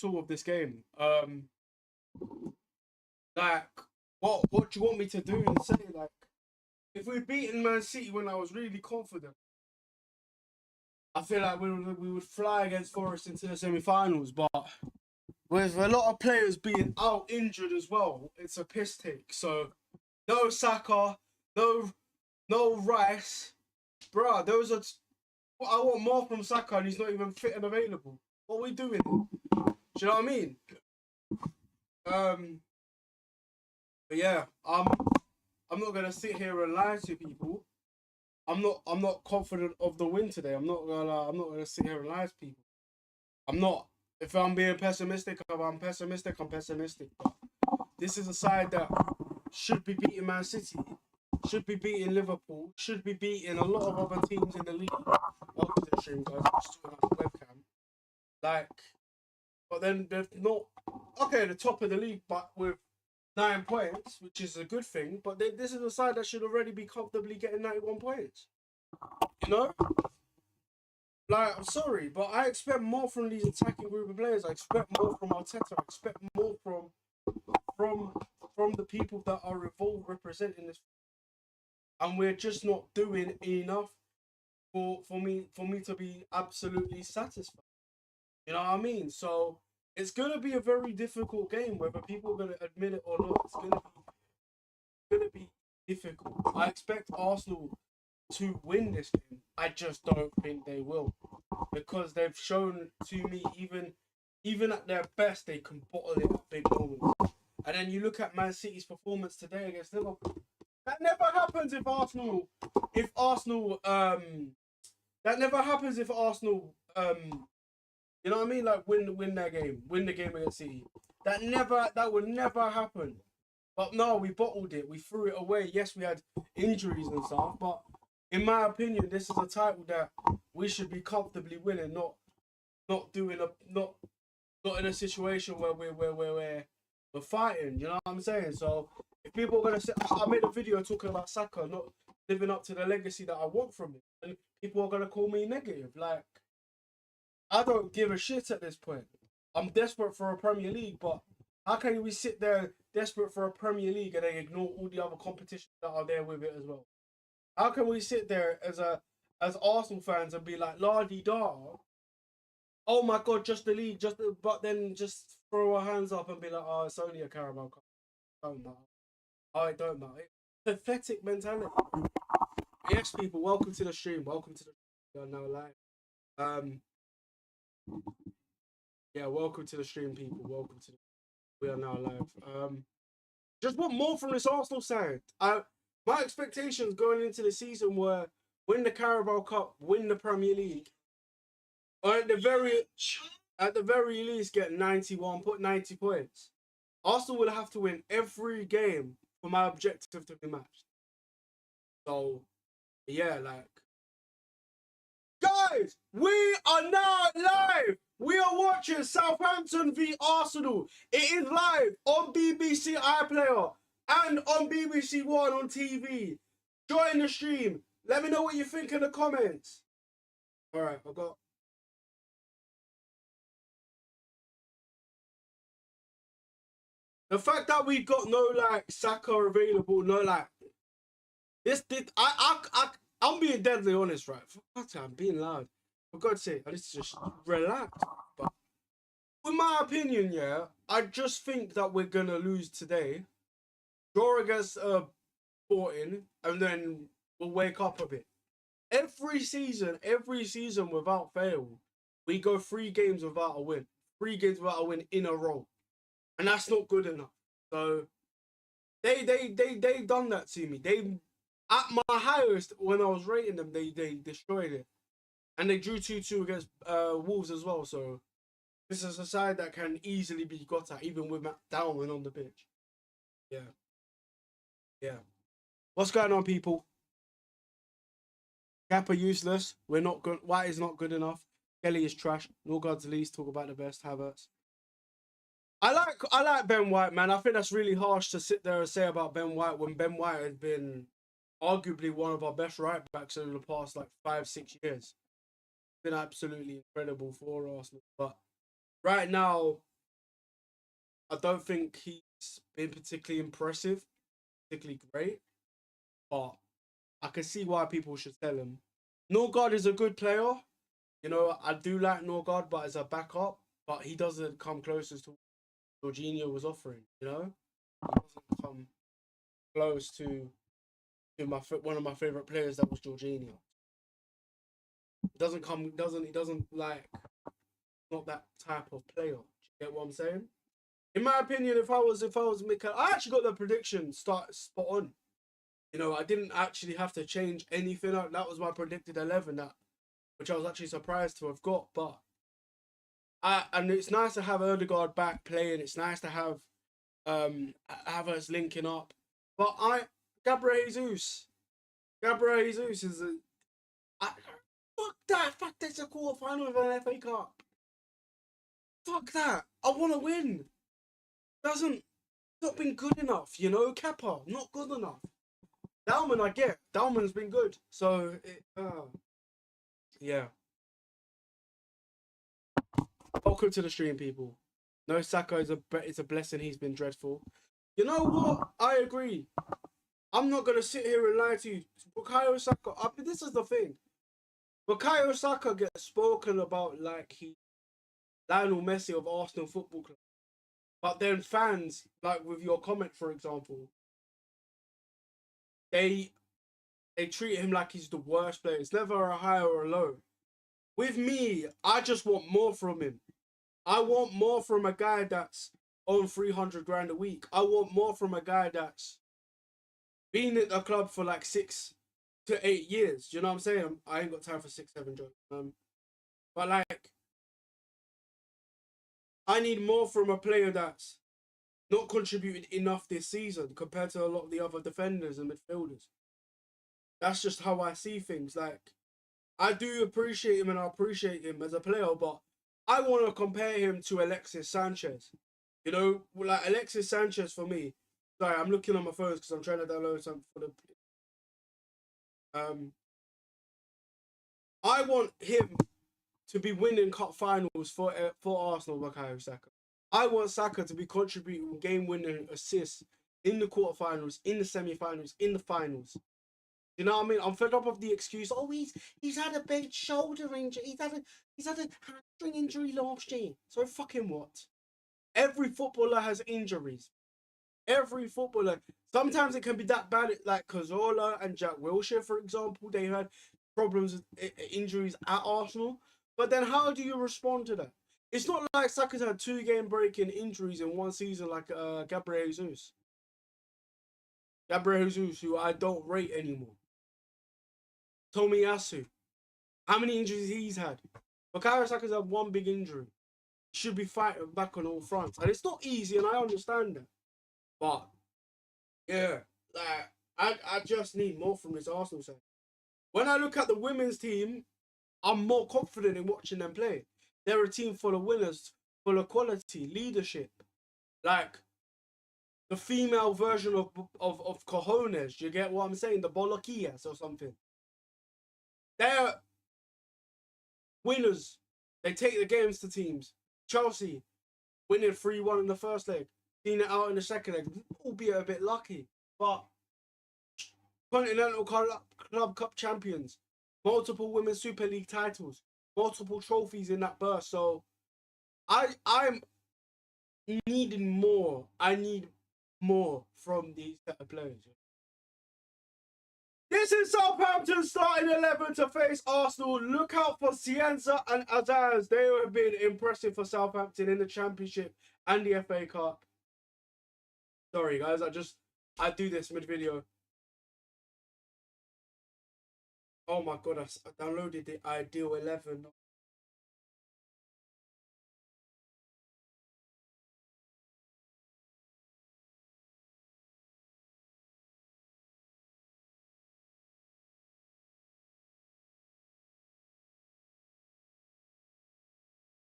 at all of this game. Like, what do you want me to do and say? Like, if we'd beaten Man City when I was really confident, I feel like we would fly against Forest into the semi-finals. But with a lot of players being out injured as well, it's a piss take. So, no Saka, no Rice. Bruh, those are... I want more from Saka and he's not even fit and available. What are we doing? Do you know what I mean? But yeah, I'm not gonna sit here and lie to people. I'm not confident of the win today. I'm not gonna sit here and lie to people. I'm not. If I'm being pessimistic, I'm pessimistic. But this is a side that should be beating Man City, should be beating Liverpool, should be beating a lot of other teams in the league. Welcome to the stream, guys. I'm just doing that webcam. Like, but then they're not the top of the league, but with 9 points, which is a good thing. But this is a side that should already be comfortably getting 91 points. You know? Like, I'm sorry, but I expect more from these attacking group of players. I expect more from Arteta. I expect more from the people that are involved representing this. And we're just not doing enough for me to be absolutely satisfied. You know what I mean? So it's gonna be a very difficult game, whether people are gonna admit it or not. It's gonna be difficult. I expect Arsenal to win this game. I just don't think they will, because they've shown to me even at their best they can bottle it at big moments. And then you look at Man City's performance today against Liverpool. That never happens if Arsenal that never happens if Arsenal you know what I mean? Like win the game against City. That would never happen. But no, we bottled it. We threw it away. Yes, we had injuries and stuff, but in my opinion, this is a title that we should be comfortably winning, not in a situation where we're fighting. You know what I'm saying? So if people are gonna say, I made a video talking about Saka not living up to the legacy that I want from him, and people are gonna call me negative. Like, I don't give a shit at this point. I'm desperate for a Premier League, but how can we sit there desperate for a Premier League and then ignore all the other competitions that are there with it as well? How can we sit there as Arsenal fans and be like, la-di-da, oh my God, just the league, but then just throw our hands up and be like, oh, it's only a Carabao Cup. Don't matter. Oh, it don't matter. Pathetic mentality. Yes, people, welcome to the stream. Welcome to the stream. We are now live. Yeah, welcome to the stream, people. Welcome to the... We are now live. Just want more from this Arsenal side. My expectations going into the season were win the Carabao Cup, win the Premier League, or at the very least get 90 points. Arsenal will have to win every game for my objective to be matched. So yeah, like, guys, we are now live. We are watching Southampton v Arsenal. It is live on BBC iPlayer and on BBC One on TV. Join the stream. Let me know what you think in the comments. All right, I got... The fact that we got no, like, Saka available, no, like, I'm being deadly honest, right? For God's sake, I'm being loud. For God's sake, I need to just relax. But in my opinion, yeah, I just think that we're gonna lose today. Draw against Sporting, and then we'll wake up a bit. Every season without fail, we go 3 games without a win. 3 games without a win in a row. And that's not good enough. So they done that to me. They, at my highest, when I was rating them, they destroyed it. And they drew 2-2 against Wolves as well. So this is a side that can easily be got at, even with Matt Downman on the pitch. Yeah. Yeah. What's going on, people? Kappa useless. We're not good. White is not good enough. Kelly is trash. Norgard's least. Talk about the best. Havertz. I like Ben White, man. I think that's really harsh to sit there and say about Ben White when Ben White has been arguably one of our best right backs over the past like 5-6 years. Been absolutely incredible for Arsenal. But right now, I don't think he's been particularly impressive, particularly great, but I can see why people should sell him. Norgard is a good player. You know, I do like Norgard, but as a backup, but he doesn't come closest to what Jorginho was offering. You know, he doesn't come close to one of my favorite players that was Jorginho. He doesn't like not that type of player. Do you get what I'm saying? In my opinion, if I was Mikael, I actually got the prediction spot on. You know, I didn't actually have to change anything. That was my predicted 11, which I was actually surprised to have got. But and it's nice to have Ødegaard back playing. It's nice to have us linking up. But Gabriel Jesus is fuck that. Fuck that's a quarterfinal of an FA Cup. Fuck that. I want to win. Doesn't not been good enough, you know. Kappa not good enough. Dalman I get. Dalman's been good. So yeah. Welcome to the stream, people. No, Saka it's a blessing. He's been dreadful. You know what? I agree. I'm not gonna sit here and lie to you. Bukayo Saka. This is the thing. Bukayo Saka gets spoken about like he Lionel Messi of Arsenal Football Club. But then fans, like with your comment, for example, they treat him like he's the worst player. It's never a high or a low. With me, I just want more from him. I want more from a guy that's on 300 grand a week. I want more from a guy that's been at the club for like 6 to 8 years. Do you know what I'm saying? I ain't got time for 6, 7 jobs. But like, I need more from a player that's not contributed enough this season compared to a lot of the other defenders and midfielders. That's just how I see things. Like, I do appreciate him and I appreciate him as a player, but I want to compare him to Alexis Sanchez. You know, like Alexis Sanchez for me. Sorry, I'm looking on my phone because I'm trying to download something for the. I want him to be winning cup finals for Arsenal, Bukayo Saka. I want Saka to be contributing game-winning assists in the quarterfinals, in the semi-finals, in the finals. You know what I mean? I'm fed up of the excuse. Oh, he's had a bent shoulder injury. He's had a hamstring injury last year. So fucking what? Every footballer has injuries. Every footballer. Sometimes it can be that bad. Like Cazorla and Jack Wilshere, for example, they had problems with injuries at Arsenal. But then how do you respond to that? It's not like Saka's had 2-game breaking injuries in one season like Gabriel Jesus. Gabriel Jesus, who I don't rate anymore. Tomiyasu. How many injuries he's had? Bukayo Saka's had one big injury. Should be fighting back on all fronts. And it's not easy, and I understand that. But, yeah, like, I just need more from this Arsenal side. When I look at the women's team, I'm more confident in watching them play. They're a team full of winners, full of quality, leadership. Like, the female version of cojones. You get what I'm saying? The boloquillas or something. They're winners. They take the games to teams. Chelsea winning 3-1 in the first leg, seeing it out in the second leg, albeit a bit lucky. But Continental Club Cup champions, multiple Women's Super League titles, multiple trophies in that burst. So I'm needing more. I need more from these set of players. This is Southampton starting 11 to face Arsenal. Look out for Cienza and Azaz. They have been impressive for Southampton in the Championship and the FA Cup. Sorry, guys. I do this mid-video. Oh my god, I downloaded the Ideal 11.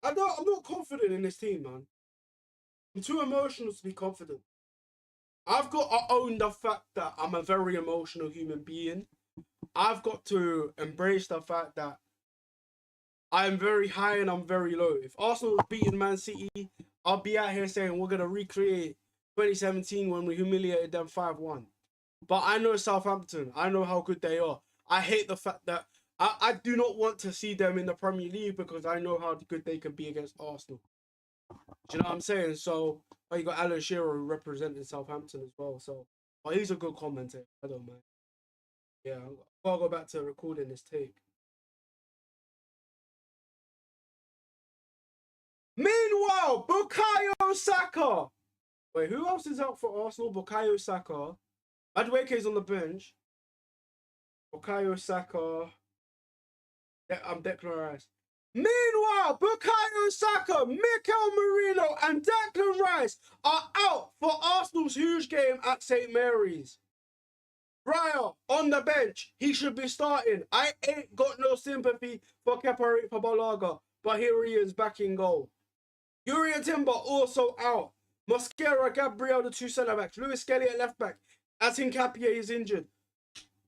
I'm not confident in this team, man. I'm too emotional to be confident. I've got to own the fact that I'm a very emotional human being. I've got to embrace the fact that I'm very high and I'm very low. If Arsenal was beating Man City, I'll be out here saying we're gonna recreate 2017 when we humiliated them 5-1. But I know Southampton. I know how good they are. I hate the fact that I do not want to see them in the Premier League because I know how good they can be against Arsenal. Do you know what I'm saying? So, you got Alan Shearer representing Southampton as well. So, he's a good commentator. I don't mind. Yeah, I'll go back to recording this take. Meanwhile, Bukayo Saka. Wait, who else is out for Arsenal? Bukayo Saka. Madueke's on the bench. Bukayo Saka. I'm Declan Rice. Meanwhile, Bukayo Saka, Mikel Merino, and Declan Rice are out for Arsenal's huge game at St. Mary's. Raya on the bench. He should be starting. I ain't got no sympathy for Kepa Arrizabalaga, but here he is back in goal. Yuri and Timber also out. Mosquera, Gabriel, the two centre-backs. Lewis Skelly at left-back. As Hincapié is injured.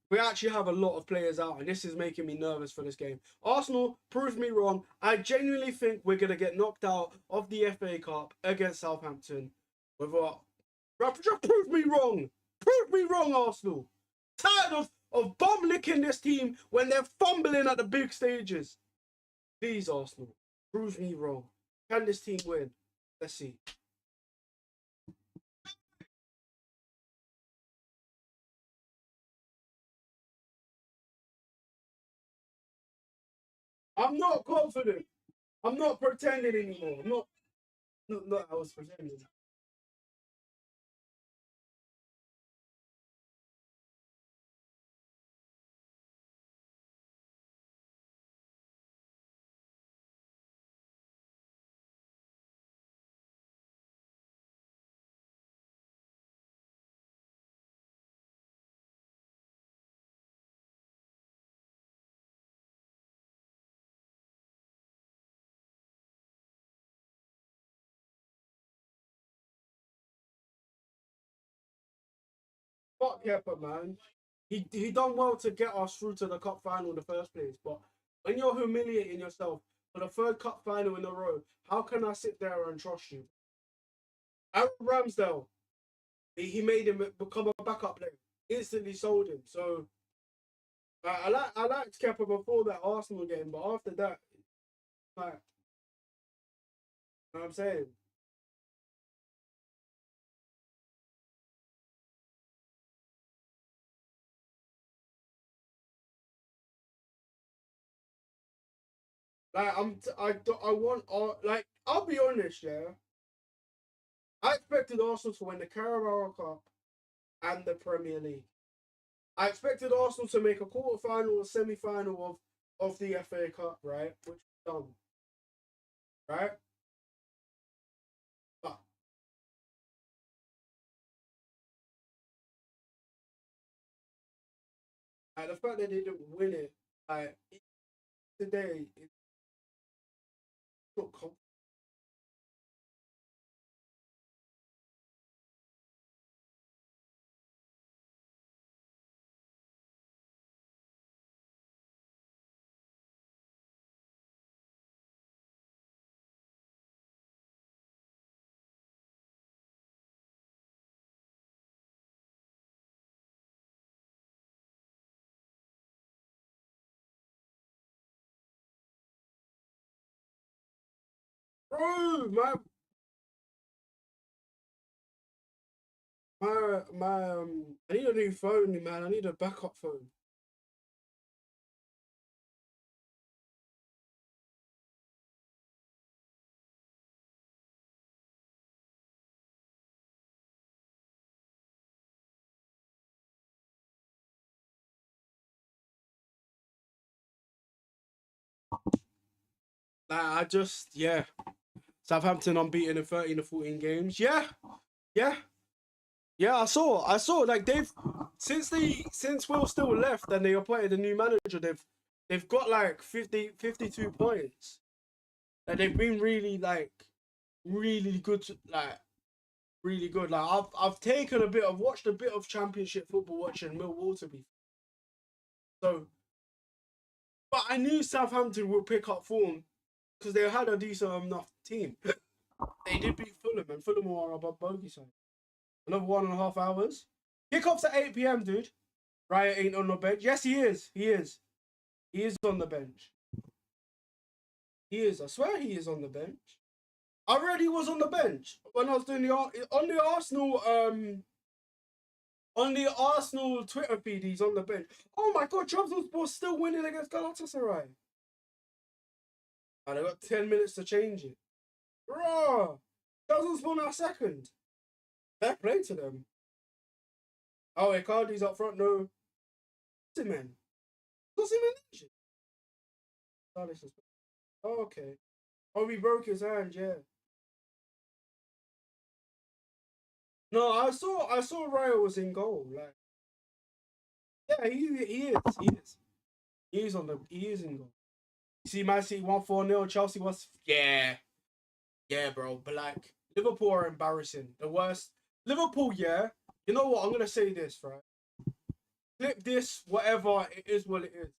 We actually have a lot of players out, and this is making me nervous for this game. Arsenal proved me wrong. I genuinely think we're going to get knocked out of the FA Cup against Southampton. Just prove me wrong. Prove me wrong, Arsenal. Tired of bum-licking this team when they're fumbling at the big stages. Please, Arsenal, prove me wrong. Can this team win? Let's see. I'm not confident. I'm not pretending anymore. I was pretending. Fuck Kepa, man. He done well to get us through to the cup final in the first place. But when you're humiliating yourself for the third cup final in a row, how can I sit there and trust you? Aaron Ramsdale, he made him become a backup player. Instantly sold him. So I liked Kepa before that Arsenal game, but after that, like, you know what I'm saying? Like I want like I'll be honest, yeah. I expected Arsenal to win the Carabao Cup and the Premier League. I expected Arsenal to make a quarter final or semi final of the FA Cup, right? Which we've done, right? But the fact that they didn't win it, like today, it's not bro. I need a new phone, man. I need a backup phone. Like I just yeah. Southampton unbeaten in 13 to 14 games. Yeah, yeah, yeah. I saw. Like since Will still left and they appointed a new manager, they've got like 52 points. Like they've been really like really good. Like really good. Like I've taken watched a bit of Championship football watching Millwall to be. So, but I knew Southampton would pick up form because they had a decent enough team. They did beat Fulham, and Fulham were on our bogey side. Another 1.5 hours. Kickoff's at 8 p.m., dude. Raya ain't on the bench. Yes, he is. He is. He is on the bench. He is. I swear he is on the bench. I read he was on the bench when I was doing on the Arsenal Twitter feed. He's on the bench. Oh my God, Trabzonspor still winning against Galatasaray. And they got 10 minutes to change it. Bro, Trabzonspor now second. Fair play to them. Oh, Icardi's up front. No, man. What's him in? Oh, okay. Oh, he broke his hand. Yeah. No, I saw Raya was in goal. Like, yeah, he is. He is in goal. You see Man City 1-4-0, Chelsea was yeah, bro. But like Liverpool are embarrassing. The worst. Liverpool, yeah. You know what? I'm gonna say this, right? Clip this, whatever, it is what it is.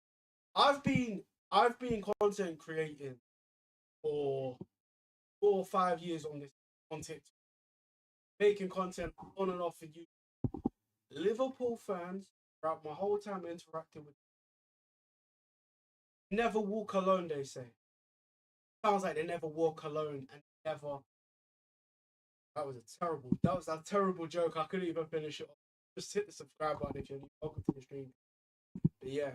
I've been content creating for 4 or 5 years on TikTok. Making content on and off for you. Liverpool fans, throughout my whole time interacting with, never walk alone, they say. Sounds like they never walk alone and never. That was a terrible joke. I couldn't even finish it off. Just hit the subscribe button if you're new. Welcome to the stream. But yeah.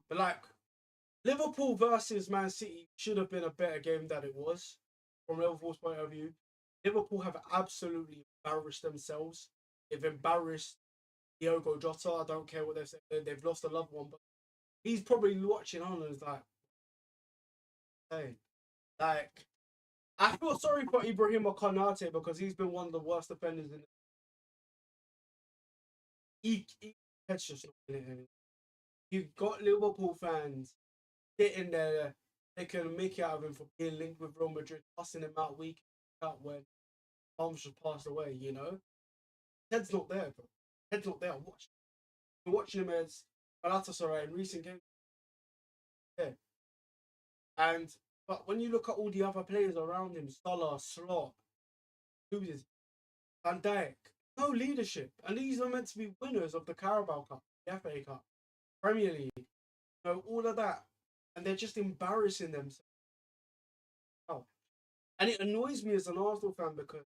But like Liverpool versus Man City should have been a better game than it was from Liverpool's point of view. Liverpool have absolutely embarrassed themselves. They've embarrassed Diogo Jota. I don't care what they've said. They've lost a loved one, but he's probably watching on and is like, hey, like, I feel sorry for Ibrahim Konate because he's been one of the worst offenders in the head's just not in it. You've got Liverpool fans sitting there, they can make it out of him for being linked with Real Madrid, tossing him out week out when Holmes just passed away, you know? Head's not there, bro. Head's not there. We're watching him as Galatasaray in recent games. Yeah. But when you look at all the other players around him, Salah, Slot, who's Van Dijk, no leadership. And these are meant to be winners of the Carabao Cup, the FA Cup, Premier League, you know, all of that. And they're just embarrassing themselves. Oh. And it annoys me as an Arsenal fan because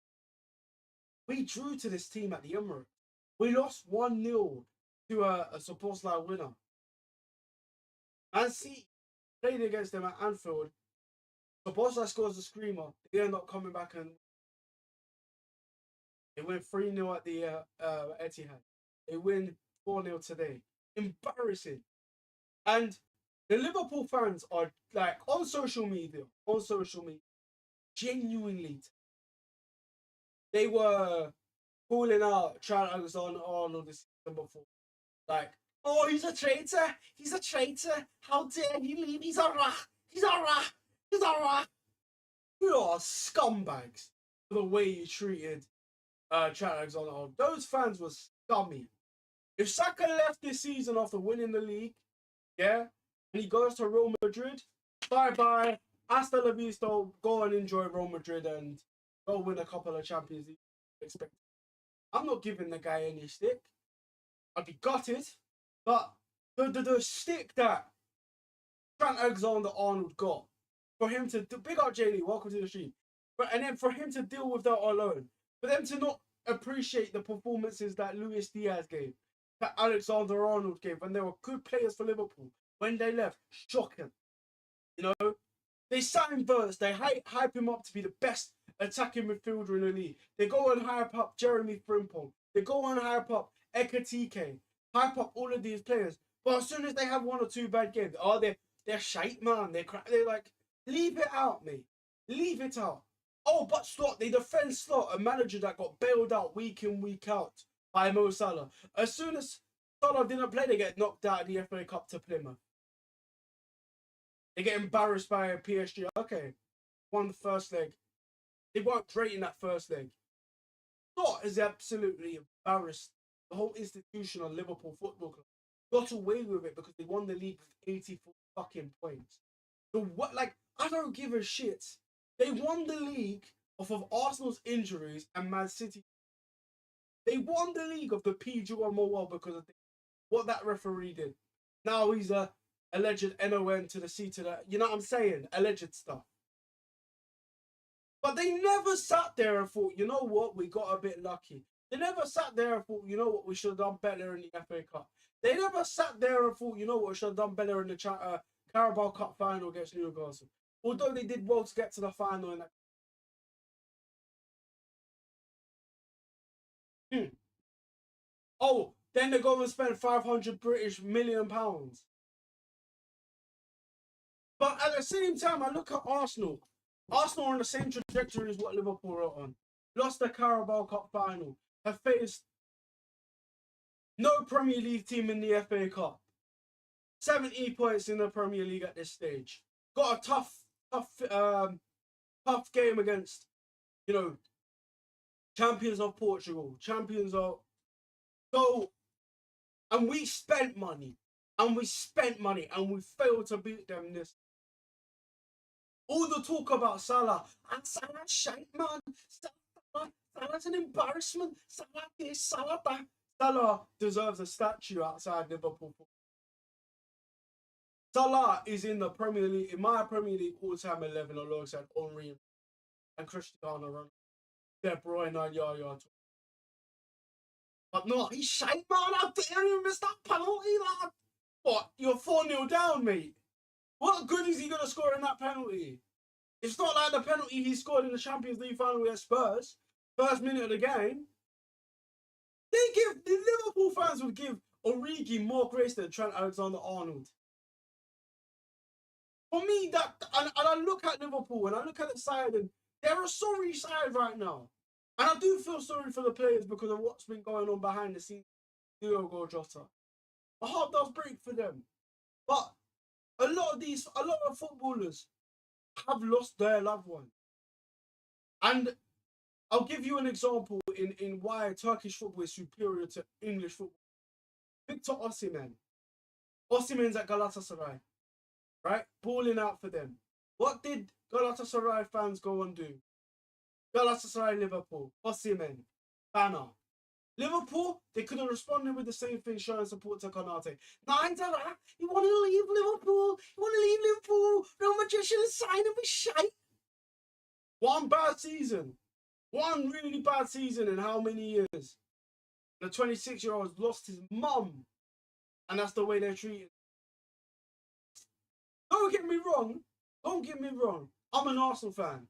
we drew to this team at the Emirates. We lost 1-0 to a supposed like winner. Man City played against them at Anfield. Supposed scores a screamer. They end up coming back and they win 3-0 at the Etihad. They win 4-0 today. Embarrassing. And the Liverpool fans are like on social media, genuinely. They were calling out Trent Alexander-Arnold this season before. Like, oh, he's a traitor. He's a traitor. How dare he leave? He's a rat. He's a rat. He's a rat. You are scumbags for the way you treated Trent Alexander-Arnold. Those fans were scummy. If Saka left this season after winning the league, yeah, and he goes to Real Madrid, bye-bye. Hasta la vista. Go and enjoy Real Madrid and go win a couple of Champions League. I'm not giving the guy any stick. I'd be gutted. But the stick that Trent Alexander-Arnold got, for him to big up Jay Lee, welcome to the stream. And then for him to deal with that alone, for them to not appreciate the performances that Luis Diaz gave, that Alexander-Arnold gave when they were good players for Liverpool, when they left, shocking. You know, they sat him first, they hype him up to be the best attacking midfielder in the league. They go and hype up Jeremy Frimpong. They go and hype up Ekayinjournalist. Hype up all of these players. But as soon as they have one or two bad games, they're shite, man. They're like, leave it out, mate. Leave it out. Oh, but Slot, they defend Slot, a manager that got bailed out week in, week out by Mo Salah. As soon as Salah didn't play, they get knocked out of the FA Cup to Plymouth. They get embarrassed by PSG. Okay, won the first leg. They weren't great in that first leg. Slot is absolutely embarrassed the whole institution of Liverpool Football Club. Got away with it because they won the league with 84 fucking points. So what, like, I don't give a shit. They won the league off of Arsenal's injuries and Man City. They won the league of the PG one more because of what that referee did. Now he's a alleged NON to the C to the, you know what I'm saying? Alleged stuff. But they never sat there and thought, you know what, we got a bit lucky. They never sat there and thought, you know what, we should have done better in the FA Cup. They never sat there and thought, you know what, we should have done better in the Carabao Cup final against Newcastle. Although they did well to get to the final in that. Oh, then they go and spend 500 British million pounds. But at the same time, I look at Arsenal. Arsenal are on the same trajectory as what Liverpool are on. Lost the Carabao Cup final. Have faced no Premier League team in the FA Cup. 70 points in the Premier League at this stage. Got a tough game against, you know, champions of Portugal, champions of. So, and we spent money, and we failed to beat them this. All the talk about Salah, and Salah shite, man. Salah's an embarrassment. Salah this, Salah that. Salah deserves a statue outside Liverpool. Salah is in the Premier League, in my Premier League all-time 11 alongside Henry and Cristiano Ronaldo. De Bruyne and Yaya. But no, he's shite, man. How dare you miss that penalty, lad? What? You're 4-0 down, mate. What good is he going to score in that penalty? It's not like the penalty he scored in the Champions League final against Spurs. First minute of the game. The Liverpool fans would give Origi more grace than Trent Alexander-Arnold. For me, and I look at Liverpool and I look at the side, and they're a sorry side right now. And I do feel sorry for the players because of what's been going on behind the scenes. Diogo Jota. My heart does break for them. But a lot of footballers have lost their loved one. And I'll give you an example in why Turkish football is superior to English football. Victor Osimhen. Osimhen's at Galatasaray. Right? Balling out for them. What did Galatasaray fans go and do? Galatasaray, Liverpool, Osimhen, banner. Liverpool, they could have responded with the same thing, showing support to Konate. Nigel, you want to leave Liverpool? You want to leave Liverpool? Real Madrid should have signed him with shite. One bad season. One really bad season in how many years? The 26-year-old lost his mum. And that's the way they're treated. Don't get me wrong. Don't get me wrong. I'm an Arsenal fan.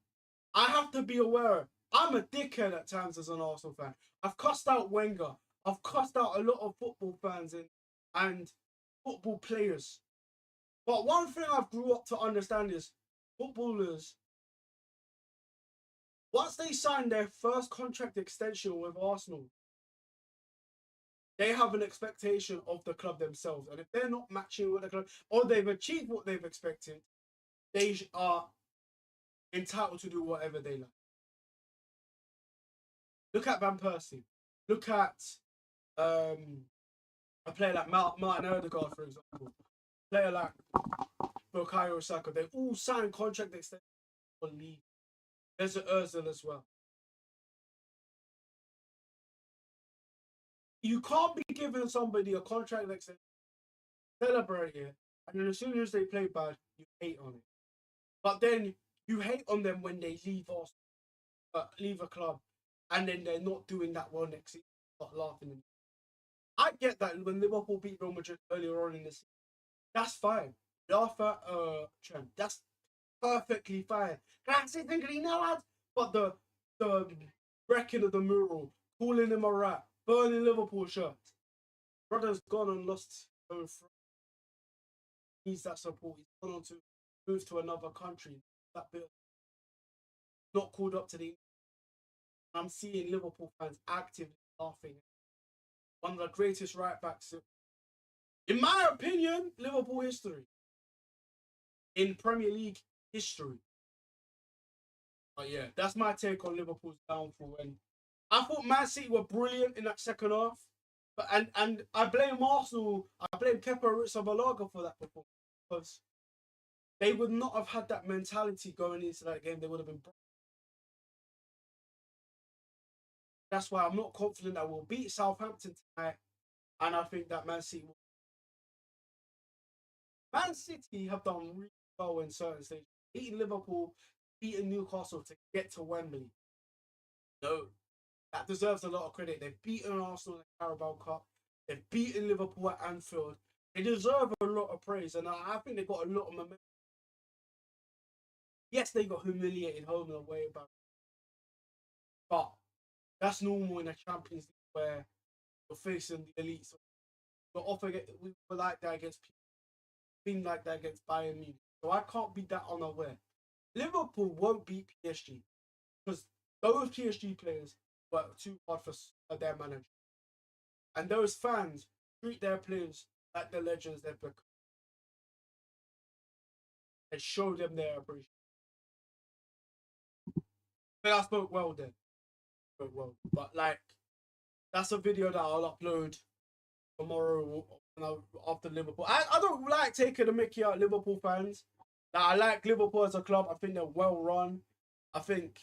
I have to be aware. I'm a dickhead at times as an Arsenal fan. I've cussed out Wenger. I've cussed out a lot of football fans and football players. But one thing I've grew up to understand is footballers, once they sign their first contract extension with Arsenal, they have an expectation of the club themselves. And if they're not matching with the club, or they've achieved what they've expected, they are entitled to do whatever they like. Look at Van Persie. Look at a player like Martin Odegaard, for example. A player like Bukayo Saka. They all signed contract extensions for the league. There's an Ozil as well. You can't be giving somebody a contract extension, celebrate it, and then as soon as they play bad, you hate on it. But then you hate on them when they leave a club, and then they're not doing that well next season. Start laughing. I get that when Liverpool beat Real Madrid earlier on in the season. That's fine. Laugh at Trent. That's perfectly fine. Grazie Pingrino, lads. But the wrecking of the mural, calling him a rat, burning Liverpool shirts. Brother's gone and lost his needs that support. He's gone on to move to another country. That bit not called up to the. I'm seeing Liverpool fans actively laughing. One of the greatest right backs, in my opinion, Liverpool history. In Premier League history. But yeah, that's my take on Liverpool's downfall. And I thought Man City were brilliant in that second half. But and I blame Arsenal, I blame Kepa Arrizabalaga for that performance. Because they would not have had that mentality going into that game. They would have been. That's why I'm not confident that we'll beat Southampton tonight, and I think that Man City have done really well in certain stages. Beating Liverpool, beating Newcastle to get to Wembley. No, that deserves a lot of credit. They've beaten Arsenal in the Carabao Cup. They've beaten Liverpool at Anfield. They deserve a lot of praise, and I think they got a lot of momentum. Yes, they got humiliated home and away, but that's normal in the Champions League where you're facing the elites. You're often we were like that against been like that against Bayern Munich. So I can't be that unaware. Liverpool won't beat PSG because those PSG players work too hard for their manager. And those fans treat their players like the legends they've become. And show them their appreciation. But I spoke well then. But like, that's a video that I'll upload tomorrow after Liverpool. I don't like taking the mickey out of Liverpool fans. Like, I like Liverpool as a club. I think they're well run. I think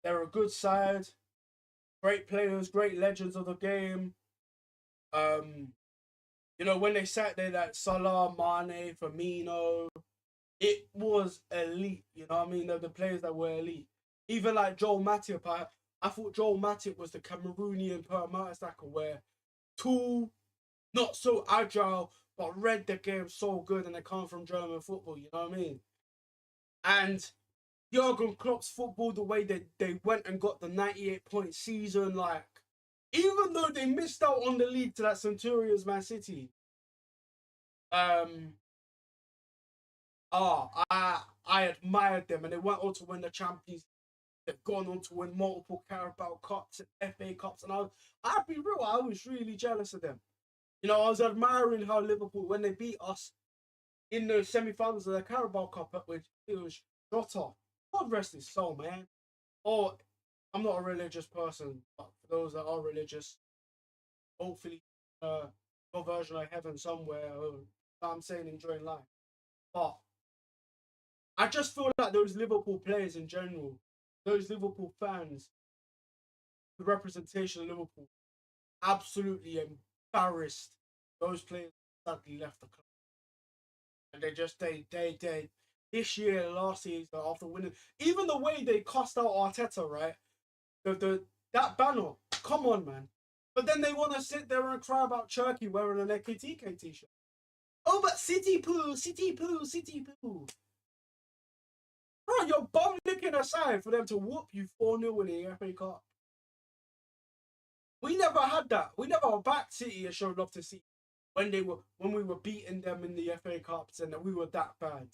they're a good side. Great players, great legends of the game. You know, when they sat there like Salah, Mane, Firmino, it was elite. You know what I mean? The players that were elite. Even like Joel Matip, I thought Joel Matip was the Cameroonian Per Mertesacker, where tall, not so agile, but read the game so good, and they come from German football. You know what I mean? And Jurgen Klopp's football, the way that they went and got the 98-point season, like, even though they missed out on the league to that Centurions Man City, I admired them, and they went on to win the Champions. They've gone on to win multiple Carabao Cups and FA Cups, and I'll be real, I was really jealous of them. You know, I was admiring how Liverpool, when they beat us in the semi-finals of the Carabao Cup, which it was Jota. God rest his soul, man. Or, I'm not a religious person, but for those that are religious, hopefully, your version of heaven somewhere, I'm saying enjoying life. But I just feel like those Liverpool players in general, those Liverpool fans, the representation of Liverpool, absolutely embarrassed those players sadly left the club. And they this year, last season, after winning, even the way they cussed out Arteta, right? That banner, come on, man. But then they want to sit there and cry about Turkey wearing an Ekayinjournalist t-shirt. Oh, but City poo, City poo, City poo. Bro, you're bum licking aside for them to whoop you 4-0 in the FA Cup. We never had that. We never backed City and showed love to City when we were beating them in the FA Cups and we were that bad.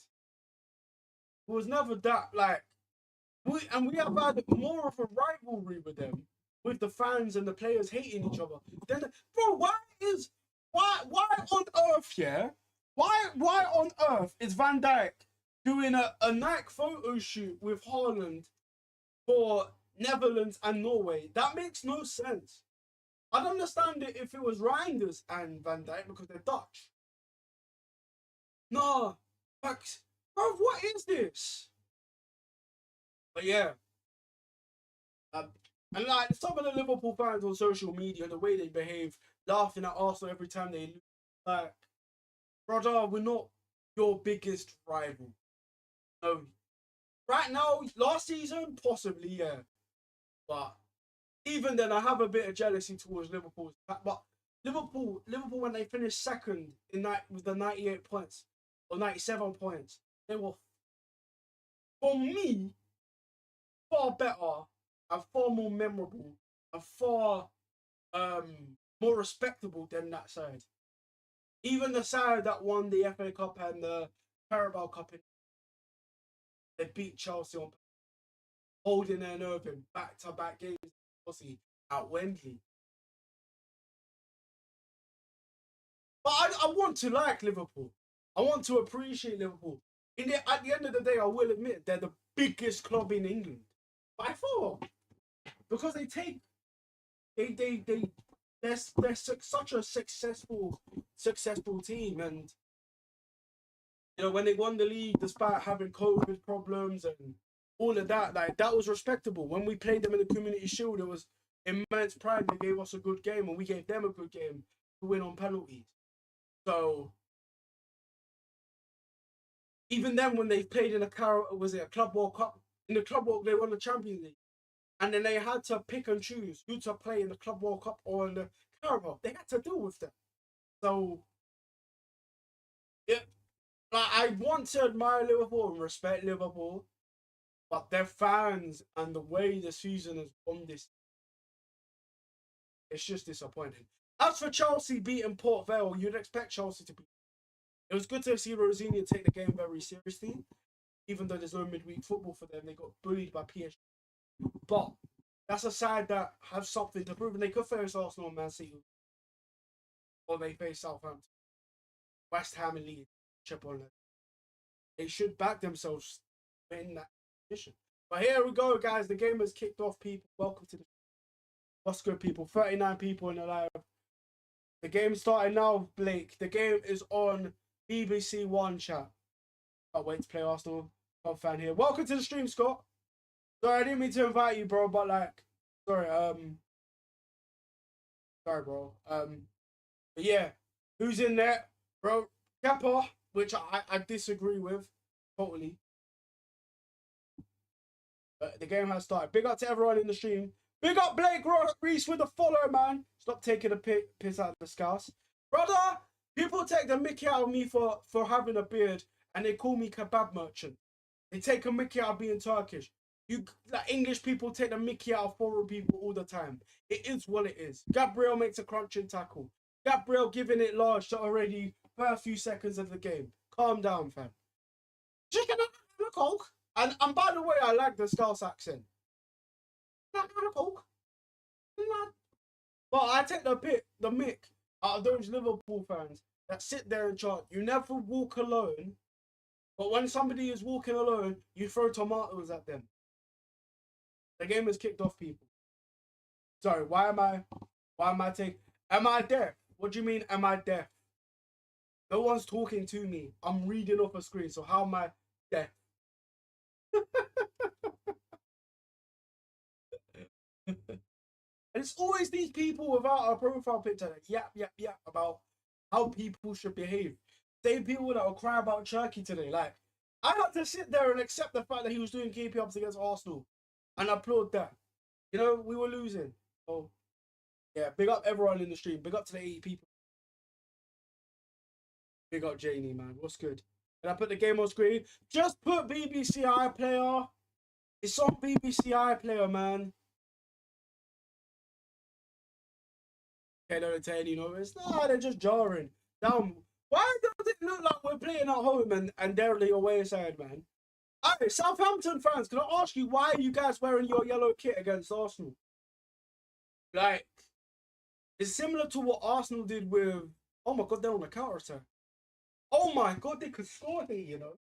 It was never that like we have had more of a rivalry with them, with the fans and the players hating each other. Then, bro, why on earth, yeah? Why on earth is Van Dijk doing a Nike photo shoot with Haaland for Netherlands and Norway? That makes no sense. I'd understand it if it was Reinders and Van Dijk because they're Dutch. Nah, like, bro, what is this? But yeah, and like some of the Liverpool fans on social media, the way they behave, laughing at Arsenal every time they lose, like, brother, we're not your biggest rival. No, right now, last season, possibly, yeah, but even then, I have a bit of jealousy towards Liverpool. But Liverpool, when they finished second in that with the 98 points or 97 points, they were, for me, far better and far more memorable and far more respectable than that side. Even the side that won the FA Cup and the Carabao Cup, they beat Chelsea on holding their nerve in back-to-back games at Wembley. But I want to like Liverpool. I want to appreciate Liverpool. At the end of the day, I will admit they're the biggest club in England by far, because they're such a successful team, and You know, when they won the league despite having COVID problems and all of that, like that was respectable. When we played them in the Community Shield, it was immense pride. They gave us a good game, and we gave them a good game to win on penalties. So even then, when they played in a Club World Cup? In the Club World, they won the Champions League, and then they had to pick and choose who to play in the Club World Cup or in the Carabao. They had to deal with them. So yeah, like, I want to admire Liverpool and respect Liverpool, but their fans and the way the season has gone it's just disappointing. As for Chelsea beating Port Vale, you'd expect Chelsea to be. It was good to see Rosenior take the game very seriously, even though there's no midweek football for them. They got bullied by PSG. But that's a side that have something to prove, and they could face Arsenal and Man City, or they face Southampton, West Ham and Leeds, chip on them. They should back themselves in that position. But here we go, guys. The game has kicked off, people. Welcome to the What's good, people? 39 people in the live. The game starting now, Blake. The game is on BBC One, chat. Can't wait to play Arsenal. I'm a fan here. Welcome to the stream, Scott. Sorry, I didn't mean to invite you, bro, but like, sorry, bro. But yeah, who's in there, bro? Kappa, which I disagree with totally. But the game has started. Big up to everyone in the stream. Big up Blake Reese with the follow, man. Stop taking a piss out of the scouts. Brother, people take the mickey out of me for having a beard, and they call me kebab merchant. They take a mickey out of being Turkish. You like English people take the mickey out of foreign people all the time. It is what it is. Gabriel makes a crunching tackle. Gabriel giving it large to already first few seconds of the game. Calm down, fam. Just gonna have a coke. And by the way, I like the Scouse accent. Coke. But I take the mick out of those Liverpool fans that sit there and chant, you never walk alone. But when somebody is walking alone, you throw tomatoes at them. The game has kicked off, people. Sorry, why am I taking... Am I deaf? What do you mean, am I deaf? No one's talking to me. I'm reading off a screen, so how am I deaf? And it's always these people without a profile picture that yap about how people should behave. Same people that will cry about Turkey today. Like, I had to sit there and accept the fact that he was doing KP-ups against Arsenal and applaud that. You know, we were losing. So, yeah, big up everyone in the stream. Big up to the 80 people. Big up Janie, man. What's good? Can I put the game on screen? Just put BBC iPlayer. It's on BBC iPlayer, man. Okay, they're entertaining, you know. It's nah, they're just jarring. Damn. Why does it look like we're playing at home and they're the away side, man? Alright, Southampton fans, can I ask you why are you guys wearing your yellow kit against Arsenal? Like, it's similar to what Arsenal did with... Oh my god, they're on a counter attack. Oh my god, they could score here, you know.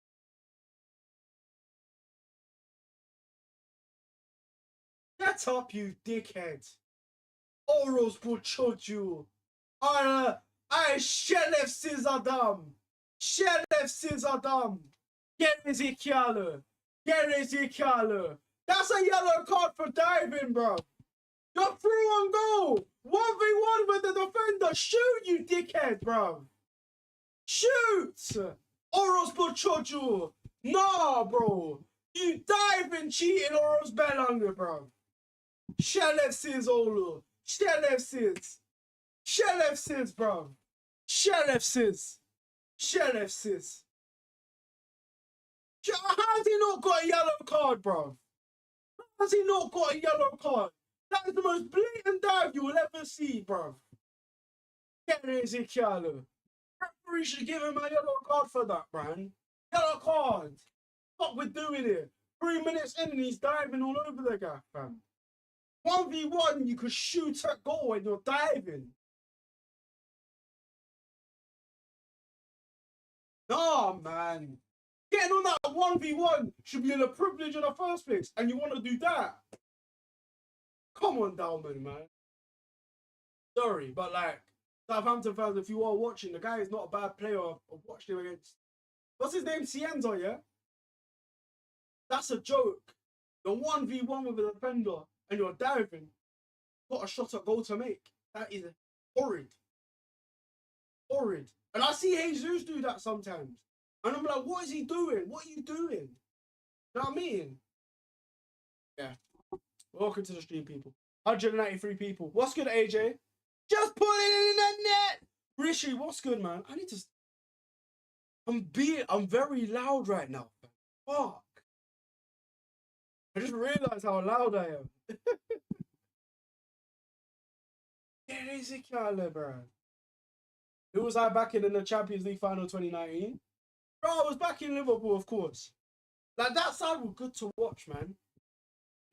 Shut up, you dickhead. Orospu I şerefsiz adam. Şerefsiz adam. Gerizekalı. Gerizekalı. That's a yellow card for diving, bro. You're through and goal. 1v1 with the defender. Shoot, you dickhead, bro. Shoot. Orospu. Nah, bro. You diving, cheating Orosbelanlı, bro. Şerefsiz oğlu. Şerefsiz. Şerefsiz, bro. Şerefsiz. Şerefsiz. How's he not got a yellow card, bro? How's he not got a yellow card? That is the most blatant dive you will ever see, bro. Gerizekalı. Referee should give him a yellow card for that, man. Yellow card. What we're doing here. 3 minutes in and he's diving all over the guy, fam. 1v1, you could shoot at goal when you're diving. Nah, man. Getting on that 1v1 should be a privilege in the first place, and you want to do that? Come on, Dalman, man. Sorry, but like, Southampton fans, if you are watching, the guy is not a bad player. I've watched him against What's his name? Cienzo, yeah? That's a joke. You're 1v1 with a defender and you're diving. Got a shot at goal to make. That is horrid. Horrid. And I see Jesus do that sometimes. And I'm like, what is he doing? What are you doing? You know what I mean? Yeah. Welcome to the stream, people. 193 people. What's good, AJ? Just put it in the net. Rishi, what's good, man? I need to. I'm very loud right now. Fuck. I just realized how loud I am. Get easy, bro. Who was I backing in the Champions League final 2019? Bro, I was backing Liverpool, of course. Like, that side was good to watch, man.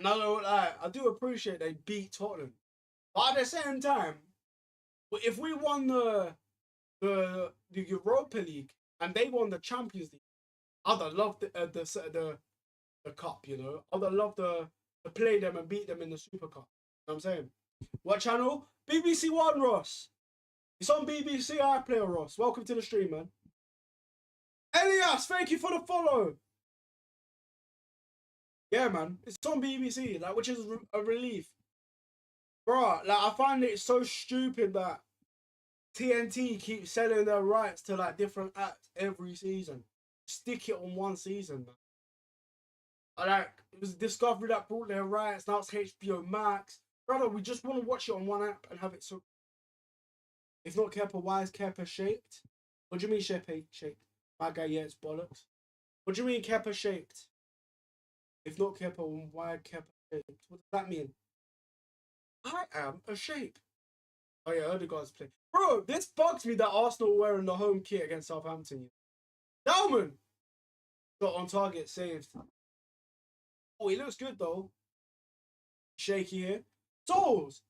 No, like, I do appreciate they beat Tottenham. But at the same time, if we won the Europa League and they won the Champions League, I'd have loved the cup, you know. I'd have loved to play them and beat them in the Super Cup. You know what I'm saying? What channel? BBC One, Ross. It's on BBC iPlayer, Ross. Welcome to the stream, man. Elias, thank you for the follow. Yeah, man. It's on BBC, like, which is a relief. Bro, like, I find it so stupid that TNT keeps selling their rights to, like, different acts every season. Stick it on one season, man. Like, it was Discovery that brought their rights, now it's HBO Max. Brother, we just want to watch it on one app and have it so. If not Kepa, why is Kepa shaped? What do you mean shaped? My guy, yeah, it's bollocks. What do you mean Kepa shaped? If not Kepa, why Kepa shaped? What does that mean? I am a shape. Oh yeah, Odegaard's play. Bro, this bugs me that Arsenal were wearing the home kit against Southampton. Dalman! Got on target, saved. Oh, he looks good though. Shaky here. Souls!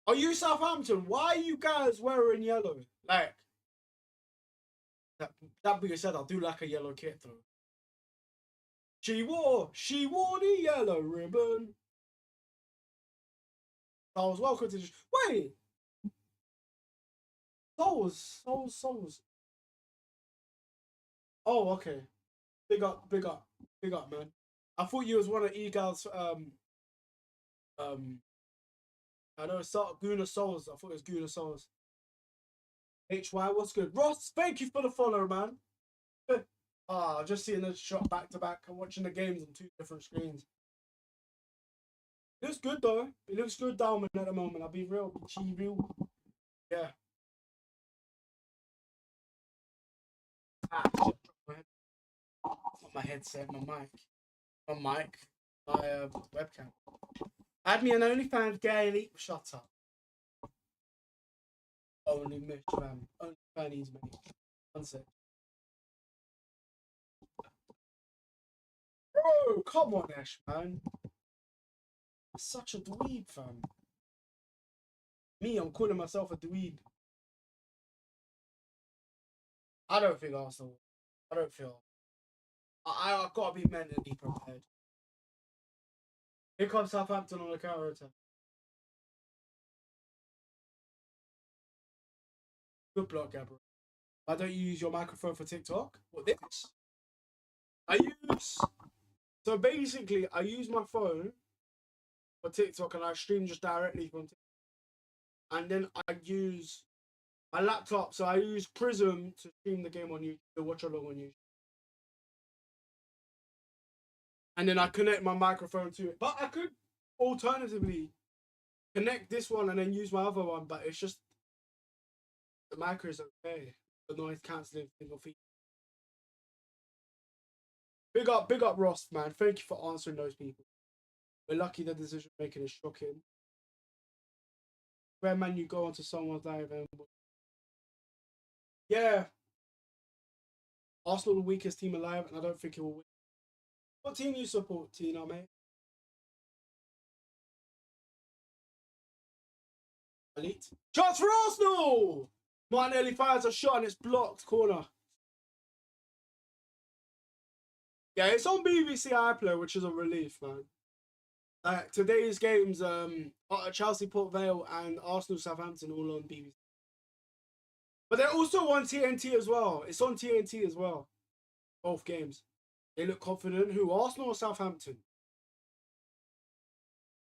Are you Southampton? Why are you guys wearing yellow? Like, that being said, I do like a yellow kit though. She wore the yellow ribbon. Souls, welcome to the... Wait! Souls. Oh, okay. Big up, man. I thought you was one of Egal's, I know it's Guna Souls. I thought it was Guna Souls. HY, what's good? Ross, thank you for the follow, man. I've just seen the shot back to back. I'm watching the games on 2 different screens. It looks good though. It looks good, Dalman, at the moment. I'll be real. Yeah. My headset, my mic, my webcam. Add me an OnlyFans, Gaily. Shut up. Only Mitch, man. Only Fanny's, mate. One sec. Bro, come on, Ash, man. Such a dweeb, fam. Me, I'm calling myself a dweeb. I don't think Arsenal. I don't feel. I've got to be mentally prepared. Here comes Southampton on the counter attack. Good block, Gabriel. Why don't you use your microphone for TikTok? What, this? So basically, I use my phone for TikTok and I stream just directly from TikTok. And then I use my laptop, so I use Prism to stream the game on YouTube, the Watchalong on YouTube. And then I connect my microphone to it. But I could alternatively connect this one and then use my other one, but it's just the micro is okay. The noise cancelling single feet. Big up Ross, man. Thank you for answering those people. We're lucky the decision making is shocking. Where man you go onto someone's live and yeah. Arsenal the weakest team alive, and I don't think it will win. What team you support, Tina, mate? Elite. Shots for Arsenal! Martinelli fires a shot and it's blocked. Corner. Yeah, it's on BBC iPlayer, which is a relief, man. Today's games, Chelsea, Port Vale, and Arsenal, Southampton, all on BBC. But they're also on TNT as well. It's on TNT as well. Both games. They look confident. Who? Arsenal or Southampton?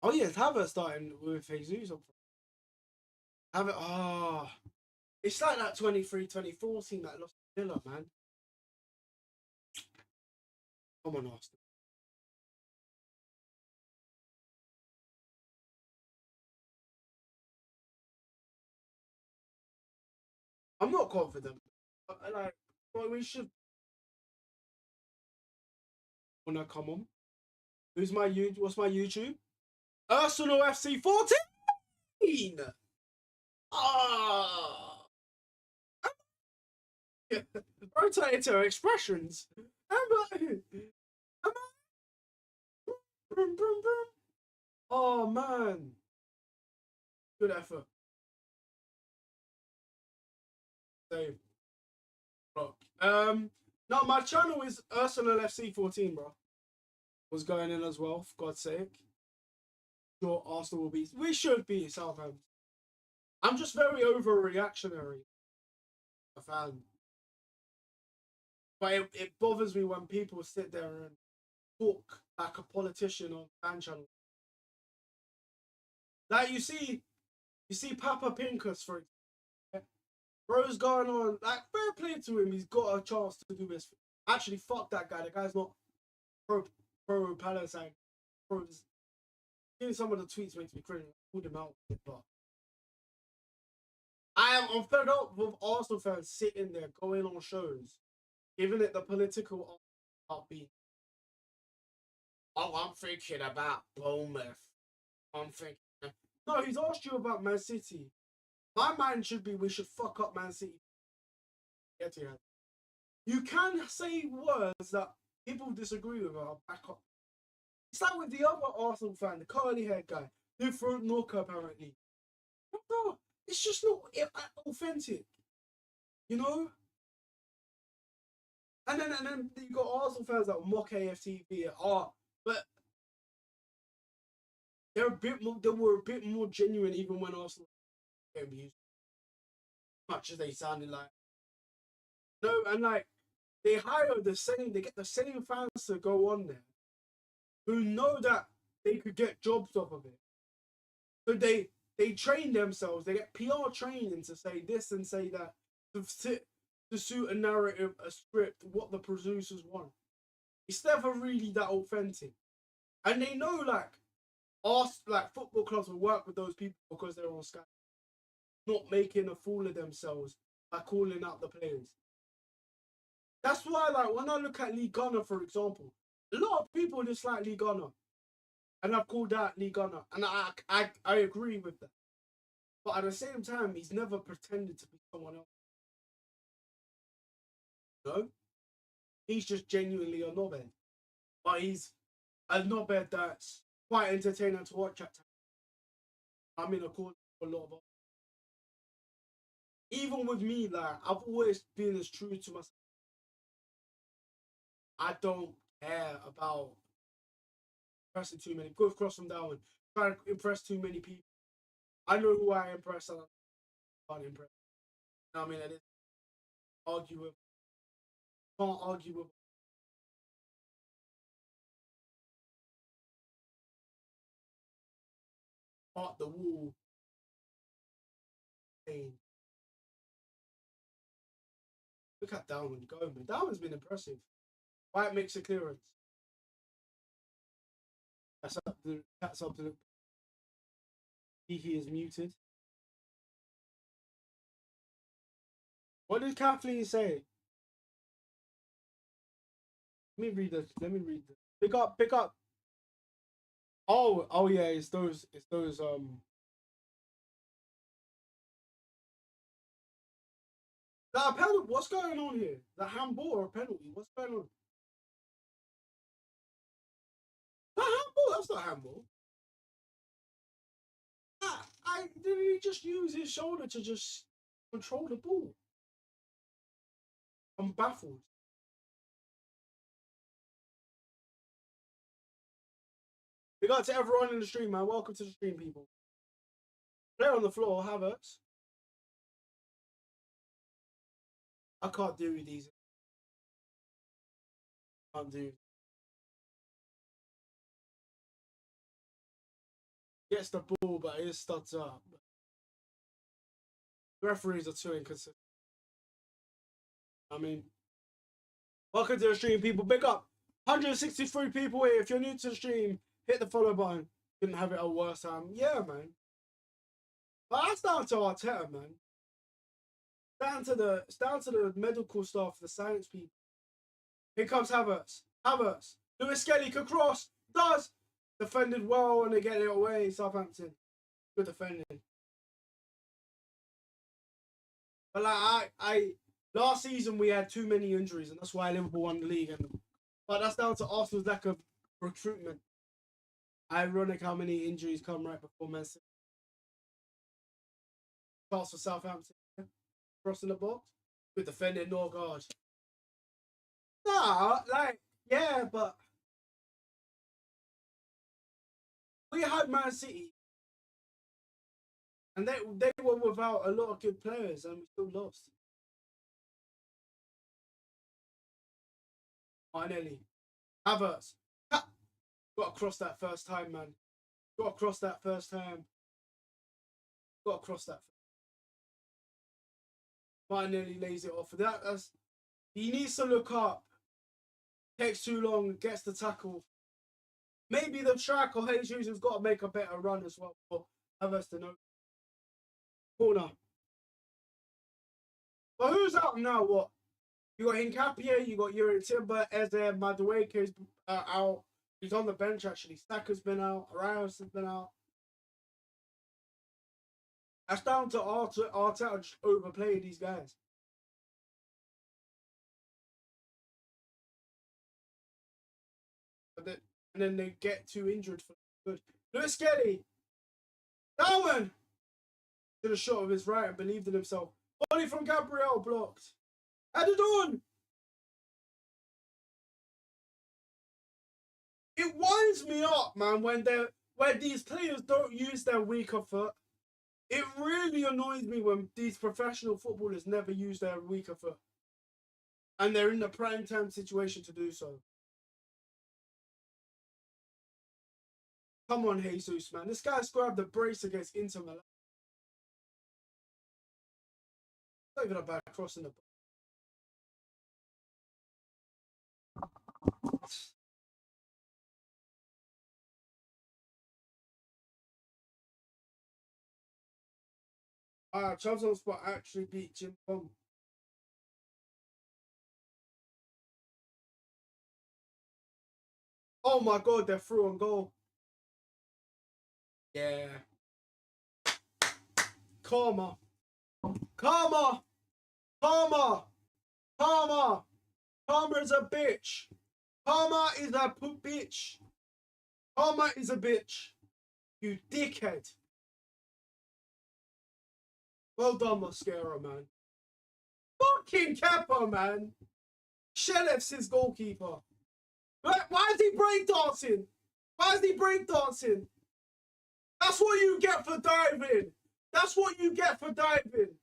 Oh yeah, Havertz starting with Jesus. Havertz. Ah, it's like that 2014 that lost to Villa, man. Come on, Arsenal. I'm not confident. Like, well, we should wanna come on. Who's my you? What's my YouTube? Arsenal FC 14. Ah, rotator expressions. Am brum, brum, brum. Oh man, good effort. Save. Bro. No, my channel is Ersenalfc 14, bro. Was going in as well, for God's sake. Sure, Arsenal will beat. We should beat Southampton. I'm just very overreactionary, a fan. But it bothers me when people sit there and talk like a politician on fan channel. Like you see Papa Pincus for example. Bro's going on like fair play to him. He's got a chance to do this. Actually, fuck that guy. The guy's not pro Palestine. Pro. Seeing some of the tweets makes me cringe. I pulled him out, but I'm fed up with Arsenal fans sitting there going on shows, giving it the political upbeat. Oh, I'm thinking about Bournemouth. I'm thinking. No, he's asked you about Man City. My mind should be we should fuck up Man City. Get to you can say words that people disagree with or back up. It's like with the other Arsenal fan, the curly haired guy, different Nooker apparently. No, it's just not authentic, you know. And then you got Arsenal fans that mock AFTV at art, but they're a bit more. They were a bit more genuine even when Arsenal get abused, much as they sounded like. No, and like they hire the same. They get the same fans to go on there who know that they could get jobs off of it. So they train themselves. They get PR training to say this and say that to suit a narrative, a script, what the producers want. It's never really that authentic, and they know like football clubs will work with those people because they're on Sky, not making a fool of themselves by calling out the players. That's why, like, when I look at Lee Gunner, for example, a lot of people dislike Lee Gunner, and I've called out Lee Gunner, and I agree with that. But at the same time, he's never pretended to be someone else. No, he's just genuinely a knobhead. But he's a knobhead that's quite entertaining to watch at times. I'm in accord with a lot of. Even with me, like I've always been as true to myself. I don't care about impressing too many. Go across from that one. Trying to impress too many people. I know who I impress and I can't impress. I mean, I didn't argue with. Can't argue with. Part the wall. Saying, look at Darwin going, man. Darwin's been impressive. White makes a clearance. That's up to the. He is muted. What did Kathleen say? Let me read this. Let me read this. Pick up, pick up. Oh yeah, it's those that penalty. What's going on here? The handball or a penalty? What's going on? That handball? That's not handball. I did he just use his shoulder to just control the ball? I'm baffled. We got to everyone in the stream, man. Welcome to the stream, people. Player on the floor, Havertz. I can't deal with these. Can't do. Gets the ball, but it studs up. Referees are too inconsistent. I mean, welcome to the stream, people. Big up. 163 people here. If you're new to the stream, hit the follow button. Didn't have it a worse time. Yeah, man. But that's down to Arteta, man. It's down to the medical staff, the science people. Here comes Havertz. Havertz. Lewis Skelly could cross. Does. Defended well and they get it away. Southampton. Good defending. But like I last season we had too many injuries and that's why Liverpool won the league. But that's down to Arsenal's lack of recruitment. Ironic how many injuries come right before Man City. Pass for Southampton. Crossing the box. Good defending, Norgard. Nah, like, yeah, but we had Man City. And they were without a lot of good players and we still lost. Finally. Havertz. Ha! Got to cross that first time, man. Got to cross that first time. Got to cross that. Finally lays it off. He needs to look up. Takes too long, gets the tackle. Maybe the track or Jesus has got to make a better run as well for Havertz to know. Corner. But who's out now? What? You got Hincapie, you got Yuri Timber, Eze, Madueke out. He's on the bench actually. Saka's been out. Arias has been out. That's down to Arteta just overplaying these guys. And then they get too injured for good. Lewis Skelly. Dalman. Did a shot of his right and believed in himself. Volley from Gabriel blocked. Added on. It winds me up, man, when these players don't use their weaker foot. It really annoys me when these professional footballers never use their weaker foot. And they're in the prime time situation to do so. Come on, Jesus, man. This guy's grabbed the brace against Inter Milan. Not even a bad cross in the box. Chelsea Spot actually beat Jim Bum. Oh my god, they're through on goal. Yeah. Karma. Karma. Karma. Karma. Karma is a bitch. Karma is a bitch. Karma is a bitch. You dickhead. Well done, Mascara, man. Fucking Kepa, man. Shelef's his goalkeeper. Why is he breakdancing? Why is he breakdancing? That's what you get for diving. That's what you get for diving.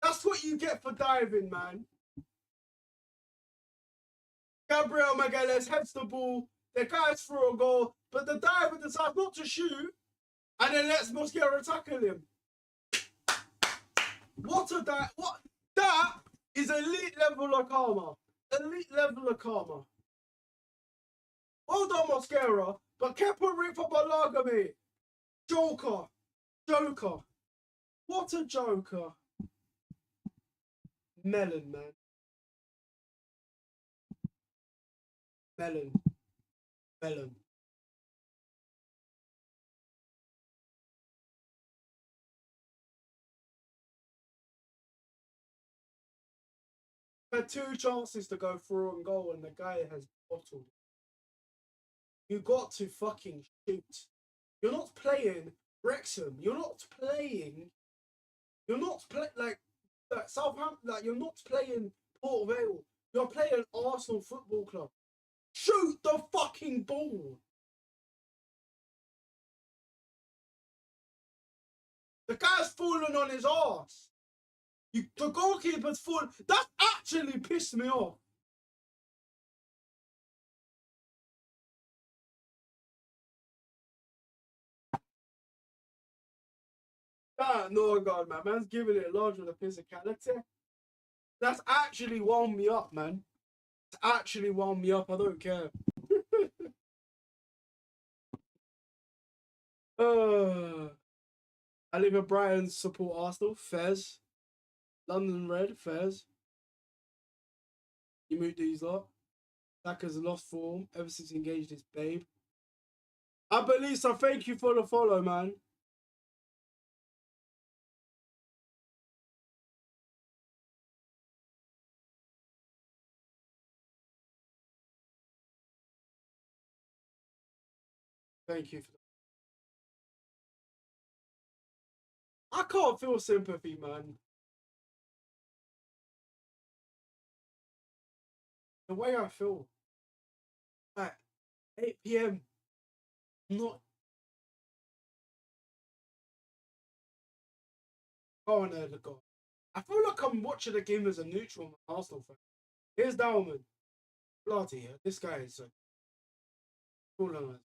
That's what you get for diving, man. Gabriel Magalhaes heads the ball. The guy's through a goal, but the diver decides not to shoot and then lets Mosquera tackle him. What that is elite level of karma. Elite level of karma. Well done, Mosquera, but Kepa ripped for Balaga, mate. Joker. What a joker. Melon, man. Melon. Had 2 chances to go through and goal and the guy has bottled. You got to fucking shoot. You're not playing Wrexham. You're not playing like Southampton. Like you're not playing Port Vale. You're playing Arsenal Football Club. Shoot the fucking ball. The guy's fallen on his ass. The goalkeeper's fallen. That actually pissed me off. Ah, no, God, man. Man's giving it large with a physicality. That's actually wound me up, man. It's actually wound me up. I don't care. I live in Brighton, support Arsenal. Fez. London Red. Fez. You move these lot. Saka's lost form ever since he engaged his babe. Abelisa, thank you for the follow, man. Thank you for that. I can't feel sympathy, man. The way I feel. At 8 p.m. Not going there to go. I feel like I'm watching the game as a neutral Arsenal fan. Here's Dalman. Bloody hell, this guy is so cool on us.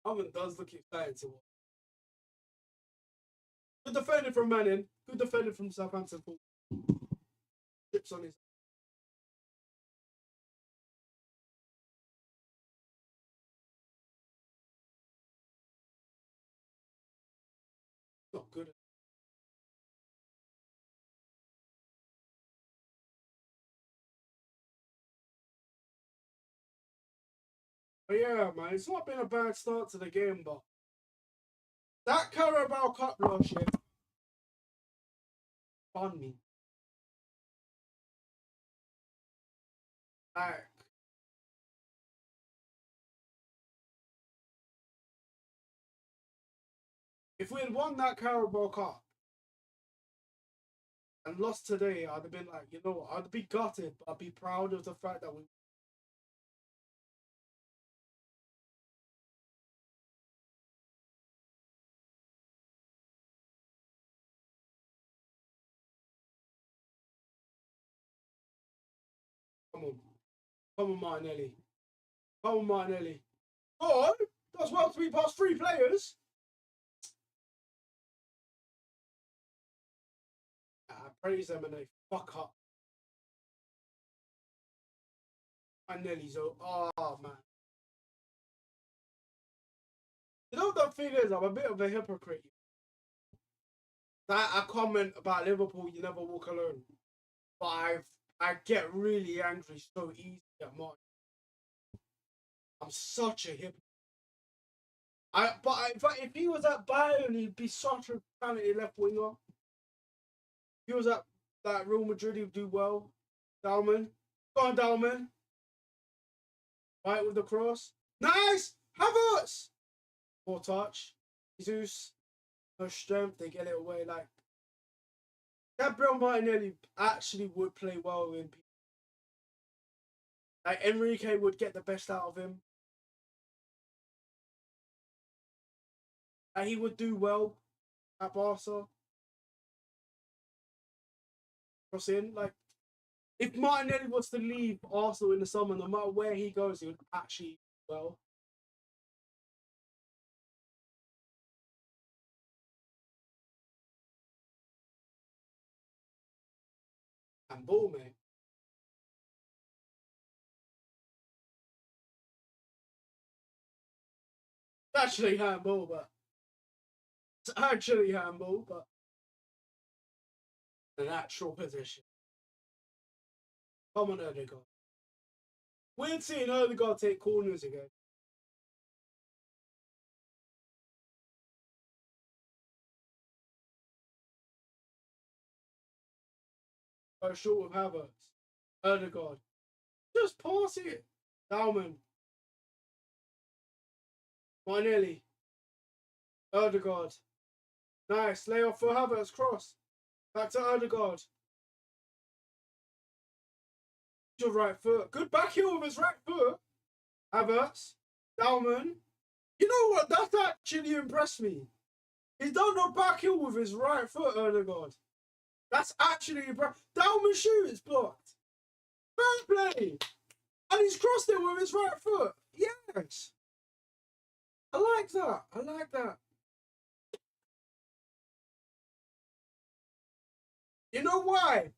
Dalman does look excited to watch. Good defending from Manning. Good defending from Southampton. Chips on his. Not good. But yeah, man, it's not been a bad start to the game, but that Carabao Cup last year fun me. Like, if we had won that Carabao Cup and lost today, I'd have been like, you know, I'd be gutted, but I'd be proud of the fact that we. Come on. Come on, Martinelli. Come on, Martinelli. Oh, that's well to be past 3 players. I praise them and they fuck up. Martinelli's oh, man. You know the thing is, I'm a bit of a hypocrite. I comment about Liverpool, you never walk alone. But I get really angry so easy at Martin. I'm such a hypocrite. But if he was at Bayern, he'd be such a talented left winger. If he was at that Real Madrid, he'd do well. Dalman. Go on, Dalman. Right with the cross. Nice! Havertz! Poor touch. Jesus. No strength. They get it away. Like, Gabriel Martinelli actually would play well in. Like, Enrique would get the best out of him. And he would do well at Barca. Cross in. Like, if Martinelli was to leave Arsenal in the summer, no matter where he goes, he would actually do well. And ball, mate. It's actually handball, but it's actually handball, but an actual position. Come on, Erdogan. Weird seeing Erdogan take corners again. Go short with Havertz. Erdogan. Just pass it. Dalman. Martinelli. Erdogan. Nice. Lay off for Havertz. Cross. Back to Erdogan. Your right foot. Good back heel with his right foot. Havertz. Dalman. You know what? That actually impressed me. He's done a back heel with his right foot, Erdogan. That's actually impressive. Dalman shoot is blocked. Fair play. And he's crossed it with his right foot. Yes. I like that. I like that. You know why?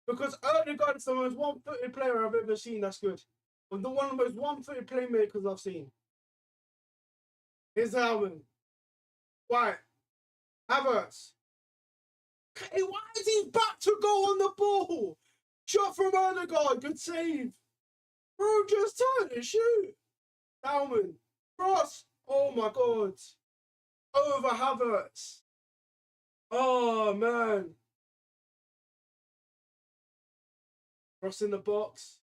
Because Erdogan is the most one-footed player I've ever seen. That's good. One of the most one-footed playmakers I've seen. Here's Alvin. Why? Havertz. Hey, why is he back to go on the ball? Shot from Erdogan. Good save. Bro, just turn and shoot. Dalman. Cross. Oh my God. Over Havertz. Oh man. Cross in the box.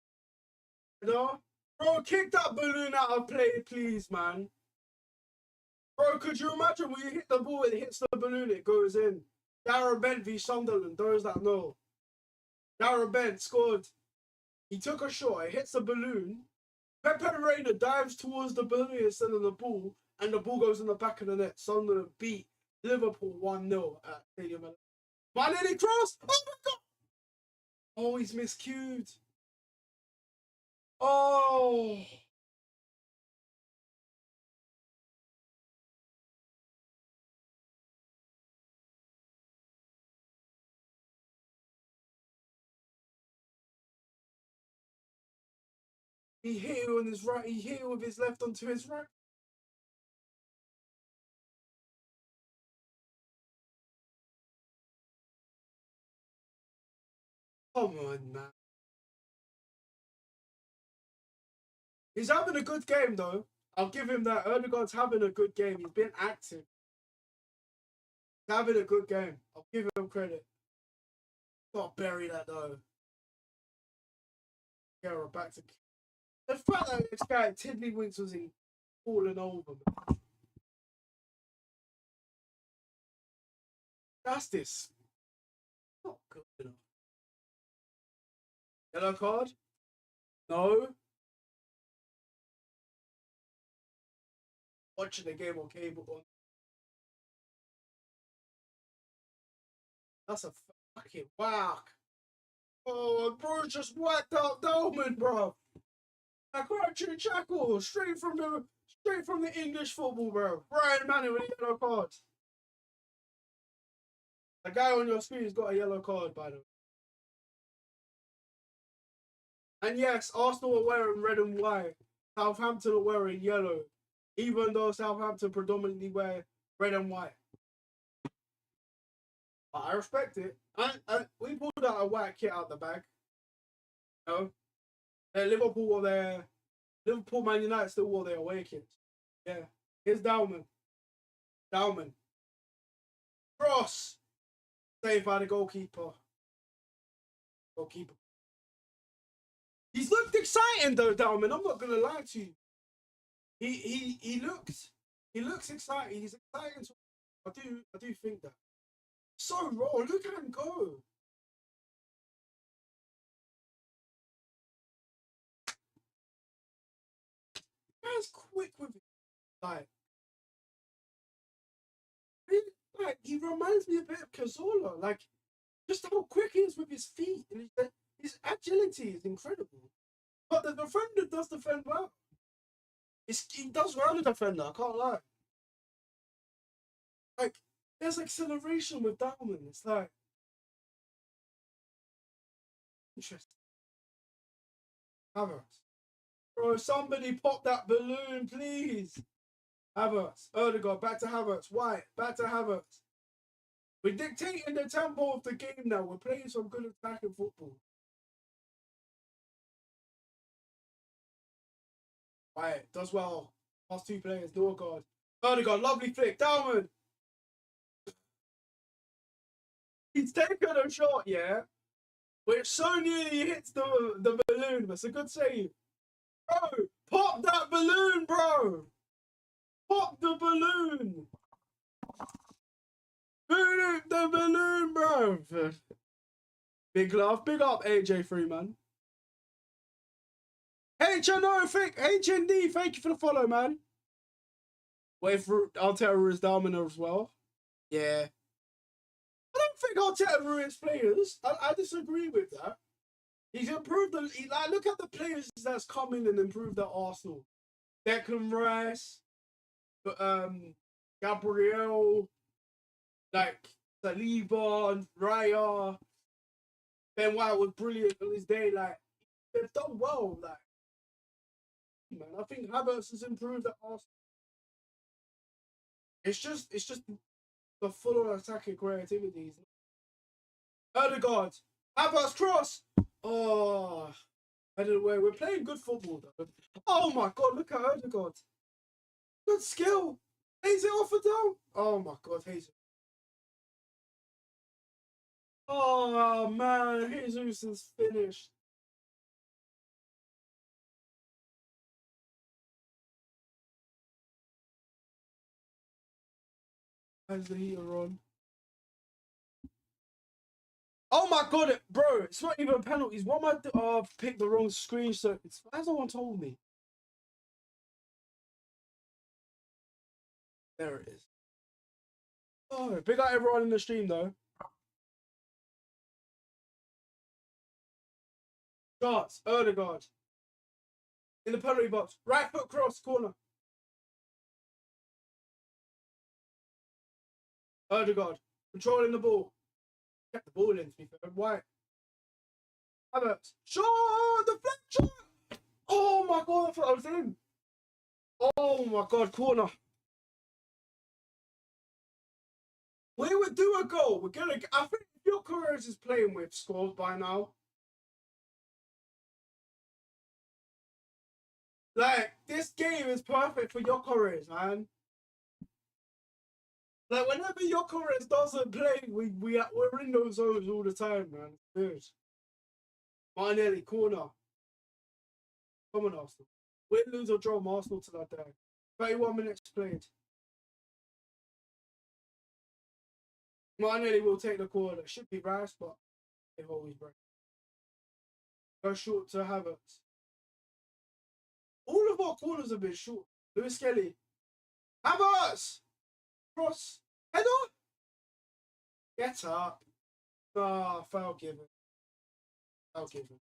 You know? Bro, kick that balloon out of play, please, man. Bro, could you imagine when you hit the ball, it hits the balloon, it goes in. Darren Bent v Sunderland, those that know. Darren Bent scored. He took a shot, it hits the balloon. Pepe Reina dives towards the balloon instead of the ball, and the ball goes in the back of the net. Sunderland beat Liverpool 1-0 at Stadium. Manini cross! Oh my God! Oh, he's miscued. Oh! He hit it on his right, he hit it with his left onto his right. Come on, man. He's having a good game, though. I'll give him that. Erdogan's having a good game. He's been active. He's having a good game. I'll give him credit. Got to bury that, though. Yeah, we're back to... The fact that this guy, Tiddlywinks, was in falling over, man. That's this. Not good enough. Yellow card? No. Watching the game on cable. That's a fucking whack. Oh, bro, just whacked out Dolman, bro. I crouching shackle straight from the English football, bro. Brian Manning with a yellow card. The guy on your screen has got a yellow card, by the way. And yes, Arsenal are wearing red and white. Southampton are wearing yellow, even though Southampton predominantly wear red and white. But I respect it. We pulled out a white kit out the bag. You know? Liverpool wore their Liverpool, Man United still wore their away kits. Yeah. Here's Dalman. Dalman. Cross. Saved by the goalkeeper. Goalkeeper. He's looked exciting though, Dalman. I'm not gonna lie to you. He looks exciting. He's exciting. I do think that. So raw. Look at him go. Man's quick with it. Like he reminds me a bit of Cazorla. Like just how quick he is with his feet and his agility is incredible. But the defender does defend well. He does well, the defender. I can't lie. Like there's acceleration with Dalman. It's like interesting. Havertz. Bro, somebody pop that balloon, please. Havertz. Erdogan, back to Havertz. White, back to Havertz. We're dictating the tempo of the game now. We're playing some good attacking football. White, does well. Past two players, Norgard. Erdogan, lovely flick. Dalman. He's taken a shot, yeah? Which so nearly hits the balloon. That's a good save. Bro, pop that balloon, bro. Pop the balloon. Pop the balloon, bro. Big love. Big up, AJ Freeman. HND, thank you for the follow, man. Wait for Arteta ruins Darman as well. Yeah. I don't think Arteta ruins players. I disagree with that. He's improved look at the players that's come in and improved at Arsenal. Declan Rice, But Gabriel, like Saliba and Raya, Ben White was brilliant on his day. Like they've done well. Like man, I think Havertz has improved at Arsenal. It's just the full on attacking creativity. Erdegaard, Havertz cross. Oh, anyway, we're playing good football though. Oh my god, look at Erdegaard. Good skill. Hayes it off and down. Oh my god, Hayes. Oh man, Jesus is finished. How's the heater on? Oh my god, bro, it's not even penalties. What am I doing? Oh, I've picked the wrong screenshot. It's as no one told me. There it is. Oh, big up everyone in the stream though. Shots, Erdegaard. In the penalty box. Right foot cross, corner. Erdegaard. Controlling the ball. Kept the ball in, to be fair. White. Havertz. Shot! Deflection! Oh my god, I thought I was in. Oh my god, corner. We would do a goal. We're gonna. I think if your Courage is playing with scores by now. Like this game is perfect for your Courage, man. Like whenever your Courage doesn't play, we're in those zones all the time, man. It's good. Martinelli corner. Come on, Arsenal. Win, lose or draw, Arsenal to that day. 31 minutes played. Martinelli will take the corner. Should be rash, but they've always break. Go short to Havertz. All of our corners have been short. Lewis Kelly. Havertz! Cross. Header? Get up. Ah, foul given. Foul given.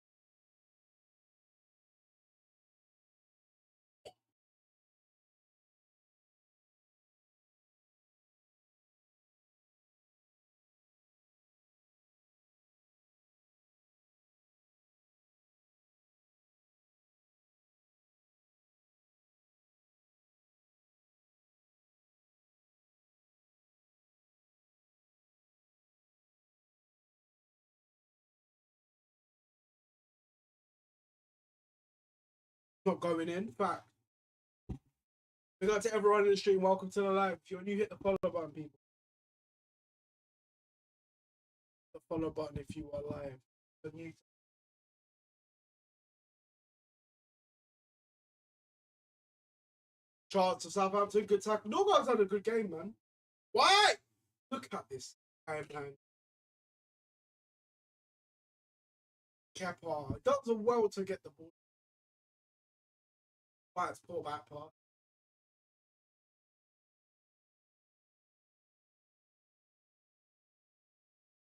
Not going in. Fact. We got to everyone in the stream. Welcome to the live. If you're new, hit the follow button, people. The follow button if you are live. The new chance of Southampton. Good tackle. No one's had a good game, man. Why? Look at this guy, man. Kepa does well to get the ball. White's poor back part.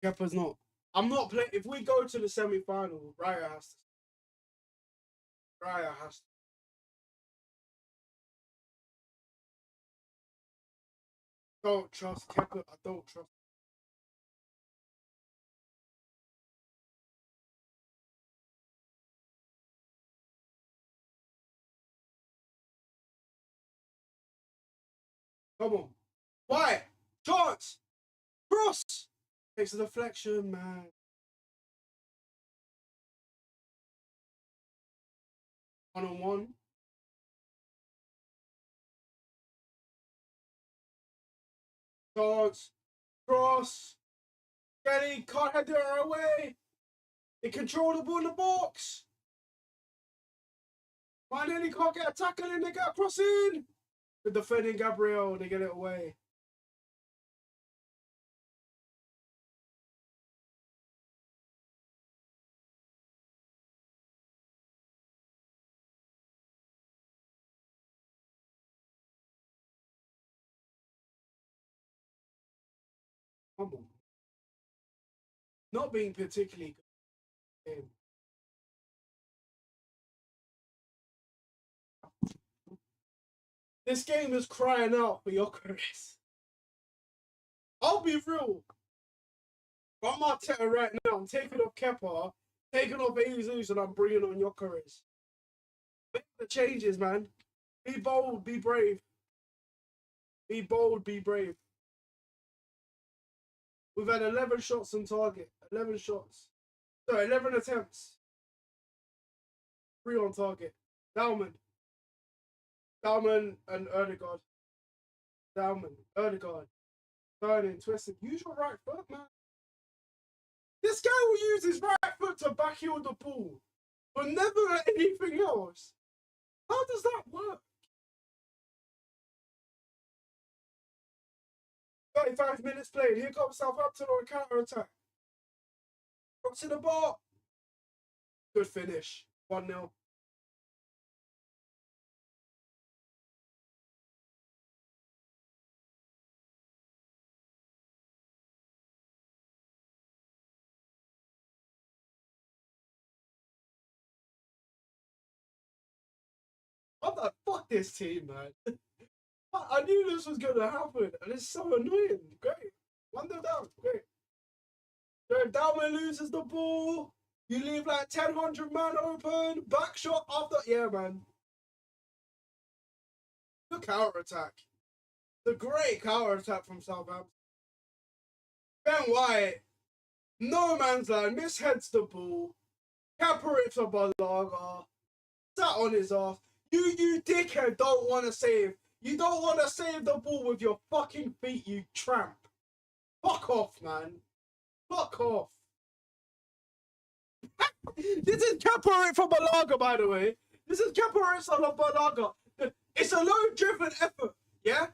Kepa's not. I'm not playing. If we go to the semi final, Raya has to. Raya has to. Don't trust Kepa. I don't trust. Come on. White. Chance. Cross. Takes a deflection, man. One on one. Chance. Cross. Kelly can't head her away. They control the ball in the box. Finally can't get a tackle and they get a crossing. The defending Gabriel, they get it away. Come on. Not being particularly good. This game is crying out for Gyökeres. I'll be real. I'm Arteta right now. I'm taking off Kepa, taking off Jesus, and I'm bringing on Gyökeres. Make the changes, man. Be bold, be brave. Be bold, be brave. We've had 11 shots on target. 11 shots. So 11 attempts. 3 on target. Dalman and Erdegaard. Erdegaard. Turning, twisting. Use your right foot, man. This guy will use his right foot to backheel the ball, but never anything else. How does that work? 35 minutes played. Here comes Southampton on a counter attack. Cross in the bar. Good finish. 1-0. I'm like, fuck this team, man. I knew this was going to happen, and it's so annoying. Great. 1-0 down. Great. Dalman loses the ball. You leave like 1,000 man open. Back shot after. Yeah, man. The counter attack. The great counter attack from Southampton. Ben White. No man's land. Misheads the ball. Caparates a Balaga. Sat on his ass. You dickhead don't want to save. You don't want to save the ball with your fucking feet, you tramp. Fuck off, man. Fuck off. This is Caporet from Balaga, by the way. This is Caporet from Balaga. It's a low-driven effort, yeah?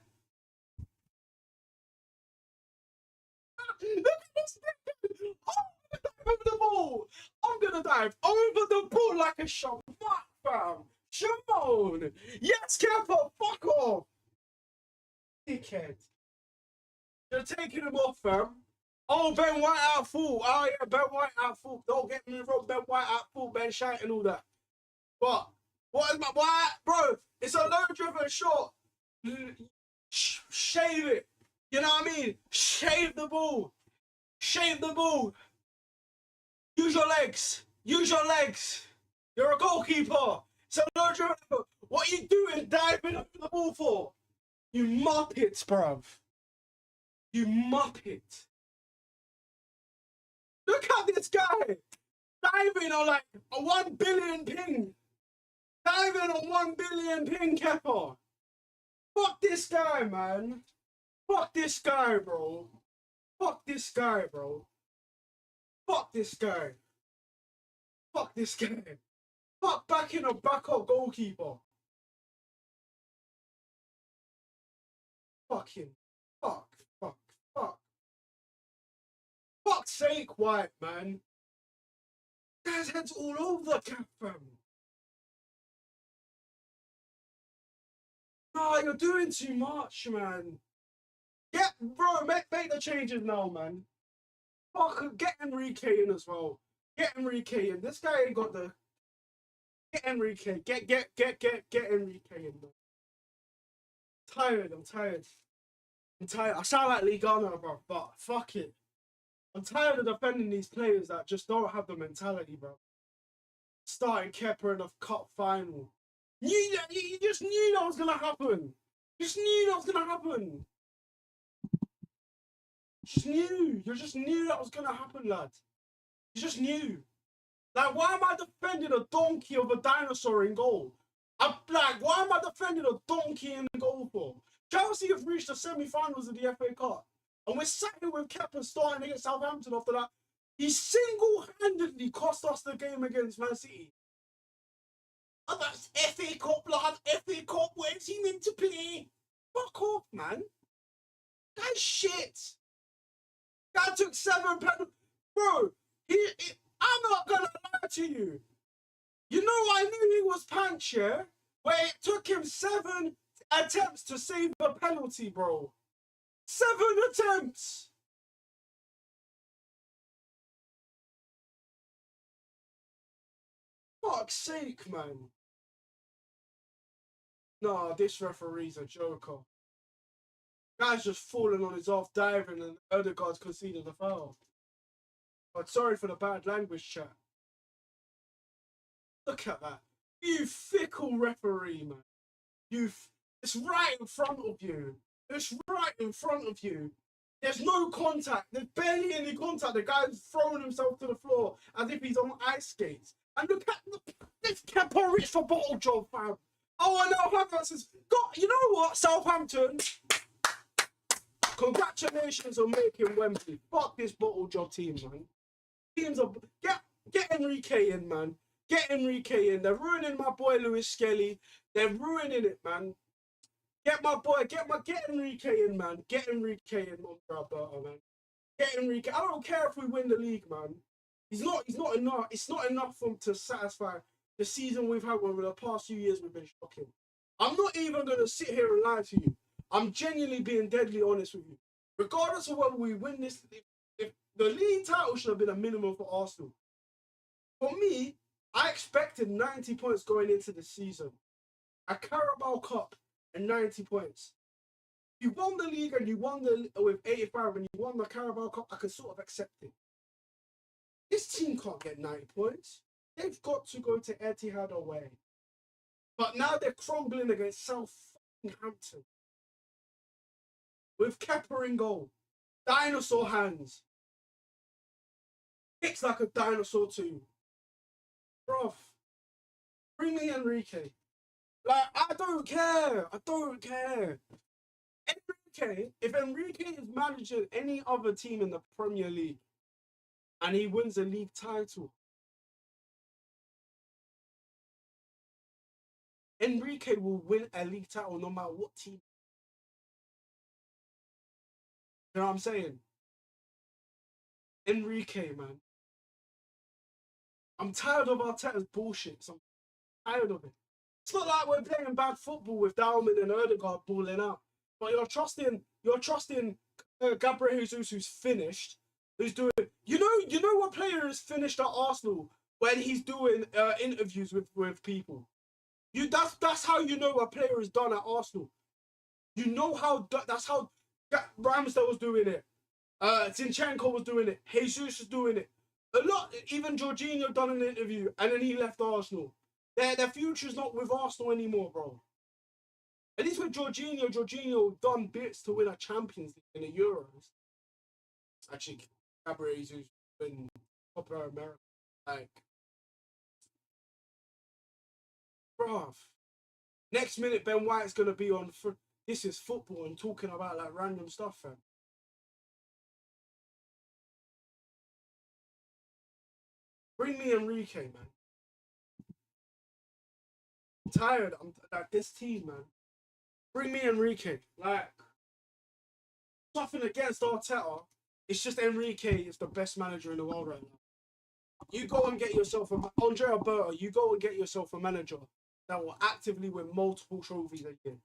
Look at this thing. I'm gonna dive over the ball. I'm gonna dive over the ball like a shot. Fuck, fam. Shimon. Yes, Capo. Fuck off. Dickhead. You're taking him off, fam. Oh, Ben White out full. Oh, yeah, Ben White out full. Don't get me wrong, Ben White out full, Ben Shite and all that. But, what is my White? Bro, it's a low-driven shot. Shave it. You know what I mean? Shave the ball. Shave the ball. Use your legs. Use your legs. You're a goalkeeper. It's a low-driven effort. What are you doing diving up the ball for? You muppets, bruv. You muppet. Look at this guy diving on like a 1 billion ping. Diving on 1 billion ping, Kepa. Fuck this guy, man. Fuck this guy, bro. Fuck this guy, bro. Fuck this guy. Fuck this guy. Fuck backing a backup goalkeeper. Fucking. Fuck. Fuck. Fuck. Fuck's sake, White, man. Guy's head's all over the cap, fam. No, you're doing too much, man. Yeah, bro, make the changes now, man. Fuck, get Enrique in as well. Get Enrique in. This guy ain't got the. Get Enrique. Get Enrique in, man. I'm tired. I sound like Lee Garner, bro, but fuck it. I'm tired of defending these players that just don't have the mentality, bro. Starting Kepa in the cup final. You just knew that was gonna happen. Just knew that was gonna happen. Just knew. You just knew that was gonna happen, lad. You just knew. Like, why am I defending a donkey of a dinosaur in goal? I'm like, why am I defending a donkey in goal for? Chelsea have reached the semi-finals of the FA Cup, and we're sat here with Kepa starting against Southampton after that. He single-handedly cost us the game against Man City. Oh, that's FA Cup, lad. FA Cup, where's he meant to play? Fuck off, man. That's shit. Guy took 7 penalties. Bro, I'm not gonna lie to you. You know, I knew he was punch, yeah? Where it took him 7 attempts to save a penalty, bro. 7 attempts. Fuck's sake, man. No, this referee's a joker. Guy's just falling on his off diving and Odegaard's conceded a foul. But sorry for the bad language, chat. Look at that. You fickle referee, man. It's right in front of you. It's right in front of you. There's no contact. There's barely any contact. The guy's throwing himself to the floor as if he's on ice skates. And look at this Kepa reach for bottle job, fam. Oh, I know Havertz got. You know what, Southampton? Congratulations on making Wembley. Fuck this bottle job team, man. Teams are get Enrique in, man. Get Enrique in. They're ruining my boy Lewis Skelly. They're ruining it, man. Get Enrique in, man. Get Enrique in, Alberta, man. Get Enrique. I don't care if we win the league, man. He's not enough. It's not enough for him to satisfy the season we've had over the past few years. We've been shocking. I'm not even gonna sit here and lie to you. I'm genuinely being deadly honest with you. Regardless of whether we win this, if the league title should have been a minimum for Arsenal. For me, I expected 90 points going into the season. A Carabao Cup and 90 points. You won the league and you won with 85 and you won the Carabao Cup, I can sort of accept it. This team can't get 90 points. They've got to go to Etihad away. But now they're crumbling against Southampton. With Kepa in goal. Dinosaur hands. Kicks like a dinosaur too. Bruv. Bring me Enrique. Like, I don't care. I don't care. Enrique, if Enrique is managing any other team in the Premier League and he wins a league title, Enrique will win a league title no matter what team. You know what I'm saying? Enrique, man. I'm tired of Arteta's bullshit. I'm tired of it. It's not like we're playing bad football with Dalman and Odegaard balling out. But you're trusting Gabriel Jesus, who's finished, who's doing. You know what player is finished at Arsenal when he's doing interviews with people. That's how you know a player is done at Arsenal. You know how that's how Ramsdale was doing it. Zinchenko was doing it. Jesus was doing it. A lot. Even Jorginho done an interview and then he left Arsenal. Their future's not with Arsenal anymore, bro. At least with Jorginho done bits to win a Champions League in the Euros. Actually, Gabriel Jesus been Copa America. Like, bruv. Next minute, Ben White's gonna be on. This is football and talking about like random stuff, fam. Bring me Enrique, man. I'm tired. I'm like this team, man. Bring me Enrique. Like, nothing against Arteta. It's just Enrique is the best manager in the world right now. You go and get yourself Andre Alberta. You go and get yourself a manager that will actively win multiple trophies a year.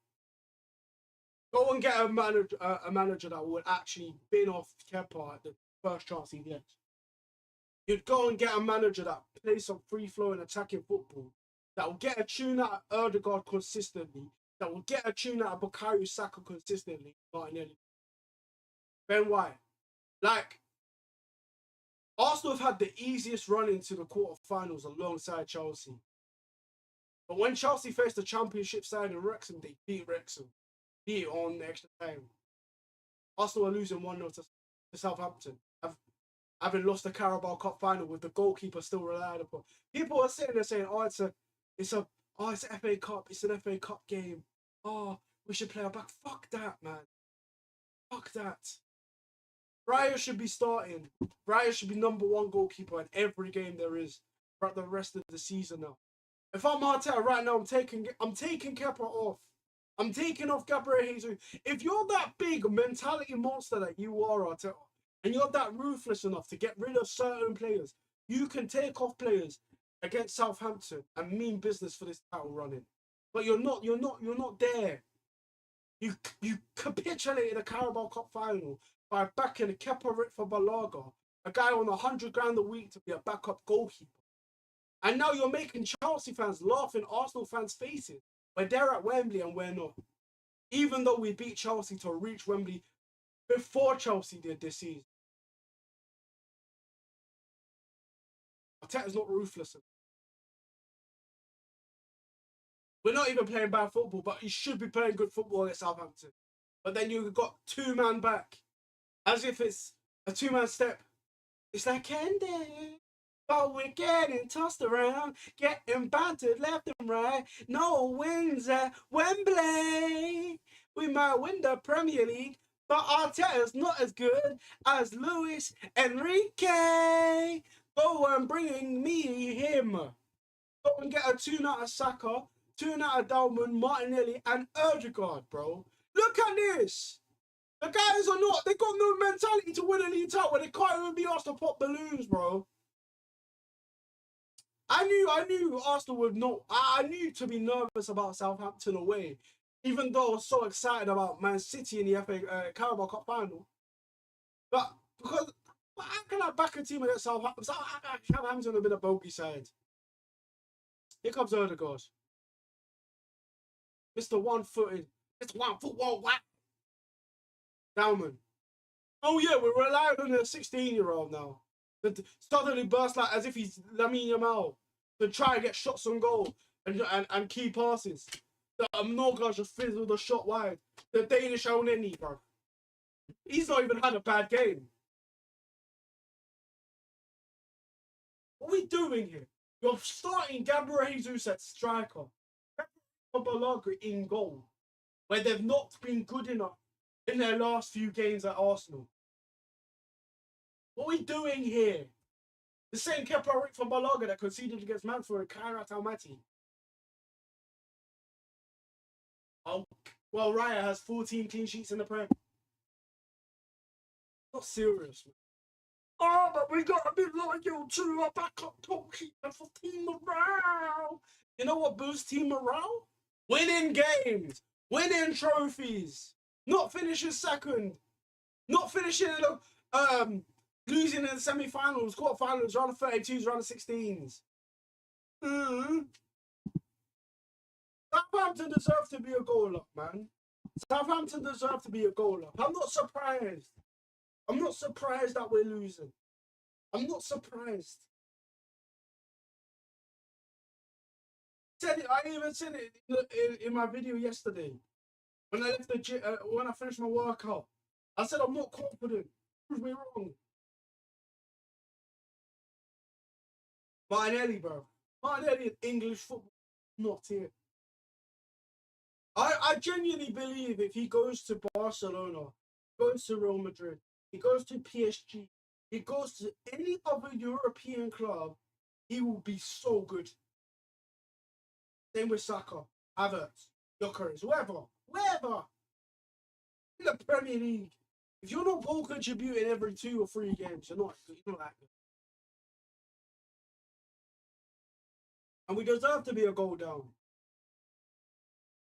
Go and get a manager that would actually bin off Kepa at the first chance he gets. You'd go and get a manager that plays some free-flowing attacking football, that will get a tune out of Erdegaard consistently, that will get a tune out of Bukayo Saka consistently. Martinelli. Ben White. Like, Arsenal have had the easiest run into the quarterfinals alongside Chelsea. But when Chelsea faced the Championship side in Wrexham, they beat Wrexham. Beat it on extra time. Arsenal are losing 1-0 to Southampton. Having lost the Carabao Cup final with the goalkeeper still relied upon. People are sitting there saying, oh, it's an FA Cup, it's an FA Cup game. Oh, we should play our back. Fuck that, man. Fuck that. Raya should be starting. Raya should be #1 goalkeeper in every game there is throughout the rest of the season now. If I'm Arteta right now, I'm taking Kepa off. I'm taking off Gabriel Jesus. If you're that big mentality monster that you are, Arteta, and you're that ruthless enough to get rid of certain players, you can take off players against Southampton and mean business for this title running. But you're not there. You capitulated a Carabao Cup final by backing a Kepa for Balaga, a guy on $100,000 a week to be a backup goalkeeper. And now you're making Chelsea fans laugh in Arsenal fans' faces But they're at Wembley and we're not. Even though we beat Chelsea to reach Wembley before Chelsea did this season. Arteta's not ruthless. We're not even playing bad football, but he should be playing good football at Southampton. But then you've got 2-man back. As if it's a 2-man step. It's like candy. But we're getting tossed around, getting bantered left and right. No wins at Wembley. We might win the Premier League, but Arteta's not as good as Luis Enrique. Go and bring me him. Go and get a tune out of Saka, tune out of Dalman, Martinelli, and Erdegaard, bro. Look at this. The guys are not, they got no mentality to win a league title when they can't even be asked to pop balloons, bro. I knew Arsenal would not. I knew to be nervous about Southampton away, even though I was so excited about Man City in the FA Carabao Cup final. But because how can I back a team against Southampton? Southampton have been a bogey side. Here comes Erdegaard, Mr. One-footed, Mr. 1 foot whack. Dalman. Oh yeah, we're relying on a 16-year-old now. That suddenly burst like as if he's Lamine Yamal to try and get shots on goal and key passes. The Mnoga just fizzled the shot wide. The Danish Oneni, bro. He's not even had a bad game. What are we doing here? You're starting Gabriel Jesus at striker. Balaga in goal. Where they've not been good enough in their last few games at Arsenal. What are we doing here? The same Kepa for Balaga that conceded against Mansfield and Kairat Almaty. Oh, well, Raya has 14 clean sheets in the Prem. Not serious, man. Oh, but we got to be loyal to our backup goalkeeper for team morale. You know what boosts team morale? Winning games, winning trophies, not finishing second, not finishing losing in the semi-finals, quarter-finals, round of 32s, round of 16s. Southampton deserve to be a goal up, man. Southampton deserve to be a goal up. I'm not surprised. I'm not surprised that we're losing. I'm not surprised. I even said it in my video yesterday. When I left the gym, when I finished my workout, I said I'm not confident. Prove me wrong. Martinelli, bro. Martinelli in English football, not here. I genuinely believe if he goes to Barcelona, goes to Real Madrid, he goes to PSG, he goes to any other European club, he will be so good. Same with Saka, Havertz, Gyökeres, whoever. In the Premier League, if you're not goal contributing every 2 or 3 games, you're not that good. And we deserve to be a goal down.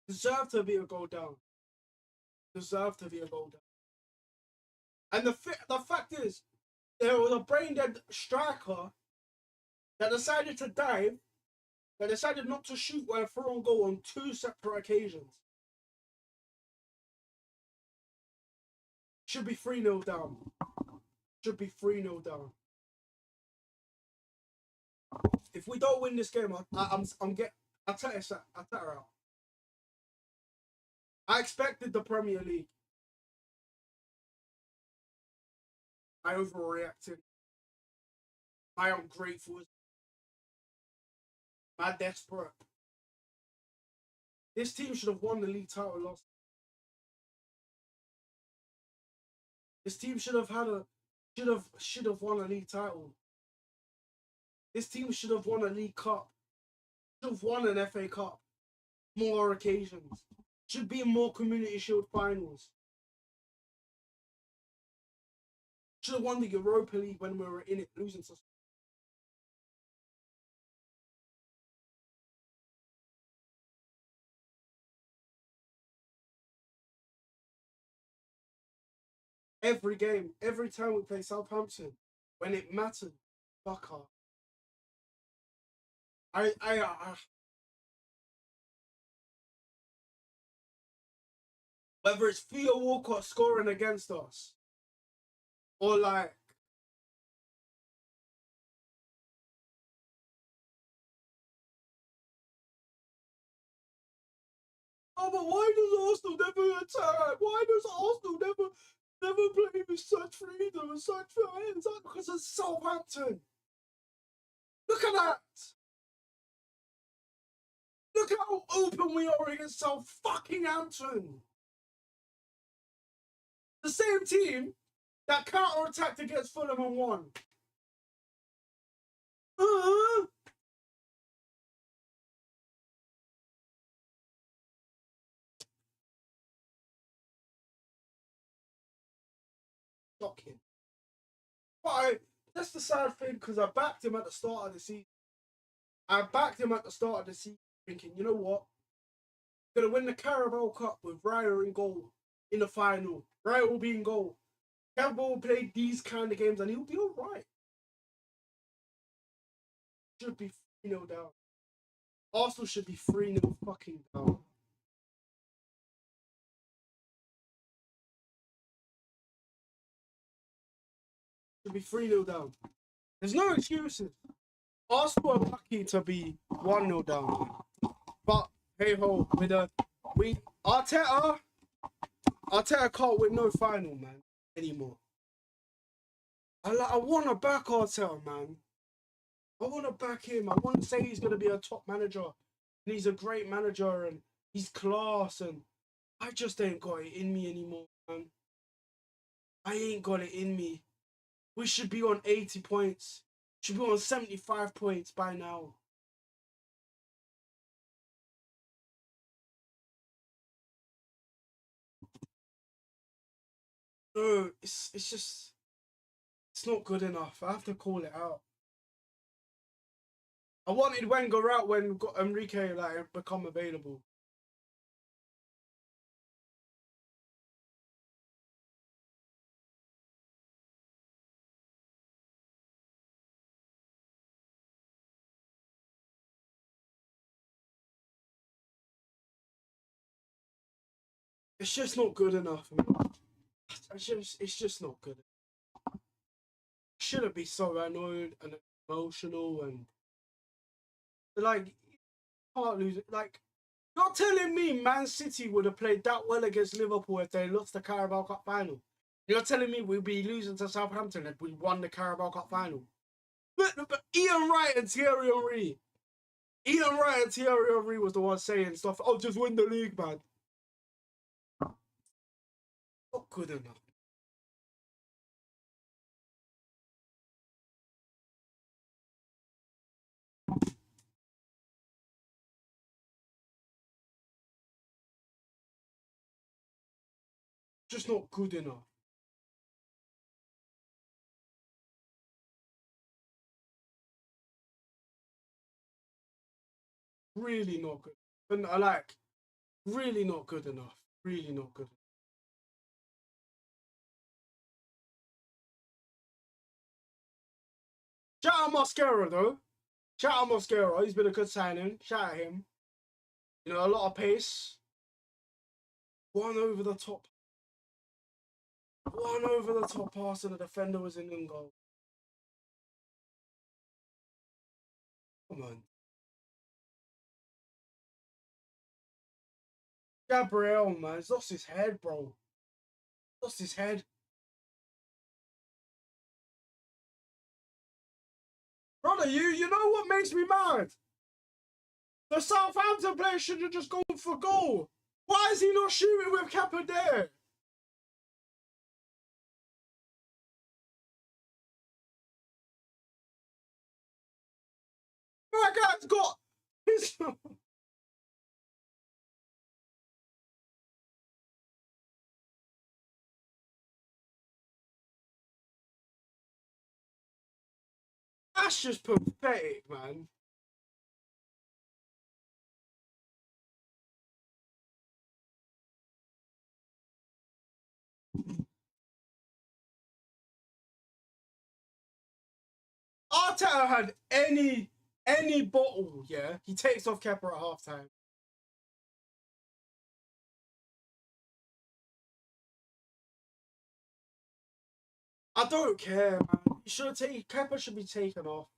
Deserve to be a goal down. Deserve to be a goal down. And the fact is, there was a brain-dead striker that decided to dive, that decided not to shoot while thrown goal on 2 separate occasions. Should be 3-0 down. Should be 3-0 down. If we don't win this game, I'll tell you out. I expected the Premier League. I overreacted. I am grateful. I'm desperate. This team should have won the league title last. This team should have won a league title. This team should have won a League Cup. Should have won an FA Cup. More occasions. Should be in more Community Shield finals. Should have won the Europa League when we were in it, losing to. Every game, every time we play Southampton, when it mattered, fuck off. Whether it's Theo Walcott scoring against us, or like, oh, but why does Arsenal never attack? Why does Arsenal never play with such freedom and such fire? Is that because of Southampton? Look at that! Look at how open we are against Southampton. The same team that counter-attacked against Fulham and won. Shocking. But that's the sad thing, because I backed him at the start of the season. Thinking, you know what? Gonna win the Carabao Cup with Raya in goal in the final. Raya will be in goal. Carabao will play these kind of games and he'll be alright. Should be 3-0 down. Arsenal should be 3-0 fucking down. Should be 3-0 down. There's no excuses. Arsenal are lucky to be 1-0 down. But hey ho, Arteta can't win no final, man, anymore. I want to back Arteta, man. I want to back him. I want to say he's going to be a top manager. And he's a great manager and he's class. And I just ain't got it in me anymore, man. I ain't got it in me. We should be on 80 points. Should be on 75 points by now. No, it's just... It's not good enough. I have to call it out. I wanted Wenger out when Enrique like become available. It's just not good enough. It's just not good. Shouldn't be so annoyed and emotional and like can't lose it. Like you're telling me Man City would have played that well against Liverpool if they lost the Carabao Cup final. You're telling me we'd be losing to Southampton if we won the Carabao Cup final. But Ian Wright and Thierry Henry. Ian Wright and Thierry Henry was the one saying stuff. Oh, just win the league, man. Not good enough. Just not good enough. Really not good. And I like, really not good enough. Really not good. Shout out Mascara though. Shout out Mascara. He's been a good signing. Shout out him. You know, a lot of pace. One over the top. One over the top pass and the defender was in goal. Come on. Gabriel, man. He's lost his head, bro. Lost his head. Brother, you know what makes me mad? The Southampton player should have just gone for goal. Why is he not shooting with Kappa there? That guy's got his... That's just pathetic, man. Arteta had any bottle, yeah, he takes off Kepa at halftime. I don't care, man. You should take Kepa should be taken off.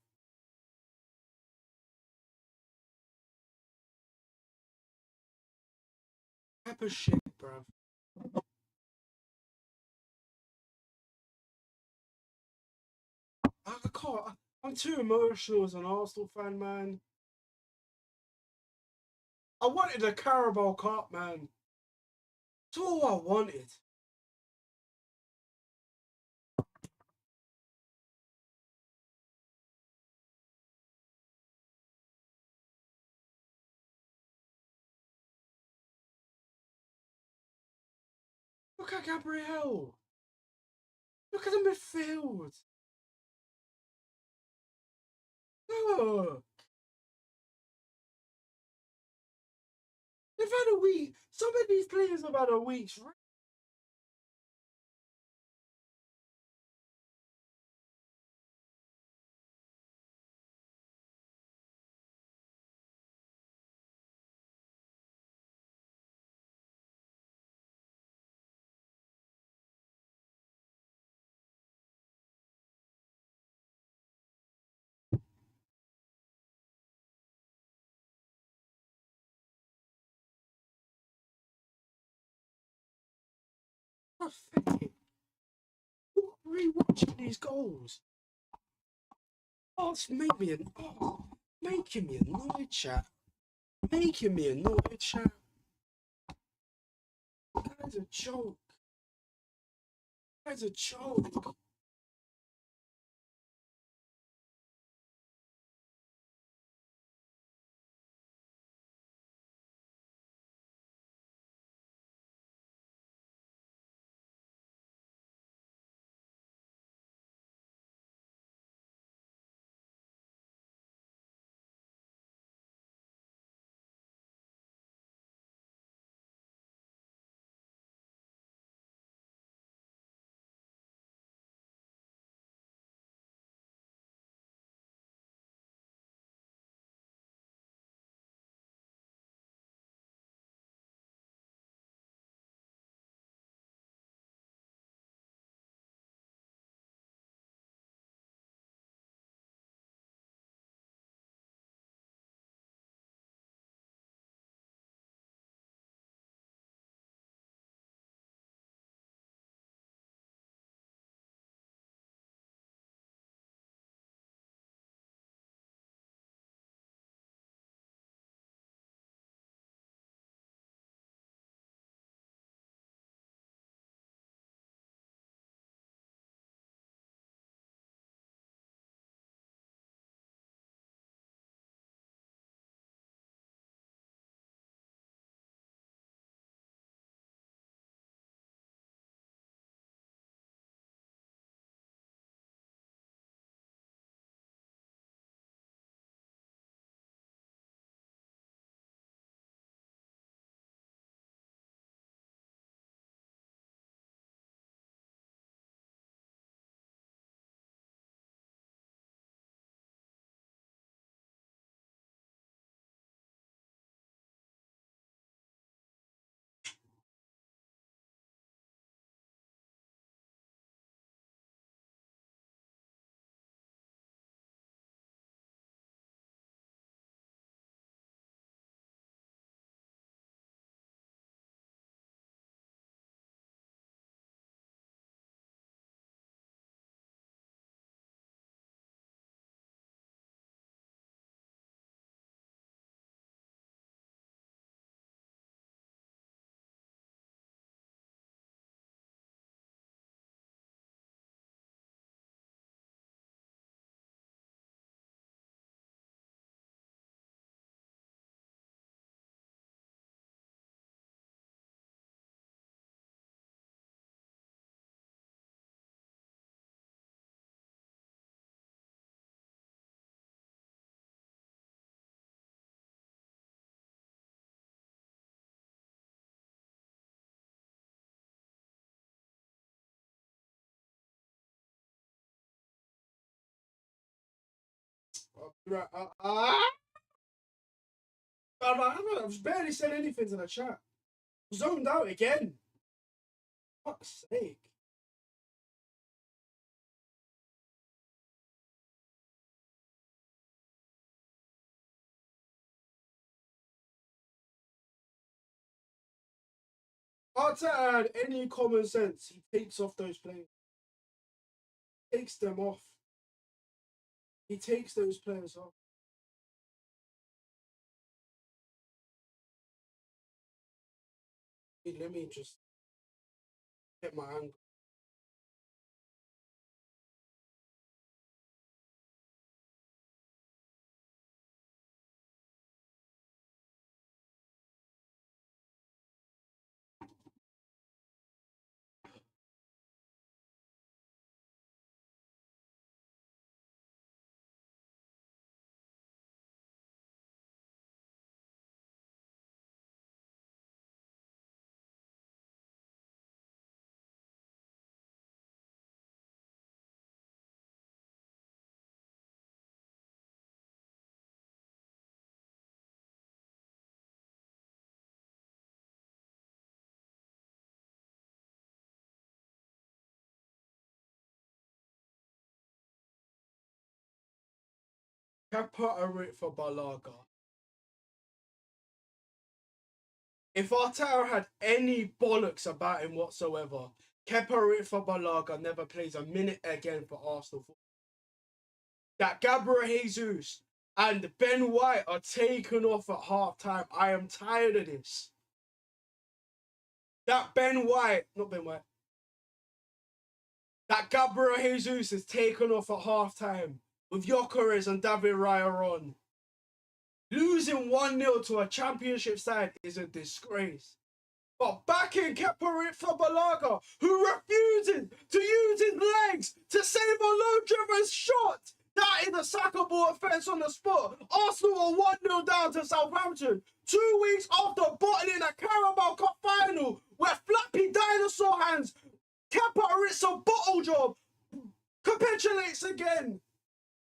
Kepa's shit, bruv. I can't. I'm too emotional as an Arsenal fan, man. I wanted a Carabao Cup, man. That's all I wanted. Look at Gabriel. Look at the midfield. Look. They've had a week. Some of these players have had a week's rest. Pathetic. Rewatching these goals. Oh, it's making me annoyed, chat. Making me annoyed, chat. Guy's a joke. Guy's a joke. Right, I've barely said anything to the chat. Zoned out again. Fuck's sake. Arteta had any common sense, he takes off those players. Takes them off. He takes those players off. Let me just get my angle. Kepa Arrit for Balaga. If Arteta had any bollocks about him whatsoever, Kepa Arrit for Balaga never plays a minute again for Arsenal. That Gabriel Jesus and Ben White are taken off at half time. I am tired of this. That not Ben White. That Gabriel Jesus is taken off at half time with Gyökeres and David Raya on. Losing 1-0 to a championship side is a disgrace. But backing Kepa Arrit for Balaga, who refuses to use his legs to save a low-driven shot. That is a sackable offence on the spot. Arsenal are 1-0 down to Southampton 2 weeks after bottling a Carabao Cup final where flappy dinosaur hands Kepa Arrit's a bottle job capitulates again.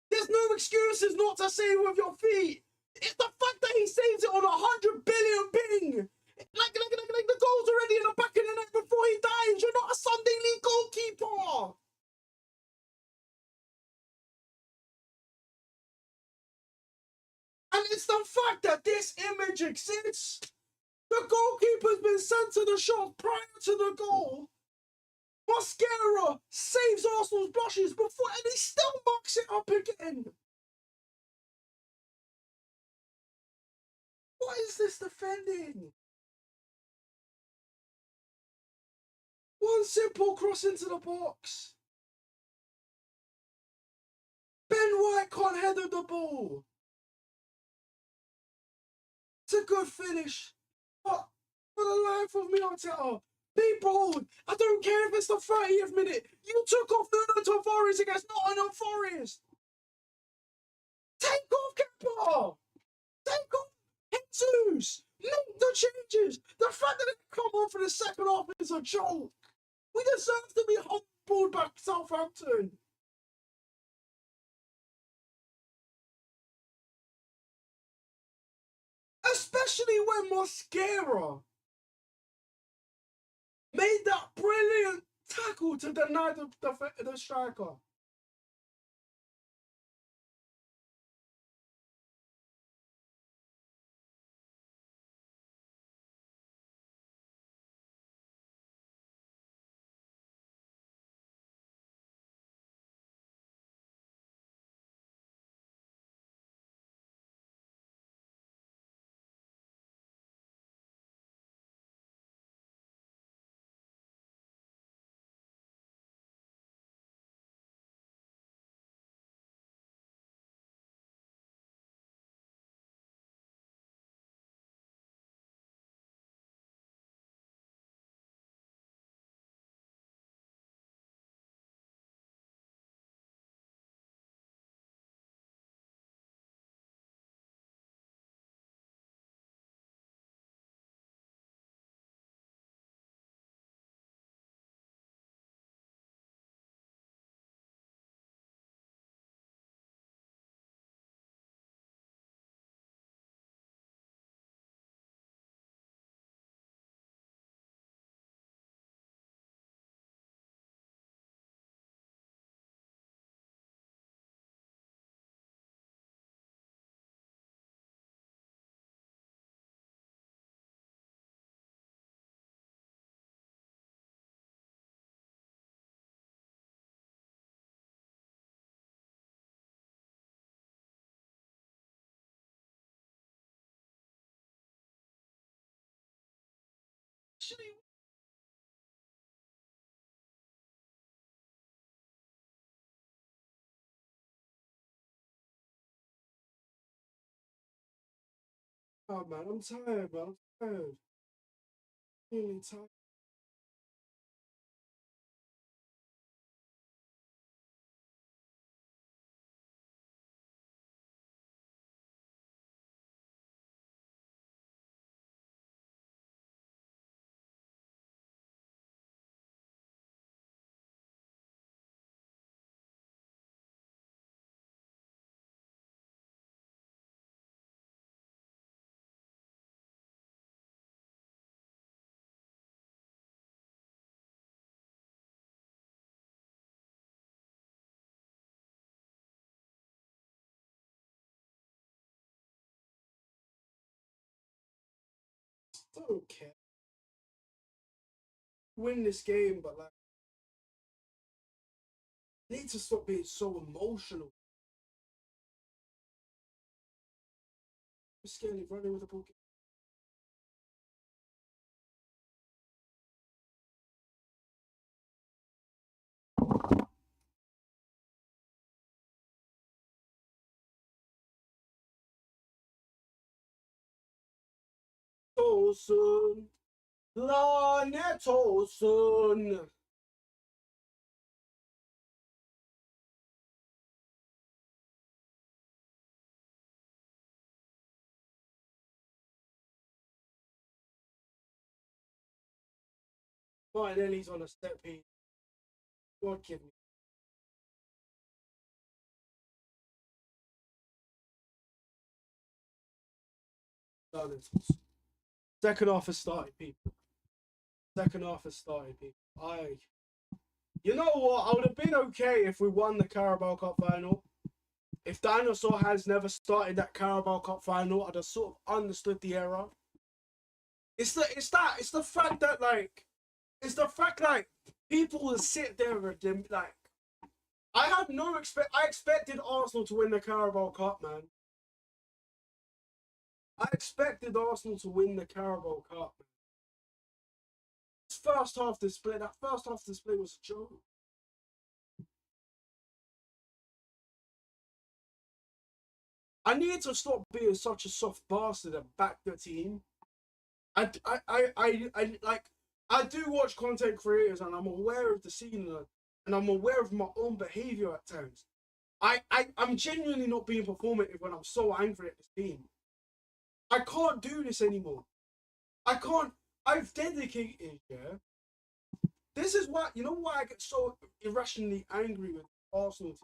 There's no excuses not to save with your feet. It's the fact that he saves it on 100 billion ping. Like the goal's already in the back of the net before he dies. You're not a Sunday League goalkeeper. And it's the fact that this image exists. The goalkeeper's been sent to the shot prior to the goal. Mascara saves Arsenal's blushes before, and he still mucks it up again. What is this defending? One simple cross into the box. Ben White can't header the ball. It's a good finish. But for the life of me, Arteta, be bold. I don't care if it's the 30th minute. You took off Nuno Tavares against Nottingham Forest. Take off Kepa. Take off Jesus. Make the changes. The fact that it come on for the second half is a joke. We deserve to be humbled back Southampton. Especially when Mascara made that brilliant tackle to deny the striker. actually. Oh man, I'm tired, man. I'm tired. Really tired. I don't care. Win this game, but like, I need to stop being so emotional. I'm scared of running with the ball. Olsun, lanet olsun. Martinelli's on a step piece. God give me. Lanet olsun. Second half has started, people. Second half has started, people. You know what? I would have been okay if we won the Carabao Cup final. If Dinosaur has never started that Carabao Cup final, I'd have sort of understood the error. It's the fact that like people will sit there and like I expected Arsenal to win the Carabao Cup, man. I expected Arsenal to win the Carabao Cup. Man. This first half display was a joke. I need to stop being such a soft bastard and back the team. I like I do watch content creators and I'm aware of the scene and I'm aware of my own behavior at times. I'm genuinely not being performative when I'm so angry at this team. I can't do this anymore. I can't. I've dedicated. Yeah. This is why you know why I get so irrationally angry with Arsenal.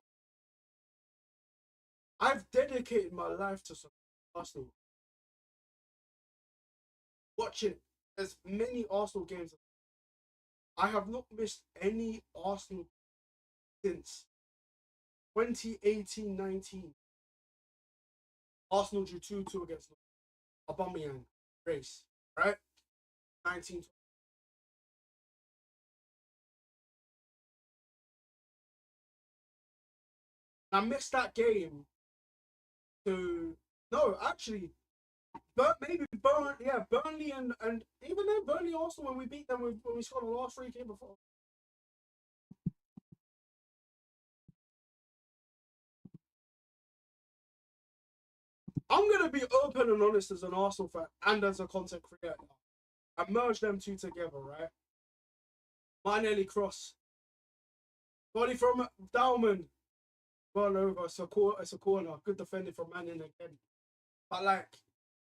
I've dedicated my life to Arsenal. Watching as many Arsenal games. I have not missed any Arsenal since 2018-19. Arsenal drew 2-2 against Aubameyang race, right? 19. I missed that game to no, actually, but maybe Burnley and even then Burnley also when we beat them when we scored the last three game before. I'm gonna be open and honest as an Arsenal fan and as a content creator. I merged them two together, right? Martinelli cross, body from Dalman, gone over. It's a corner. Good defending from Manning again. But like,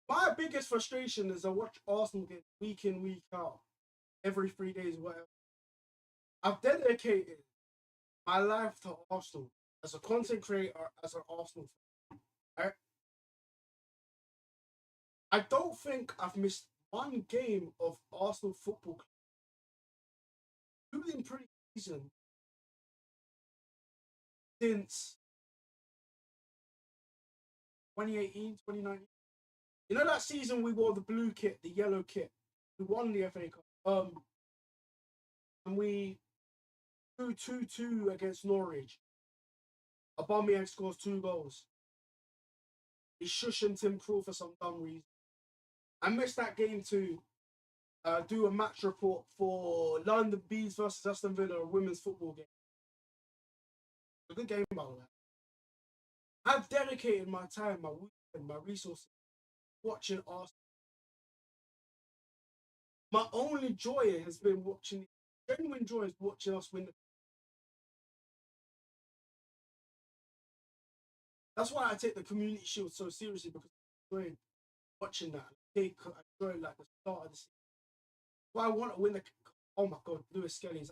my biggest frustration is I watch Arsenal get week in week out, every 3 days, whatever. I've dedicated my life to Arsenal as a content creator, as an Arsenal fan. Right? I don't think I've missed one game of Arsenal football, including pre-season, since 2018, 2019. You know that season we wore the blue kit, the yellow kit. We won the FA Cup. And we drew 2-2 against Norwich. Aubameyang scores 2 goals. He's shushing Tim Krul for some dumb reason. I missed that game too. do a match report for London Bees versus Aston Villa, a women's football game. A good game, by the way. I've dedicated my time, my weekend, my resources watching Arsenal. My only joy has been watching, genuine joy is watching us win. That's why I take the Community Shield so seriously, because I enjoy watching that. I enjoy like the start of the season. Why I want to win the. Oh my God, Lewis Skelly's.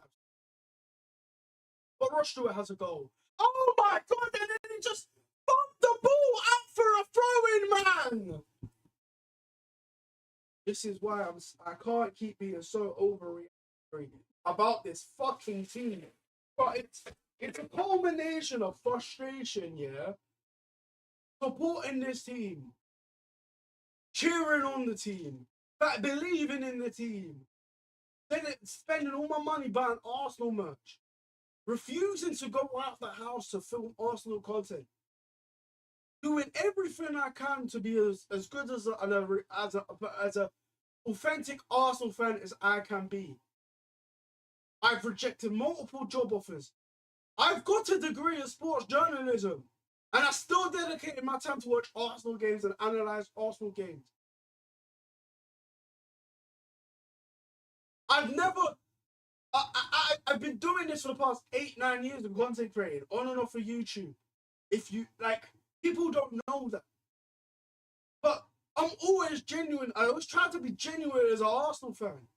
But Ross Stewart has a goal. Oh my God! And then he just bumped the ball out for a throw-in, man. This is why I can't keep being so overreacting about this fucking team. But it's a culmination of frustration, yeah. Supporting this team, cheering on the team, but believing in the team. Then spending all my money buying Arsenal merch, refusing to go out the house to film Arsenal content, doing everything I can to be as good as a authentic Arsenal fan as I can be. I've rejected multiple job offers. I've got a degree in sports journalism, and I still dedicated my time to watch Arsenal games and analyze Arsenal games. I've been doing this for the past 8-9 years of content creating on and off of YouTube. If you like, people don't know that, but I'm always genuine. I always try to be genuine as an Arsenal fan.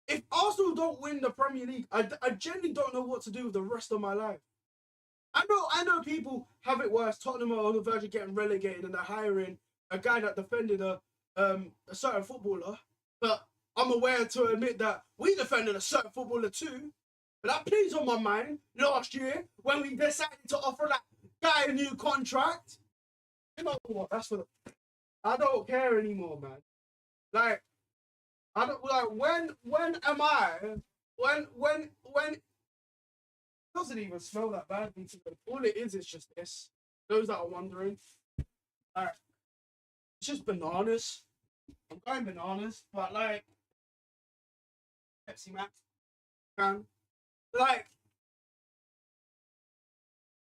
If Arsenal don't win the Premier League, I genuinely don't know what to do with the rest of my life. I know people have it worse. Tottenham are on the verge of getting relegated, and they're hiring a guy that defended a certain footballer. But I'm aware to admit that we defended a certain footballer too. But that plays on my mind last year when we decided to offer that guy a new contract. You know what? That's for the. I don't care anymore, man. Like, I don't like when am I when it doesn't even smell that bad. All it is just this. Those that are wondering, like, it's just bananas. I'm going bananas, but like Pepsi Max, man. Like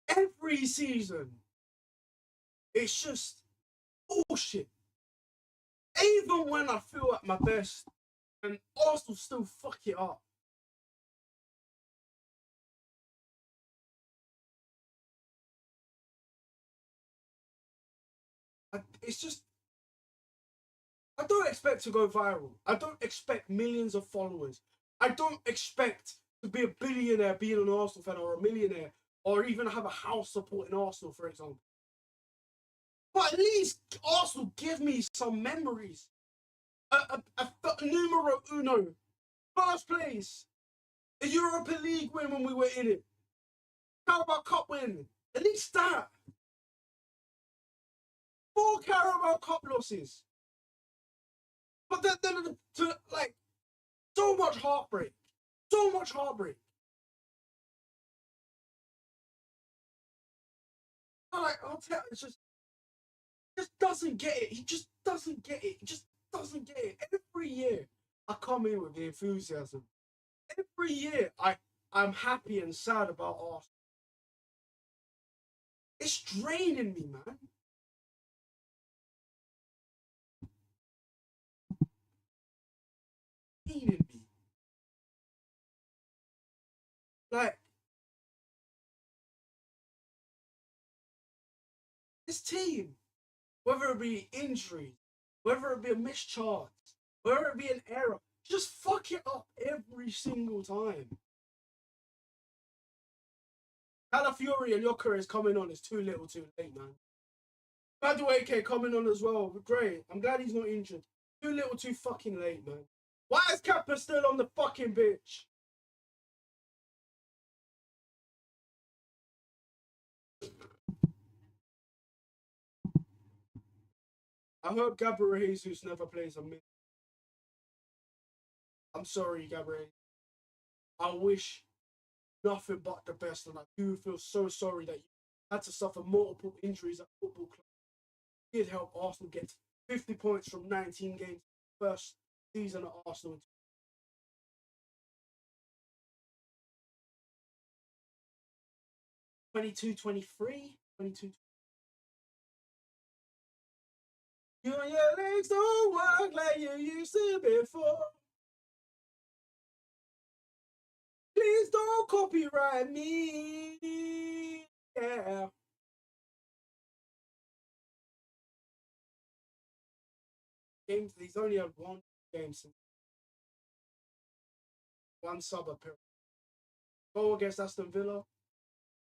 every season, it's just bullshit. Even when I feel at my best, and Arsenal still fuck it up. It's just, I don't expect to go viral. I don't expect millions of followers. I don't expect to be a billionaire being an Arsenal fan, or a millionaire, or even have a house supporting Arsenal, for example. But at least Arsenal give me some memories. A numero uno, first place, a Europa League win when we were in it, Carabao Cup win, at least that. 4 Carabao Cup losses. But then to like, so much heartbreak. So much heartbreak. I'm like, I'll tell you, it's just doesn't get it. He just doesn't get it. He just doesn't get it. Every year I come in with the enthusiasm. Every year I'm happy and sad about Arsenal. It's draining me, man. Draining me. Like, this team, whether it be injury, whether it be a missed chance, whether it be an error, just fuck it up every single time. Calafiori and Yoker is coming on. It's too little, too late, man. Madueke coming on as well. Great. I'm glad he's not injured. Too little, too fucking late, man. Why is Kappa still on the fucking bitch? I hope Gabriel Jesus never plays a mid. I'm sorry, Gabriel. I wish nothing but the best, and I do feel so sorry that you had to suffer multiple injuries at football club. It did help Arsenal get 50 points from 19 games first season at Arsenal. 22-23, 22. You and your legs don't work like you used to before. Please don't copyright me. Yeah. Games. He's only had one game since one sub appearance. Goal against Aston Villa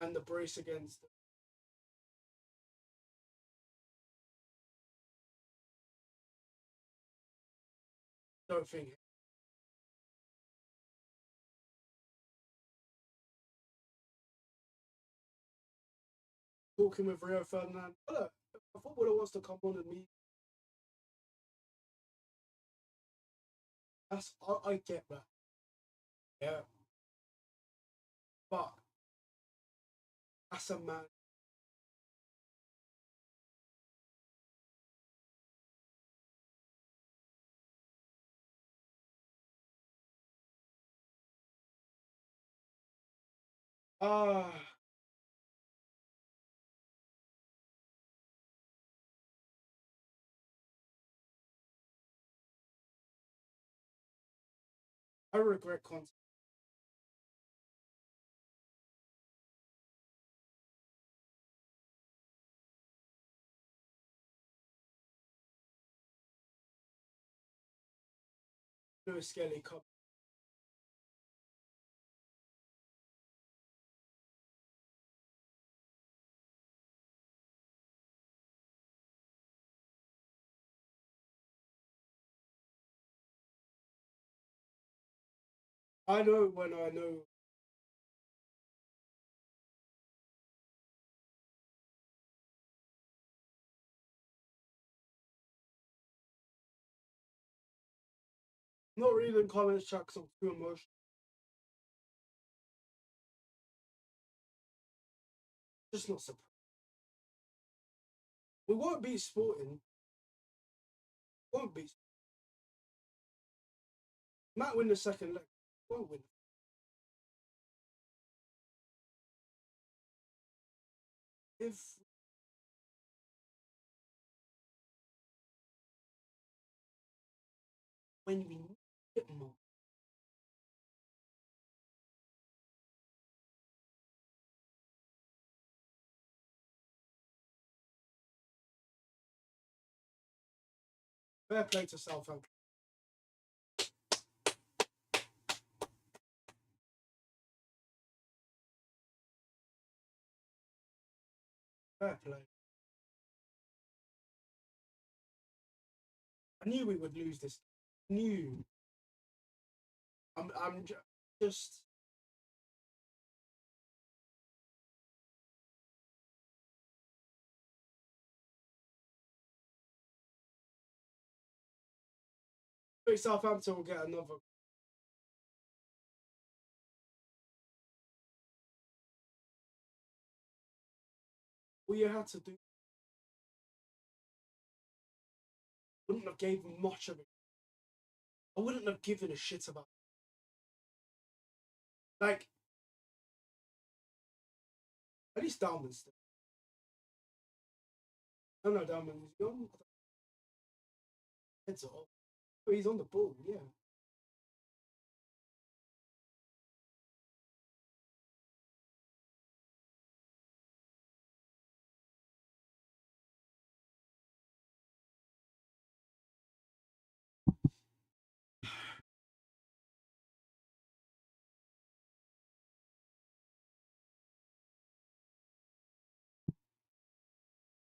and the brace against. Don't think. Talking with Rio Ferdinand. Look, a footballer wants to come on and meet. I get that. Yeah. But that's a man. Ah, I regret content. Lewis Skelly Cup. I know when I know. Not reading comments tracks. I'm too emotional. Just not surprised. We won't beat Sporting. Won't beat. Might win the second leg. Won't win. If when we need it more. Fair play to Southampton. Fair play. I knew we would lose this. Knew. I'm just. Southampton will get another. All you had to do wouldn't have gave much of it. I wouldn't have given a shit about it. Like at least Dalman's still. No, Dalman is young. Heads up. Oh, he's on the ball, yeah.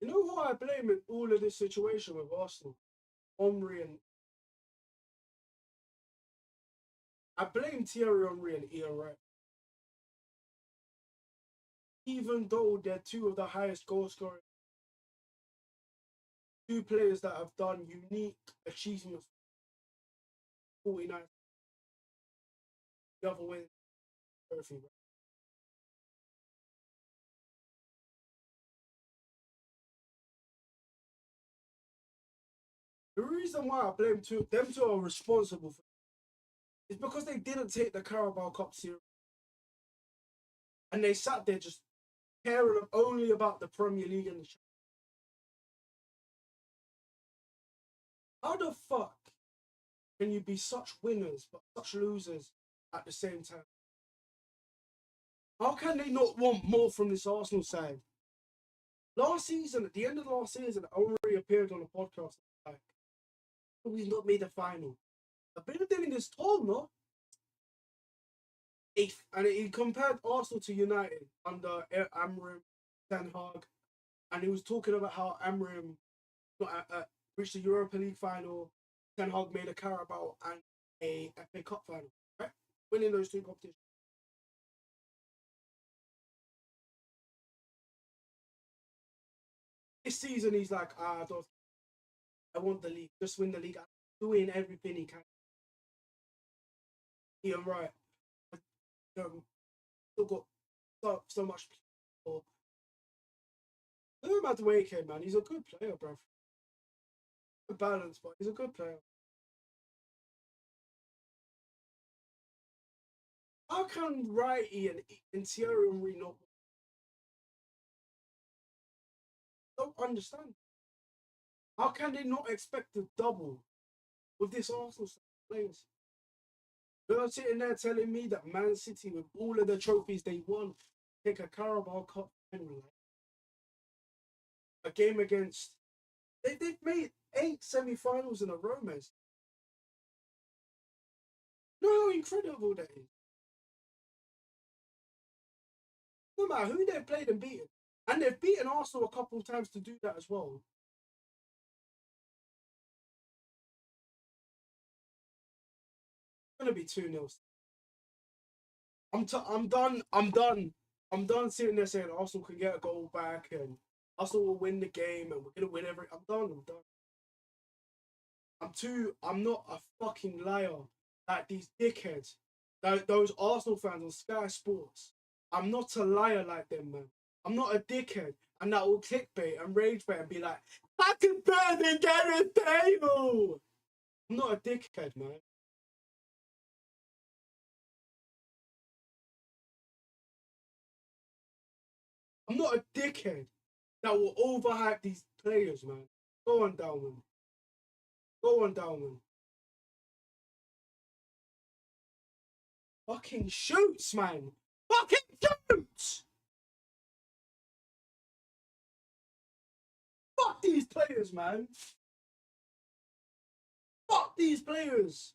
You know who I blame in all of this situation with Arsenal? Omri and I blame Thierry Henry and Ian Wright. Even though they're two of the highest goal scorers, two players that have done unique achievements. 49 the other way. Trophy. The reason why I blame them two are responsible for it is because they didn't take the Carabao Cup serious. And they sat there just caring only about the Premier League and the Champions. How the fuck can you be such winners but such losers at the same time? How can they not want more from this Arsenal side? Last season, at the end of last season, I already appeared on a podcast like, we've not made the final. I've been doing this tall, no? Eighth. And he compared Arsenal to United under Amram, Ten Hag, and he was talking about how Amram reached the Europa League final, Ten Hag made a Carabao and a FA Cup final, right? Winning those two competitions. This season, he's like, I want the league, just win the league. I'm doing everything he can. Yeah, right. Still got so much. No matter where he came, man, he's a good player, bro. Balance, but he's a good player. How can Righty and Thierry Henry not? Don't understand. How can they not expect to double with this Arsenal players? You're sitting there telling me that Man City, with all of the trophies they won, take a Carabao Cup final, a game against. They've made 8 semi-finals in a row, man. You know how incredible that is? No matter who they've played and beaten. And they've beaten Arsenal a couple of times to do that as well. It's going to be 2-0. I'm done. I'm done sitting there saying Arsenal can get a goal back and Arsenal will win the game and we're going to win every. I'm done. I'm not a fucking liar like these dickheads, those Arsenal fans on Sky Sports. I'm not a liar like them, man. I'm not a dickhead, and that will clickbait and rage bait and be like, I can better than Gareth Bale. I'm not a dickhead, man. I'm not a dickhead that will overhype these players, man. Go on, Dalman. Go on, Dalman. Fucking shoots, man. Fucking shoots. Fuck these players, man. Fuck these players.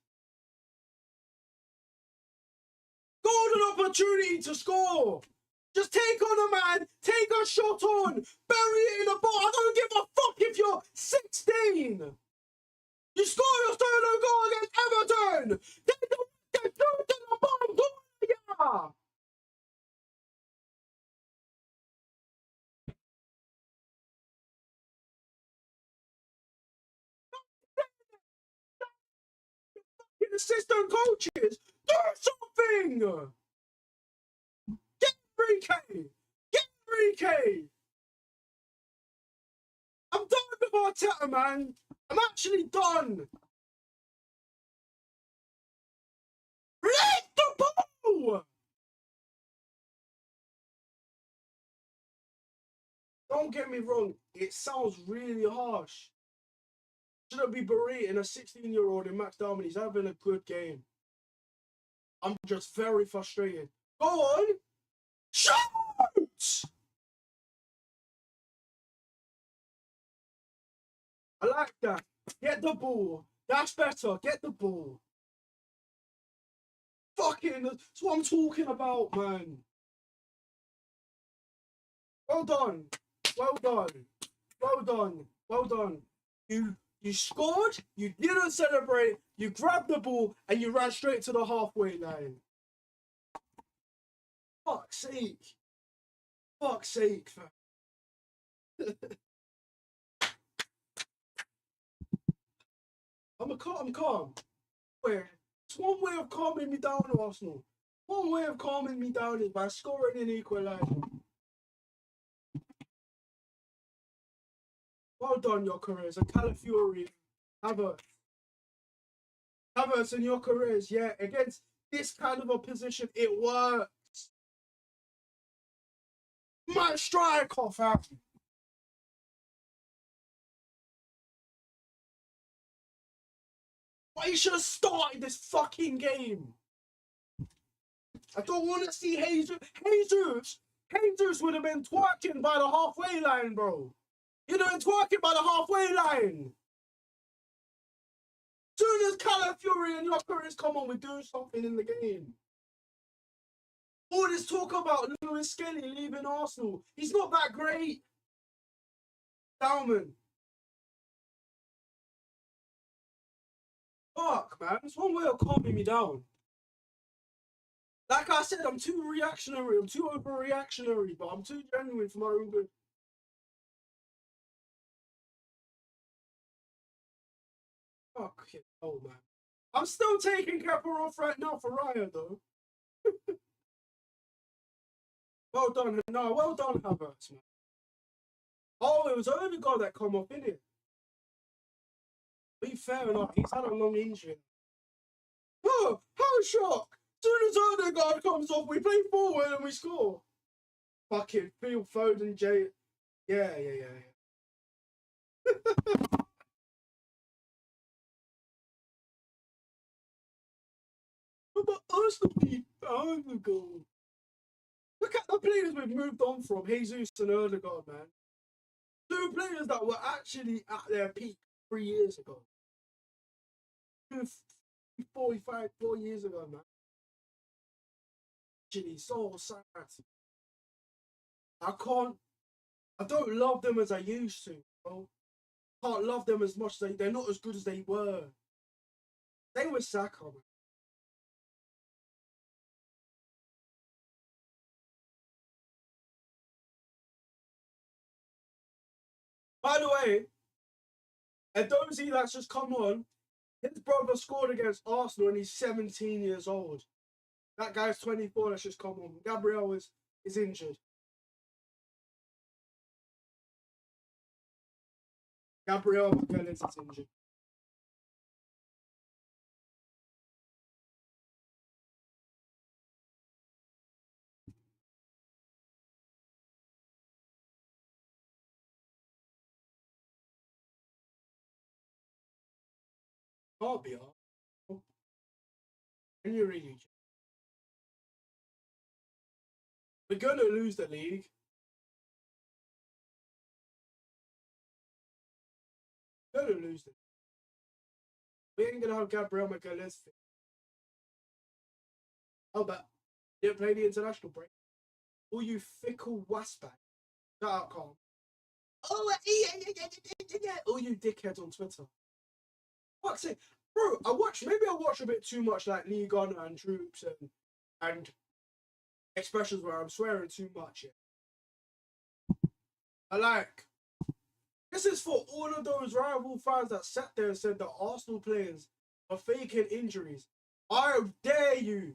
Golden opportunity to score. Just take on a man, take a shot on, bury it in the ball. I don't give a fuck if you're 16. You score your solo goal against Everton. They don't get through to the bottom corner. Assistant coaches, do something. Get Enrique. Get Enrique. I'm done with Arteta, man. I'm actually done. Let the ball. Don't get me wrong. It sounds really harsh. Shouldn't be berating a 16-year-old in Max Darman. He's having a good game. I'm just very frustrated. Go on. Shoot! I like that. Get the ball. That's better. Get the ball. Fucking, that's what I'm talking about, man. Well done. Well done. Well done. Well done. You scored, you didn't celebrate, you grabbed the ball, and you ran straight to the halfway line. Fuck's sake. Fuck's sake, fam. I'm calm. Where? It's one way of calming me down, Arsenal. One way of calming me down is by scoring an equaliser. Well done, your careers. A Calafiori Havertz. Havertz and your careers, yeah, against this kind of opposition, it works. My striker, fam. But he should have started this fucking game. I don't want to see Jesus. Jesus would have been twerking by the halfway line, bro. You'd have been twerking by the halfway line. Soon as Calafiori and Lloris come on, we do something in the game. All this talk about Lewis Skelly leaving Arsenal, he's not that great. Salmon. Fuck, man. It's one way of calming me down. Like I said, I'm too reactionary. I'm too overreactionary, but I'm too genuine for my own good. Fuck it. Oh, man. I'm still taking Kaparov right now for Raya, though. Well done. No, well done, Havertz, man. Oh, it was Odegaard that come off, innit? Be fair enough. He's had a long injury. Oh, how shock! Soon as Odegaard comes off, we play forward and we score. Fucking Phil Foden, Jay. Yeah. But Arsenal beat Odegaard. Look at the players we've moved on from, Jesus and Odegaard, man. Two players that were actually at their peak 3 years ago. 4 years ago, man. Actually, so sad. I don't love them as I used to, bro. Can't love them as much. They're not as good as they were. Same with Saka, man. By the way, Edozie that's just come on, his brother scored against Arsenal and he's 17 years old. That guy's 24 that's just come on. Gabriel is injured. Gabriel McGillis is injured. Can't be hard. Can you really? We're going to lose the league. We're going to lose it. We ain't going to have Gabriel McGillis. Oh, but didn't play the international break. All you fickle waspbag. Shut up, Carl. Oh, yeah. All you dickheads on Twitter. Fuck's sake. Bro, maybe I watch a bit too much like League On and Troops and expressions where I'm swearing too much. Yeah. I like, this is for all of those rival fans that sat there and said that Arsenal players are faking injuries. I dare you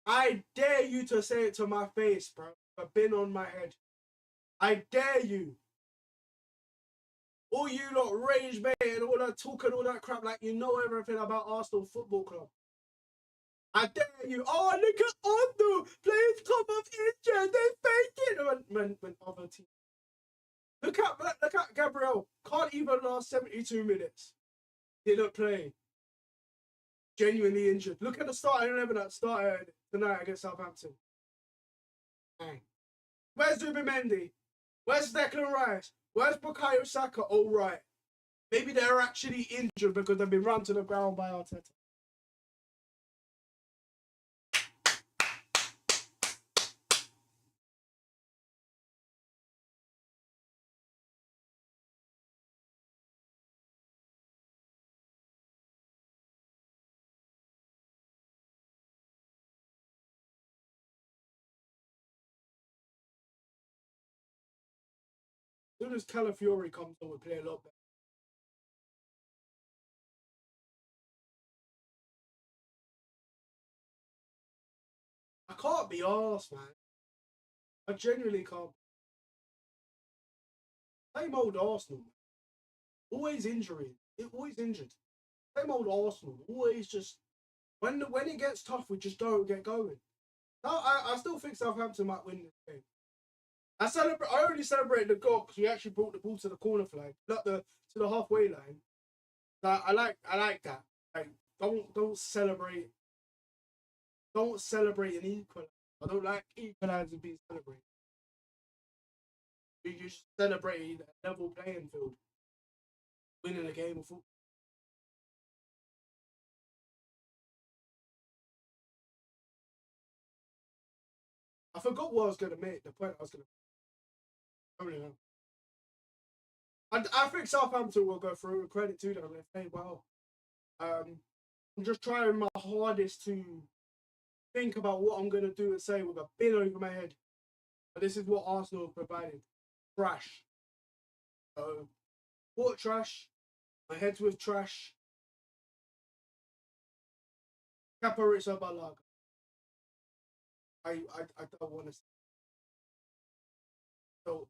to say it to my face, bro. I've been on my head. I dare you. All you lot rage bait and all that talk and all that crap like you know everything about Arsenal Football Club. I dare you. Oh, look at Arsenal. Players come off injured. They fake it. When other teams. Look at Gabriel. Can't even last 72 minutes. Didn't play. Genuinely injured. Look at the starting 11 that started tonight against Southampton. Dang. Where's Zubimendi? Where's Declan Rice? Where's Bukayo Saka? Oh, right. Maybe they're actually injured because they've been run to the ground by Arteta. As soon as Calafiori comes on, we play a lot better. I can't be arsed, man. I genuinely can't. Same old Arsenal. Always injury. Always injured. Same old Arsenal. Always just when it gets tough, we just don't get going. No, I still think Southampton might win this game. I only celebrated the goal because we actually brought the ball to the corner flag, not to the halfway line. I like that. Like don't celebrate an equal. I don't like equalising being celebrated. You just celebrate a level playing field, winning a game of football. I forgot what I was going to make. The point I was going to. I don't know. I think Southampton will go through. Credit to them. They played well. I'm just trying my hardest to think about what I'm going to do and say with a bin over my head. But this is what Arsenal provided. Trash. So, what trash? My head's with trash. Caparizza Balaga. I don't want to. So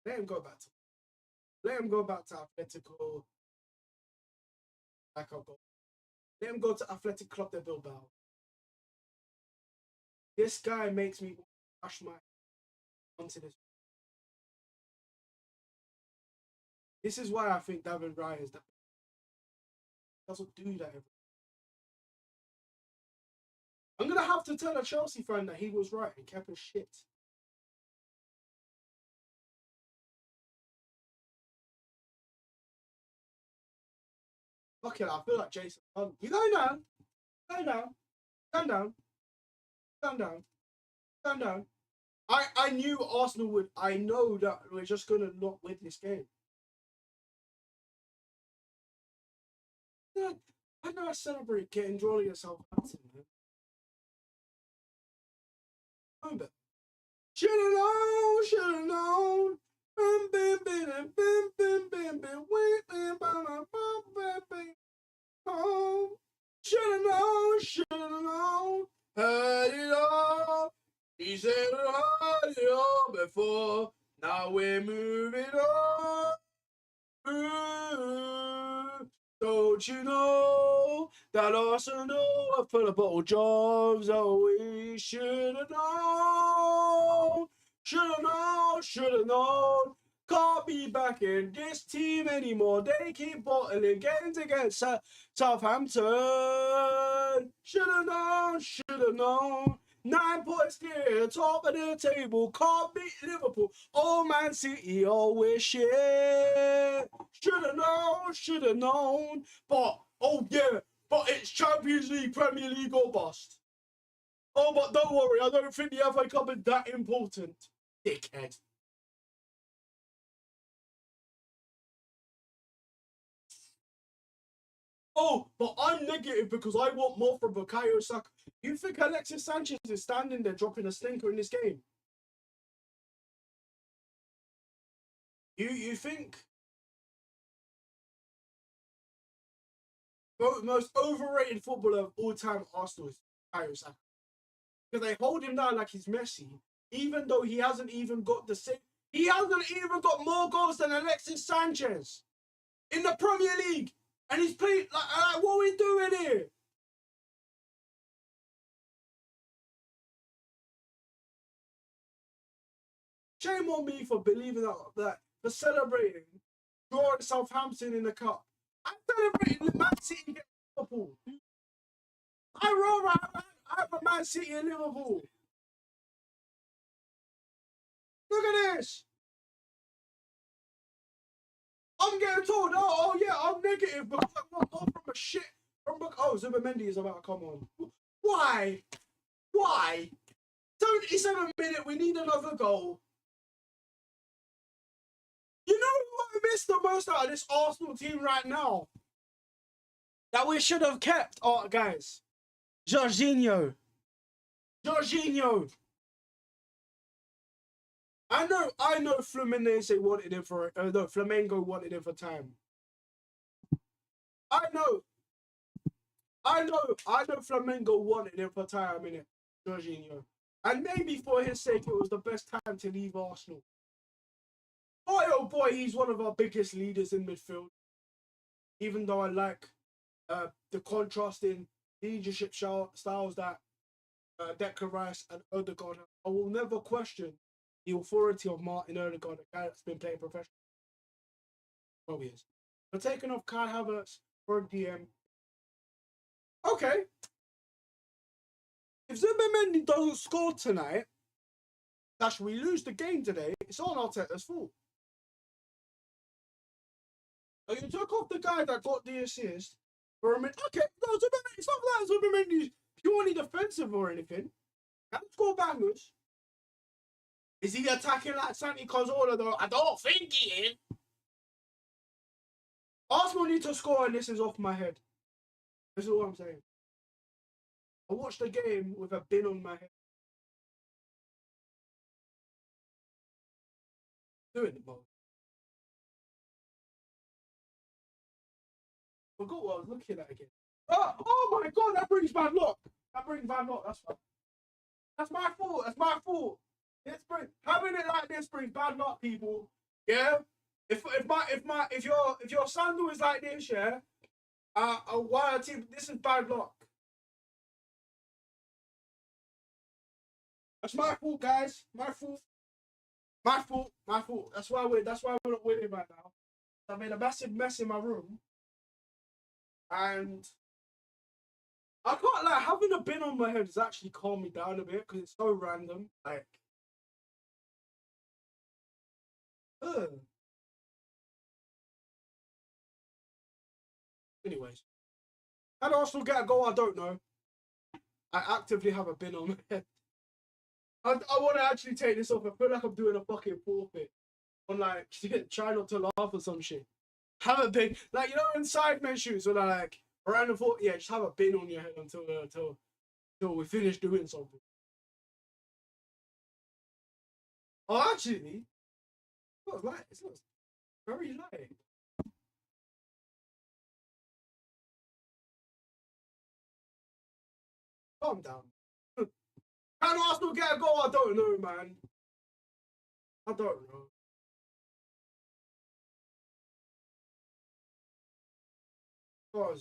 let him go back to. Let him go back to Atletico. Like I've got. Let him go to Athletic Club de Bilbao. This guy makes me rush my onto this. This is why I think David Raya is that. Doesn't do that. I'm gonna have to tell a Chelsea fan that he was right and kept his shit. Fuck it, I feel like Jason. You go down. Go down. Calm down. Calm down. Calm down. I knew Arsenal would. I know that we're just gonna not win this game. I know I celebrate getting drawn against Southampton, man. But should've known, should've known. Should've known, should've known. Heard it all. He said heard it all before. Now we're moving on. Don't you know that Arsenal are full of bottle jobs? Oh, we should have known. Should have known, should have known. Can't be back in this team anymore. They keep bottling games against Southampton. Should have known, should have known. 9 points clear, top of the table. Can't beat Liverpool. Oh, Man City, always shit. Should have known, should have known. But, oh yeah, but it's Champions League, Premier League or bust. Oh, but don't worry, I don't think the FA Cup is that important. Dickhead. Oh, but I'm negative because I want more from Bukayo Saka. You think Alexis Sanchez is standing there dropping a stinker in this game? You think most overrated footballer of all time Arsenal is Bukayo Saka? Because they hold him down like he's Messi, even though he hasn't even got the same. He hasn't even got more goals than Alexis Sanchez in the Premier League, and he's played like what are we doing here? Shame on me for believing that for celebrating drawing Southampton in the cup. I'm celebrating Man City against Liverpool. I have a Man City and Liverpool. Look at this. I'm getting told, oh yeah, I'm negative because I want more from a shit. Zubimendi is about to come on. Why? Why? 77 minutes, we need another goal. You know what I miss the most out of this Arsenal team right now? That we should have kept, guys. Jorginho. I know Fluminense wanted him for no, Flamengo wanted him for time. I know Flamengo wanted him for time in it, Jorginho. And maybe for his sake it was the best time to leave Arsenal. Boy oh boy, he's one of our biggest leaders in midfield. even though I like the contrasting leadership styles that Declan Rice and Odegaard have, I will never question the authority of Martin Odegaard, a guy that's been playing professional for 12 years. But taking off Kai Havertz for a DM, okay. If Zubimendi doesn't score tonight, we lose the game today, it's on Arteta's fault. Like, you took off the guy that got the assist for a minute. Okay, no, Zubimendi, it's not that Zubimendi's purely defensive or anything. Can't score bangers. Is he attacking like Santi Cazorla though? I don't think he is. Arsenal need to score and this is off my head. This is what I'm saying. I watched the game with a bin on my head. Doing it, bro. Forgot what I was looking at again. Oh my god, that brings bad luck. That brings bad luck. That's fine. That's my fault. That's my fault. Having it like this brings bad luck, people. Yeah. If your sandal is like this, yeah. Why team? This is bad luck. That's my fault, guys. My fault. My fault. My fault. That's why we're not winning right now. I made a massive mess in my room, and I can't like having a bin on my head has actually calmed me down a bit because it's so random. Like, ugh. Anyways, how do Arsenal get a goal? I don't know. I actively have a bin on my head. I want to actually take this off. I feel like I'm doing a fucking forfeit. I'm like, try not to laugh or some shit. Have a bin, like, you know, in Sidemen shoes when I like around the foot. Yeah, just have a bin on your head until we finish doing something. Oh, actually, it's light. It's not very light. Calm down. Can Arsenal get a goal? I don't know, man. I don't know. Oh,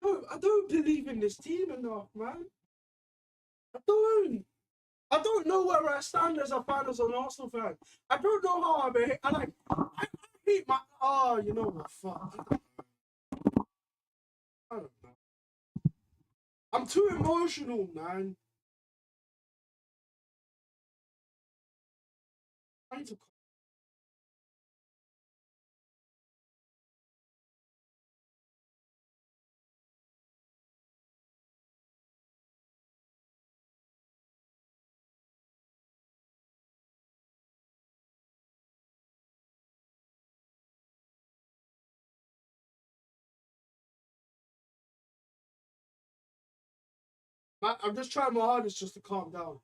no, I don't believe in this team enough, man. I don't. I don't know where I stand as a fan, as an Arsenal fan. I don't know how I behave. I hate my. Oh, you know what? Fuck. I don't know. I'm too emotional, man. I need to. I'm just trying my hardest just to calm down.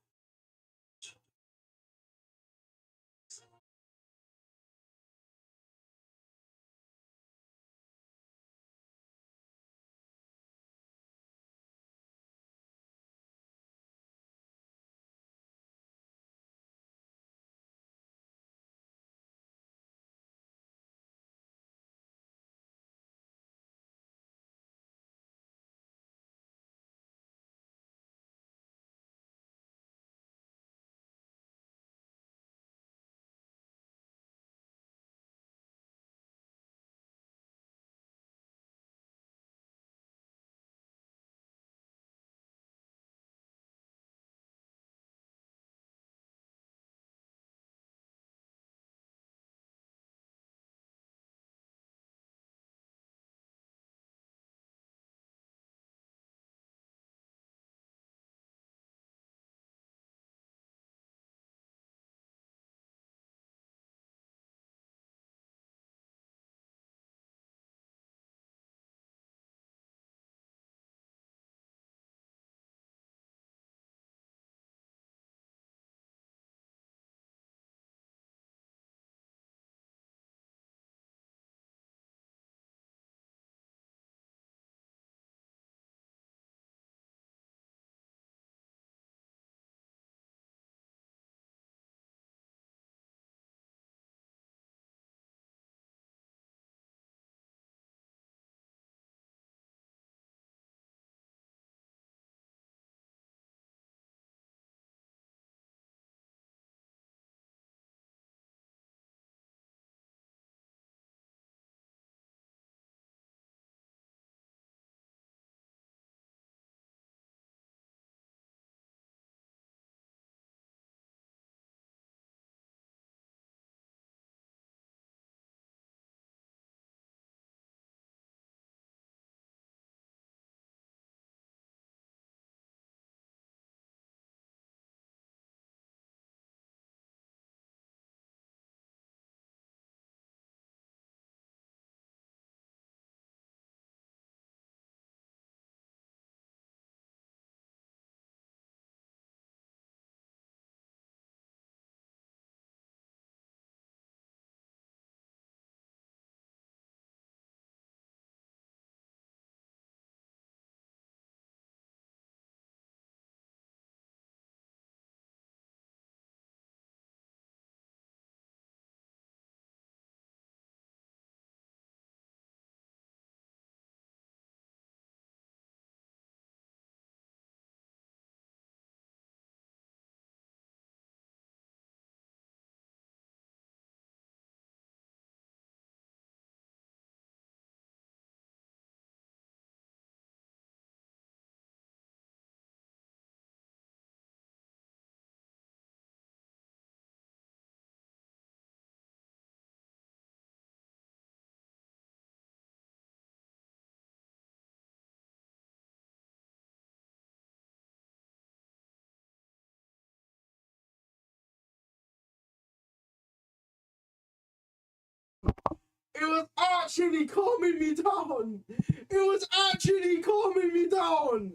It was actually calming me down. It was actually calming me down.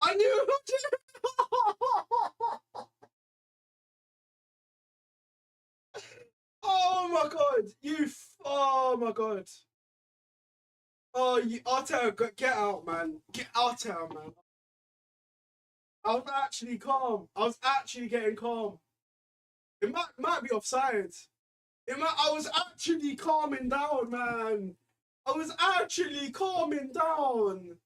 I knew Oh my god. Oh my god. Oh, Arteta, get out, man. Get out, man. I was actually calm. I was actually getting calm. It might be offside. I was actually calming down, man. I was actually calming down.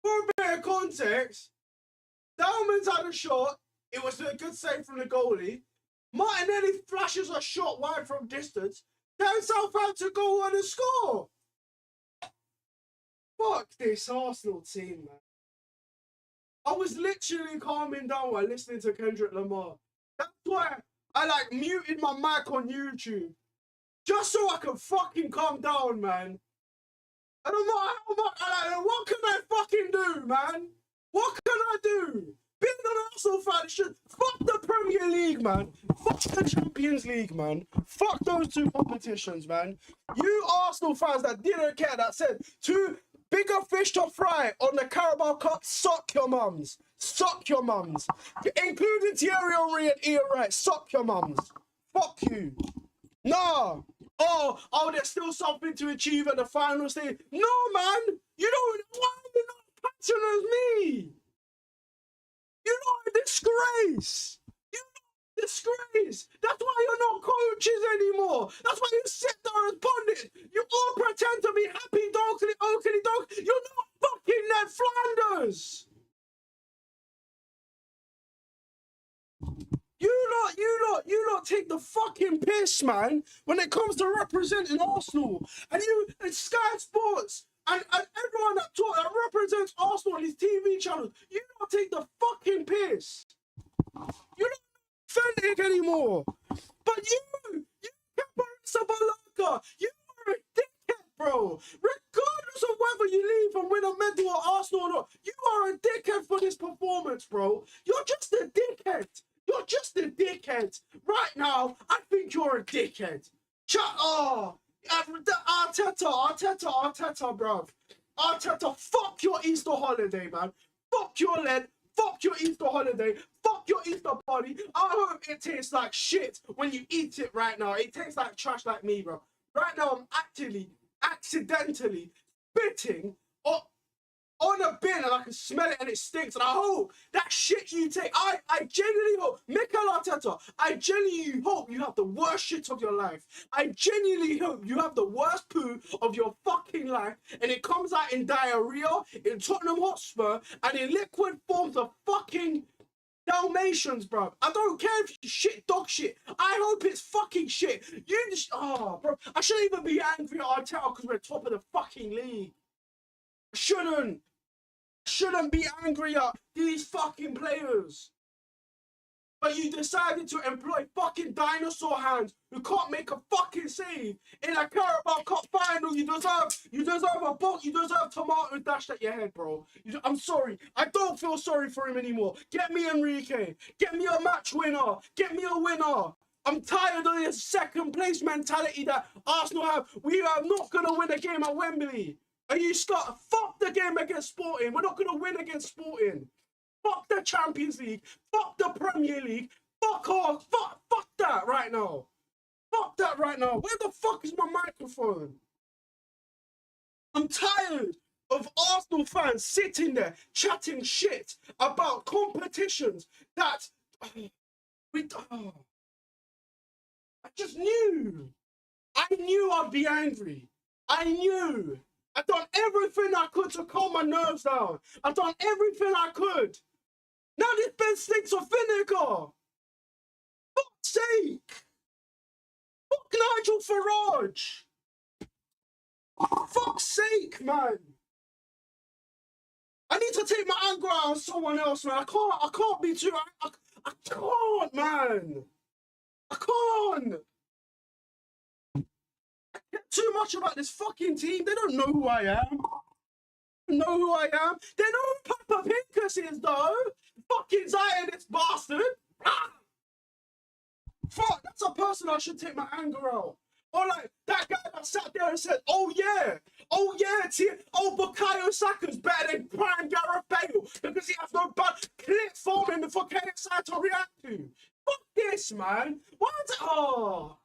For a bit of context, Dalman's had a shot. It was a good save from the goalie. Martinelli flashes a shot wide from distance. Then Southampton go on and score. Fuck this Arsenal team, man. I was literally calming down while listening to Kendrick Lamar. That's why I like muted my mic on YouTube. Just so I can fucking calm down, man. I don't know how much, what can I fucking do, man? What can I do? Being an Arsenal fan should fuck the Premier League, man. Fuck the Champions League, man. Fuck those two competitions, man. You Arsenal fans that didn't care, that said two bigger fish to fry on the Carabao Cup, suck your mums. Suck your mums. Including Thierry Henry and Ian Wright, suck your mums. Fuck you. Nah. Oh, there's still something to achieve at the final stage. No, man. You don't. Why are you not patient as me? You're not a disgrace. You're not a disgrace. That's why you're not coaches anymore. That's why you sit there as pundits. You all pretend to be happy dogs and okey dogs. You're not fucking Ned Flanders. You lot take the fucking piss, man, when it comes to representing Arsenal. And Sky Sports and everyone that represents Arsenal on these TV channels, you don't take the fucking piss. You're not authentic anymore. But you Sabalaka, you are a dickhead, bro. Regardless of whether you leave and win a medal at Arsenal or not, you are a dickhead for this performance, bro. You're just a dickhead. You're just a dickhead. Right now, I think you're a dickhead. Arteta, bruv. Arteta, fuck your Easter holiday, man. Fuck your lead. Fuck your Easter holiday. Fuck your Easter party. I hope it tastes like shit when you eat it right now. It tastes like trash like me, bro. Right now, I'm actually, accidentally spitting on a bin and I can smell it and it stinks. And I hope that shit you take, I genuinely hope, Mikel Arteta, I genuinely hope you have the worst shit of your life. I genuinely hope you have the worst poo of your fucking life and it comes out in diarrhea, in Tottenham Hotspur, and in liquid forms of fucking Dalmatians, bro. I don't care if you shit dog shit. I hope it's fucking shit. You just, bro, I shouldn't even be angry at Arteta because we're top of the fucking league. Shouldn't be angry at these fucking players. But you decided to employ fucking dinosaur hands who can't make a fucking save in a Carabao Cup final. You deserve a book. You deserve tomato dashed at your head, bro. I'm sorry. I don't feel sorry for him anymore. Get me Enrique. Get me a match winner. Get me a winner. I'm tired of this second place mentality that Arsenal have. We are not going to win a game at Wembley. Are you scared? Fuck the game against Sporting. We're not going to win against Sporting. Fuck the Champions League. Fuck the Premier League. Fuck off. Fuck that right now. Fuck that right now. Where the fuck is my microphone? I'm tired of Arsenal fans sitting there chatting shit about competitions that I just knew. I knew I'd be angry. I knew. I've done everything I could to calm my nerves down. I've done everything I could. Now this bed stinks of vinegar. Fuck's sake. Fuck Nigel Farage. Fuck's sake, man. I need to take my anger out on someone else, man. I can't be too... I can't, man. I can't. I care too much about this fucking team. They don't know who I am. They know who I am. They know who Papa Pincus is, though. Fucking Zionist bastard. Fuck, that's a person I should take my anger out. Or like that guy that sat there and said, oh yeah, Bukayo Saka's better than prime Gareth Bale because he has no clip forming for KSI to react to. Fuck this, man. Why is it? Oh.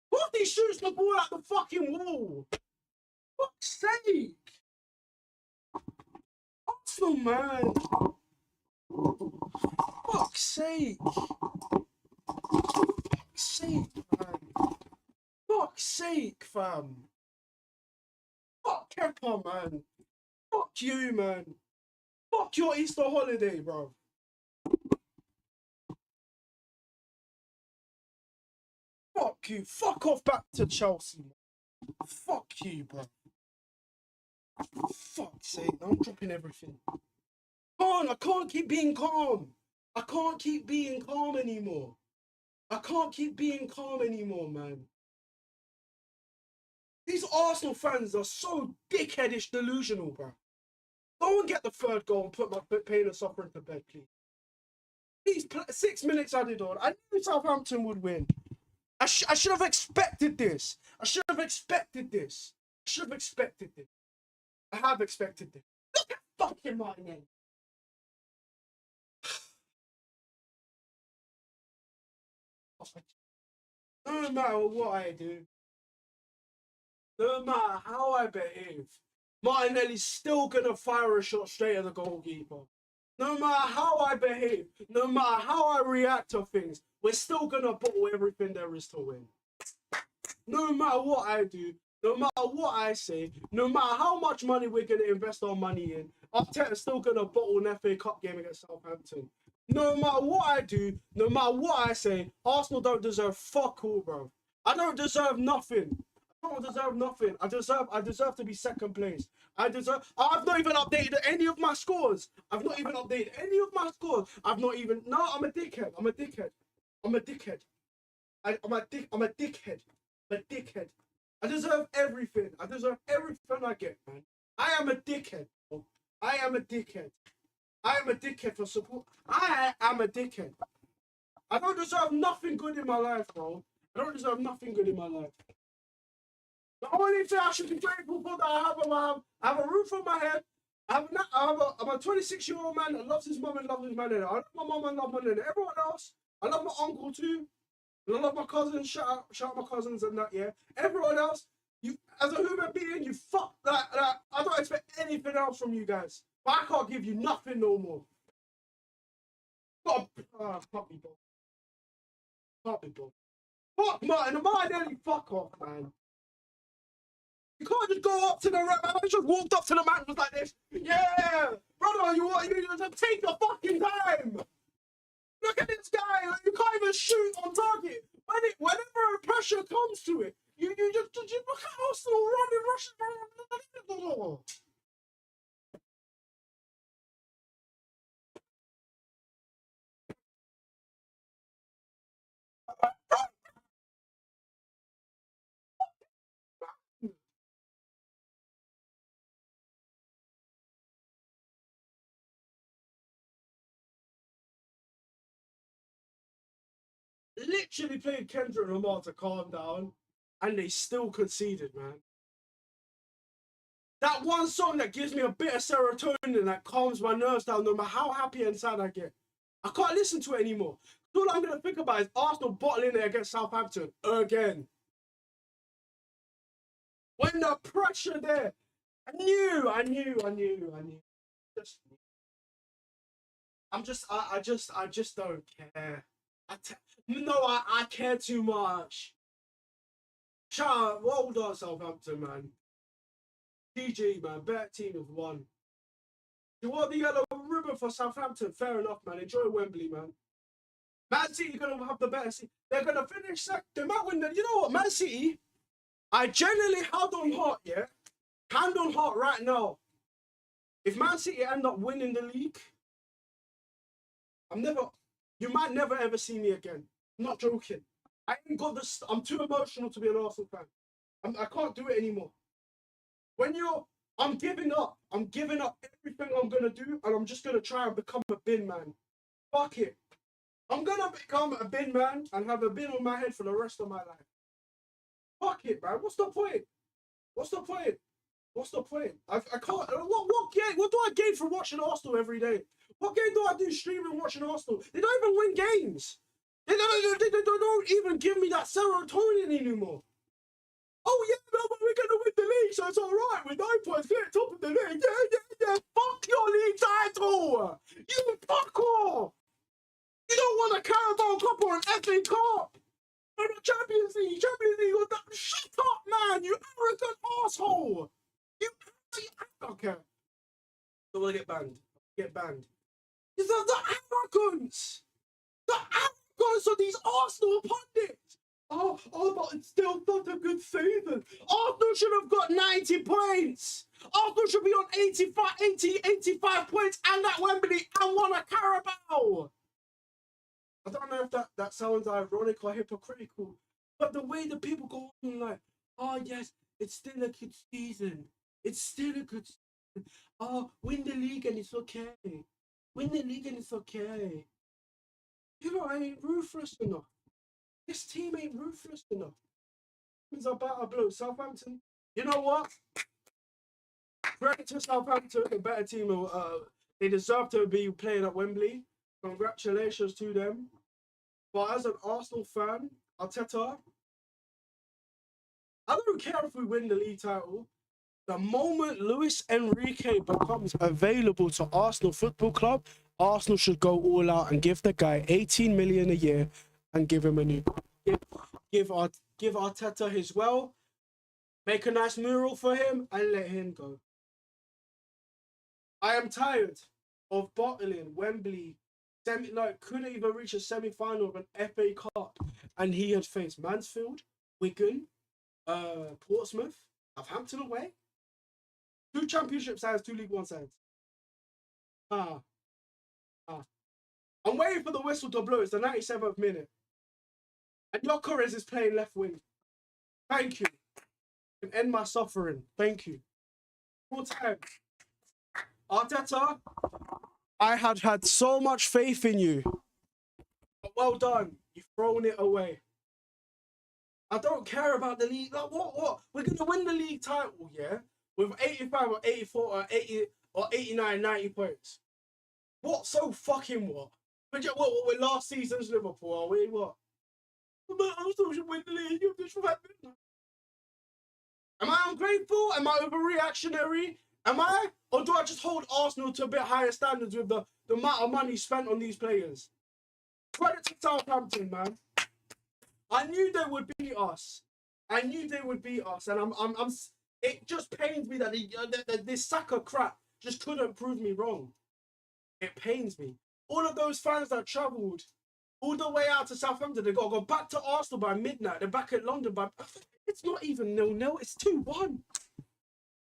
What if he shoots the ball at the fucking wall? Fuck's sake. Arsenal, man. Fuck's sake. Fuck's sake, man. Fuck's sake, fam. Fuck Kepa, man. Fuck you, man. Fuck your Easter holiday, bro. Fuck you. Fuck off back to Chelsea, man. Fuck you, bro. Fuck's sake, I'm dropping everything. I can't keep being calm. I can't keep being calm anymore. I can't keep being calm anymore, man. These Arsenal fans are so dickheadish delusional, bro. Go and get the third goal and put my pain and suffering to bed, please. These 6 minutes added on. I knew Southampton would win. I should have expected this. I should have expected this. I should have expected this. I have expected this. Look at fucking my name. No matter what I do, no matter how I behave, Martinelli's still gonna fire a shot straight at the goalkeeper. No matter how I behave, no matter how I react to things, we're still gonna bottle everything there is to win. No matter what I do, no matter what I say, no matter how much money we're gonna invest our money in, Arteta's still gonna bottle an FA Cup game against Southampton. No matter what I do, no matter what I say, Arsenal don't deserve fuck all, bro. I don't deserve nothing. I don't deserve nothing. I deserve to be second place. I've not even updated any of my scores. I've not even updated any of my scores. I'm a dickhead. I'm a dickhead. I'm a dickhead. I'm a dickhead. I'm a dickhead. I deserve everything. I deserve everything I get, man. I am a dickhead. I am a dickhead. I am a dickhead for support. I am a dickhead. I don't deserve nothing good in my life, bro. I don't deserve nothing good in my life. The only thing I should be grateful for that I have a roof on my head. I'm a 26-year-old man that loves his mum and loves his man. I love my mum and love my nan. Everyone else, I love my uncle too. And I love my cousins. Shout out my cousins and that. Yeah. Everyone else, you as a human being, you fuck that. I don't expect anything else from you guys. But I can't give you nothing no more. Can't be bro. Can't be bro. Fuck Martin, fuck off, man. You can't just go up to the rep. I just walked up to the man was like this. Yeah, brother, you just take your fucking time. Look at this guy. Like, you can't even shoot on target. Whenever pressure comes to it, you just look at Arsenal running, rushing. Literally played Kendrick Lamar to calm down, and they still conceded, man. That one song that gives me a bit of serotonin that calms my nerves down, no matter how happy and sad I get. I can't listen to it anymore. All I'm going to think about is Arsenal bottling it against Southampton again. When the pressure there, I knew. I just don't care. I care too much. Shout out, well done, Southampton, man. GG, man. Better team have won. You want the yellow ribbon for Southampton? Fair enough, man. Enjoy Wembley, man. Man City gonna have the better seat. They're gonna finish second. They might win. You know what, Man City? I generally hand on heart, yeah. Hand on heart right now. If Man City end up winning the league, you might never ever see me again. I'm not joking. I ain't got this. I'm too emotional to be an Arsenal fan. I can't do it anymore. I'm giving up. I'm giving up everything I'm gonna do, and I'm just gonna try and become a bin man. Fuck it. I'm gonna become a bin man and have a bin on my head for the rest of my life. Fuck it, man. What's the point? What's the point? What's the point? I can't. What do I gain from watching Arsenal every day? What game do I do streaming watching Arsenal? They don't even win games. They don't even give me that serotonin anymore. Oh yeah, no, but we're gonna win the league, so it's all right. We're 9 points clear, top of the league. Yeah. Fuck your league title. You fuck off. You don't want a Carabao Cup or an FA Cup. Or the Champions League. Shut up, man. You arrogant asshole. You. Okay. So we'll get banned. Get banned. It's the arrogance. The arrogance of these Arsenal pundits. But it's still not a good season. Arsenal should have got 90 points. Arsenal should be on 85 points and at Wembley and won a Carabao. I don't know if that sounds ironic or hypocritical, but the way the people go on like, oh yes, it's still a good season. It's still a good season. Oh, win the league and it's okay. Win the league and it's okay. You know, I ain't ruthless enough. This team ain't ruthless enough. It's about a blow. Southampton. You know what? Credit to Southampton, the better team. They deserve to be playing at Wembley. Congratulations to them. But as an Arsenal fan, Arteta, I don't care if we win the league title. The moment Luis Enrique becomes available to Arsenal Football Club, Arsenal should go all out and give the guy 18 million a year and give him a new. Give Arteta his well, make a nice mural for him, and let him go. I am tired of bottling Wembley. Couldn't even reach a semi-final of an FA Cup, and he had faced Mansfield, Wigan, Portsmouth, Southampton away, 2 Championship sides, 2 League One sides. I'm waiting for the whistle to blow. It's the 97th minute, and Gyökeres is playing left wing. Thank you. And end my suffering. Thank you. Full time. Arteta, I had so much faith in you. But well done. You've thrown it away. I don't care about the league. Like, what? We're going to win the league title, yeah? With 85 or 84 or 80 or 89, 90 points. What? So fucking what? We're last season's Liverpool, are we? What? But Arsenal should win the league. Am I ungrateful? Am I overreactionary? Am I? Or do I just hold Arsenal to a bit higher standards with the amount of money spent on these players? Credit to Southampton, man. I knew they would beat us. And it just pains me that this Saka crap just couldn't prove me wrong. It pains me. All of those fans that travelled all the way out to Southampton, they got to go back to Arsenal by midnight. They're back at London by... It's not even 0-0. It's 2-1.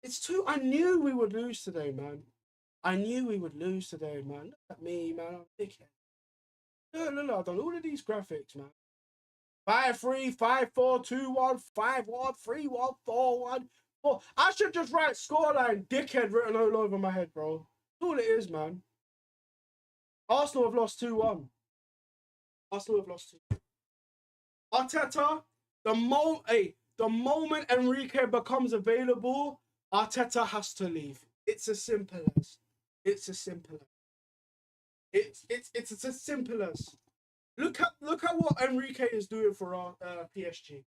It's 2. I knew we would lose today, man. Look at me, man. I'm a dickhead. No. I've done all of these graphics, man. 5-3, 5-4, 2-1, 5-1, 3-1, 4-1, 4. I should just write scoreline, dickhead, written all over my head, bro. That's all it is, man. Arsenal have lost 2-1. Arteta, the moment Enrique becomes available, Arteta has to leave. It's as simple as. It's as simple as. Look at what Enrique is doing for our PSG.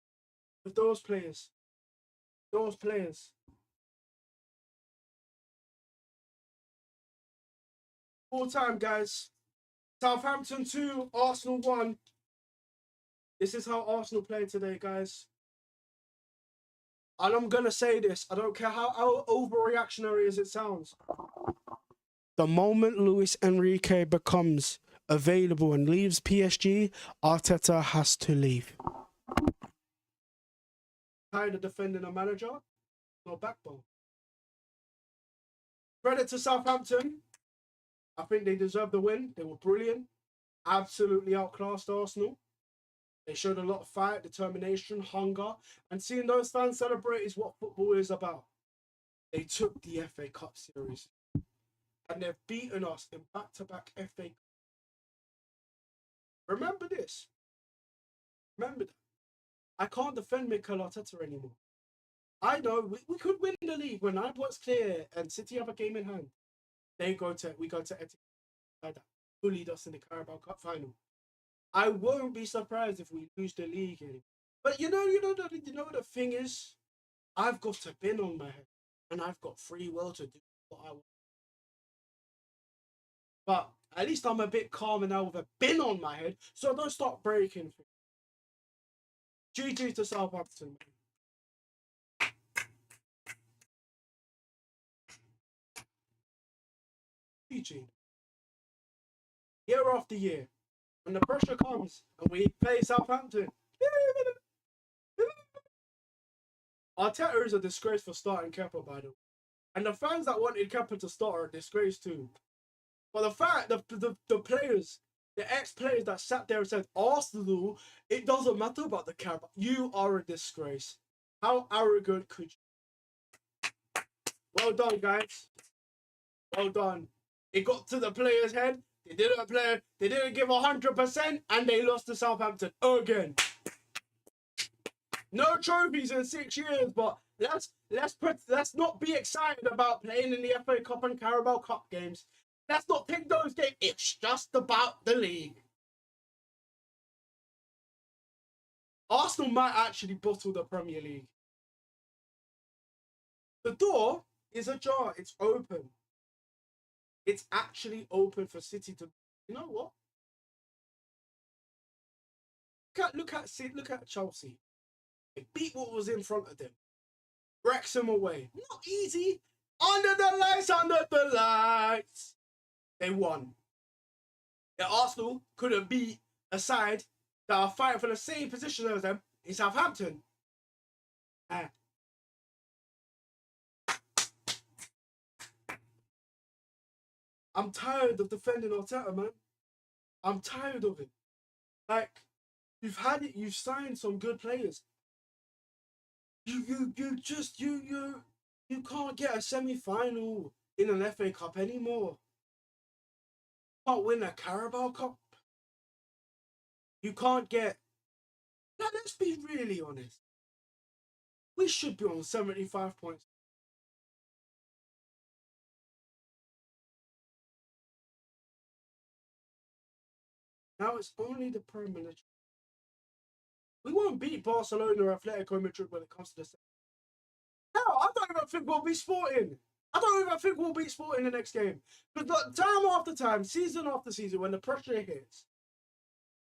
With those players. Full time, guys. Southampton 2, Arsenal 1. This is how Arsenal play today, guys. And I'm going to say this. I don't care how overreactionary as it sounds. The moment Luis Enrique becomes available and leaves PSG, Arteta has to leave. Tired of defending a manager? No backbone. Credit to Southampton. I think they deserve the win. They were brilliant. Absolutely outclassed Arsenal. They showed a lot of fight, determination, hunger, and seeing those fans celebrate is what football is about. They took the FA Cup series, and they've beaten us in back-to-back FA Remember this. Remember that. I can't defend Mikel Arteta anymore. I know we could win the league when I was clear and City have a game in hand. We go to Etihad, who lead us in the Carabao Cup final. I won't be surprised if we lose the league anymore. But you know the thing is, I've got a bin on my head, and I've got free will to do what I want. But at least I'm a bit calmer now with a bin on my head, so I don't start breaking things. GG to Southampton. GG. Year after year, when the pressure comes and we play Southampton, Arteta is a disgrace for starting Kepa, by the way. And the fans that wanted Kepa to start are a disgrace too. But the fact, the players, the ex-players that sat there and said, Arsenal, it doesn't matter about the Carabao. You are a disgrace. How arrogant could you? Well done, guys. Well done. It got to the players' head. They didn't play. They didn't give 100%, and they lost to Southampton again. No trophies in 6 years, but let's not be excited about playing in the FA Cup and Carabao Cup games. Let's not take those games. It's just about the league. Arsenal might actually bottle the Premier League. The door is ajar. It's open. It's actually open for City to. You know what? Look at Chelsea. They beat what was in front of them. Wrexham away. Not easy. Under the lights. They won. Yeah, Arsenal couldn't beat a side that are fighting for the same position as them in Southampton. I'm tired of defending Arteta, man. I'm tired of it. Like, you've had it, you've signed some good players. You can't get a semi-final in an FA Cup anymore. You can't win a Carabao Cup. You can't get. Now, let's be really honest. We should be on 75 points. Now it's only the Premier. We won't beat Barcelona or Atletico Madrid when it comes to the. Hell, I don't even think we'll be Sporting. I don't even think we'll beat Sporting the next game. Because time after time, season after season, when the pressure hits,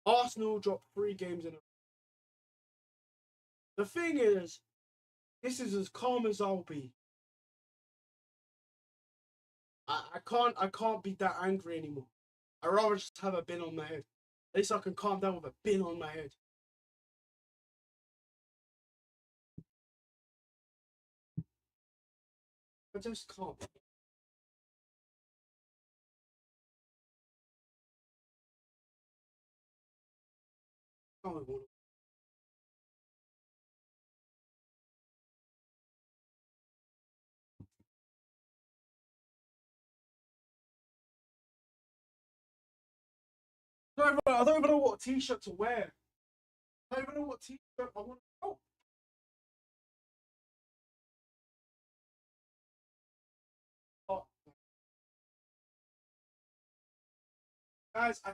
Arsenal drop 3 games in a row. The thing is, this is as calm as I'll be. I can't be that angry anymore. I'd rather just have a bin on my head. At least I can calm down with a bin on my head. I just can't. Oh, I don't even know what t-shirt to wear. I don't even know what t-shirt I want. Oh. Oh. Guys, I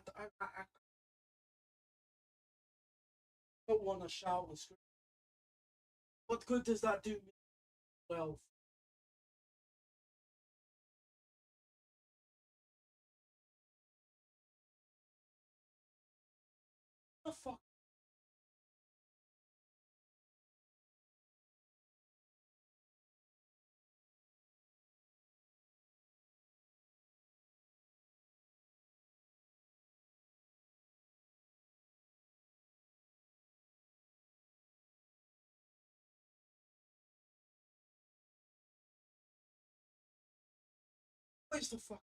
don't want to shout and scream. What good does that do me? Well, what the fuck? Where's the fuck?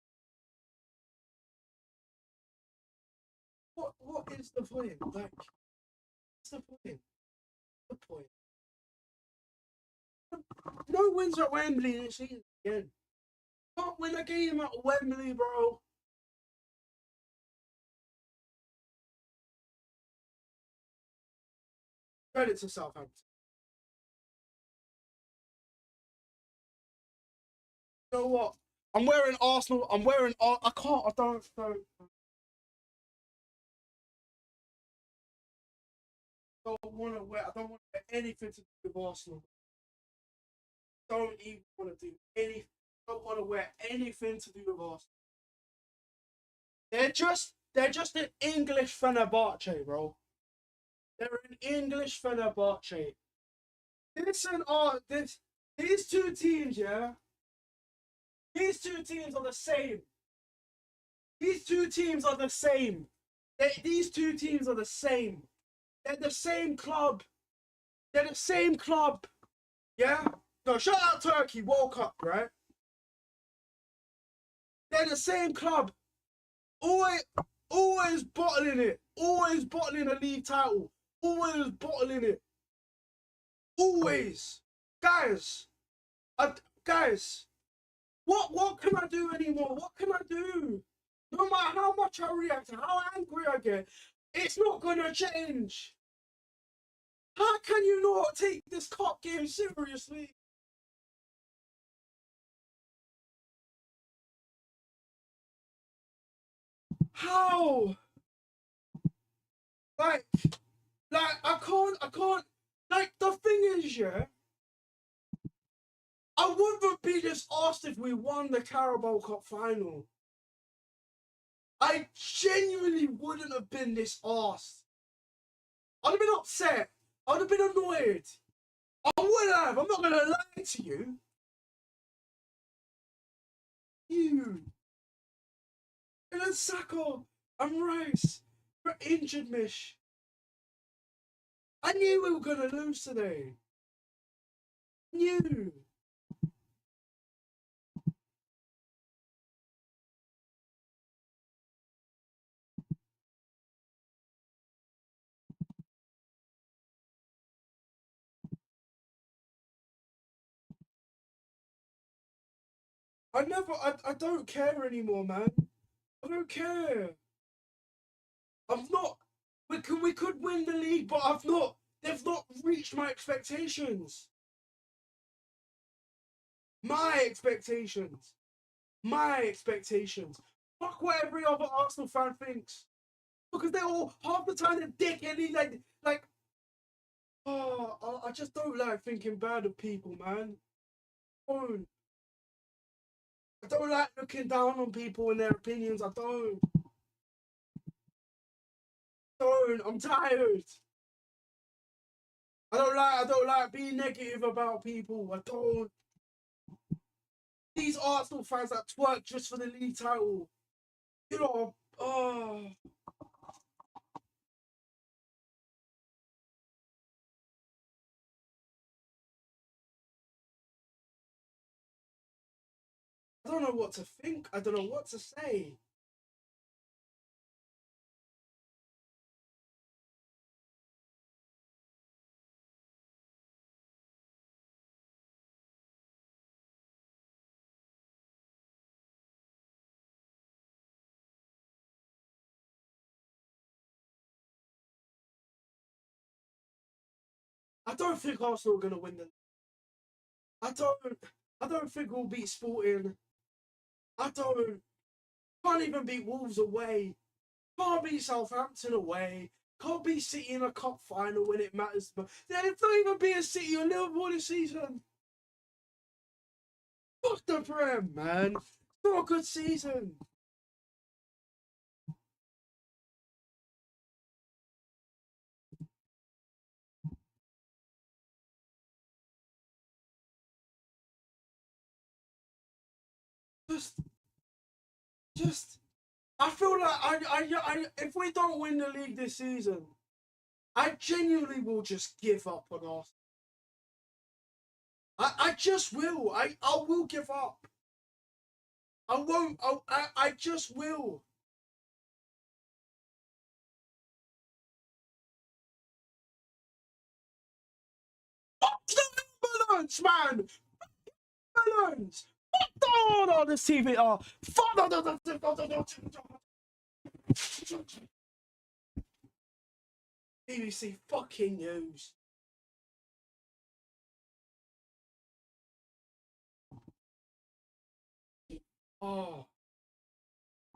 What is the point? Like, what's the point? The point? No wins at Wembley this season again. Can't win a game at Wembley, bro. Credit to Southampton. You know what? I'm wearing Arsenal. I can't. I don't want to wear. I don't want to wear anything to do with Arsenal. Don't even want to do any. Don't want to wear anything to do with Arsenal. They're just an English Fenerbahce, bro. They're an English Fenerbahce. These two teams, yeah. These two teams are the same. These two teams are the same. These two teams are the same. They're the same club. They're the same club. Yeah? No, shout out Turkey, World Cup, right? They're the same club. Always bottling it. Always bottling a league title. Always bottling it. Always. Guys. Guys. What can I do anymore? What can I do? No matter how much I react, how angry I get, it's not gonna change. How can you not take this cup game seriously? How? Like, I can't. Like, the thing is, yeah, I wouldn't be this arsed if we won the Carabao Cup final. I genuinely wouldn't have been this arsed. I'd have been upset. I'd have been annoyed. I would have. I'm not going to lie to you. You. And then Saka and Rice for injured Mish. I knew we were going to lose today. I knew. I don't care anymore, man. I don't care. I've not. We could win the league, but I've not. They've not reached my expectations. My expectations. My expectations. Fuck what every other Arsenal fan thinks. Because they're all half the time they're dickheady, like. Oh, I just don't like thinking bad of people, man. I don't like looking down on people and their opinions. I don't. I'm tired. I don't like being negative about people. I don't. These Arsenal fans that twerk just for the league title. You know, oh. I don't know what to think. I don't know what to say. I don't think Arsenal are gonna win the. I don't. I don't think we'll beat Sporting. I don't. Can't even beat Wolves away. Can't beat Southampton away. Can't beat City in a cup final when it matters. But they're not even beating City or Liverpool this season. Fuck the Prem, man. It's not a good season. Just, just. I feel like if we don't win the league this season, I genuinely will just give up on us. I just will. I will give up. I won't. I just will. Fuck the balance, man. Balance. Fuck on this TV. Oh, fuck. BBC fucking news. Oh,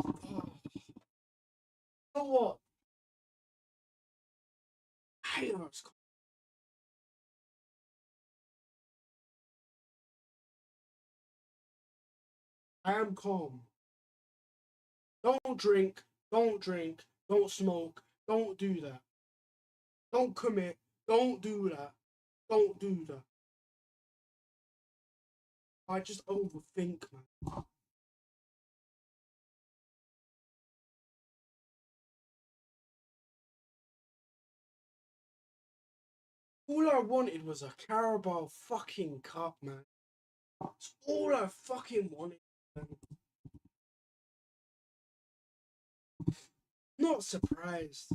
oh. So what? I know it's cold. I am calm. Don't drink. Don't drink. Don't smoke. Don't do that. Don't commit. Don't do that. Don't do that. I just overthink, man. All I wanted was a Carabao fucking cup, man. That's all I fucking wanted, man. Not surprised.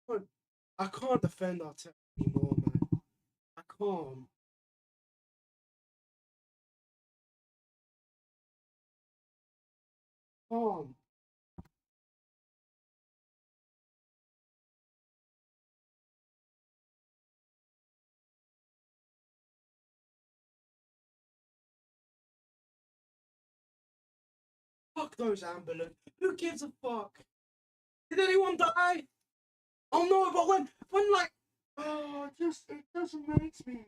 But I can't defend our team anymore, man. I can't. Can't. Fuck those ambulance. Who gives a fuck? Did anyone die? Oh no, but when like, oh, it just makes me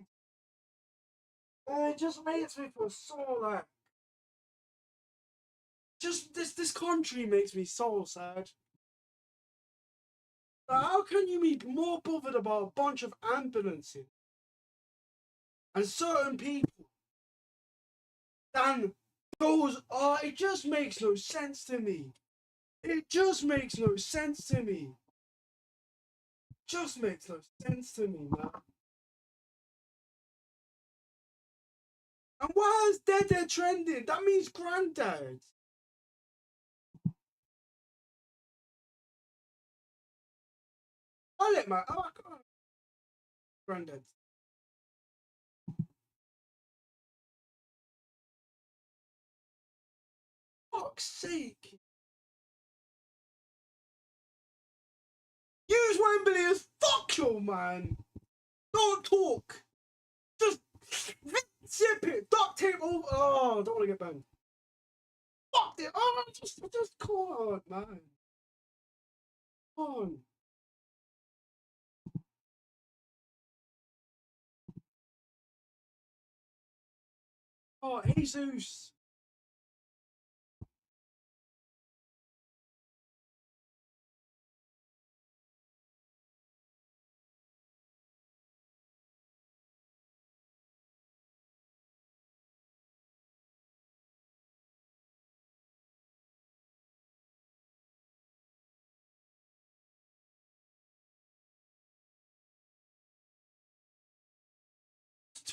feel so like, just this country makes me so sad. Like, how can you be more bothered about a bunch of ambulances and certain people than those? Oh, it just makes no sense to me. It just makes no sense to me. Just makes no sense to me, man. And why is Dead trending? That means granddad. I let my granddad. Fuck's sake. Use Wembley as fuck you, man. Don't talk. Just zip it. Duct tape over. Oh, I don't want to get banned. Fuck it. Oh, just come on, man. Come on. Oh, Jesus.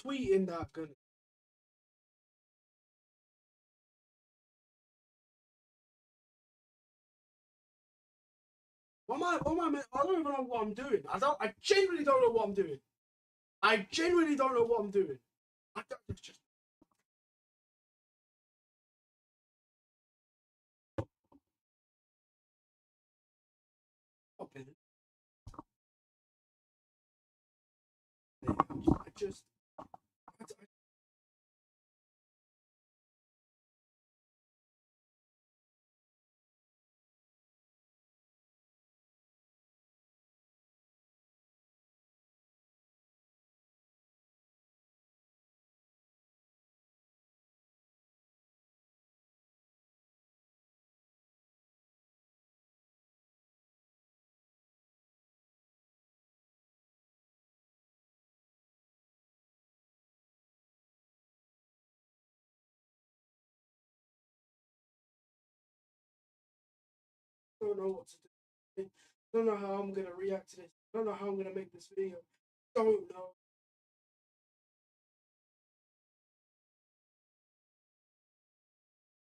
Tweeting that gun. I don't even know what I'm doing. I genuinely don't know what I'm doing. I genuinely don't know what I'm doing. I don't, it's just, I just, don't know what to do. I don't know how I'm gonna react to this. I don't know how I'm gonna make this video. Don't know.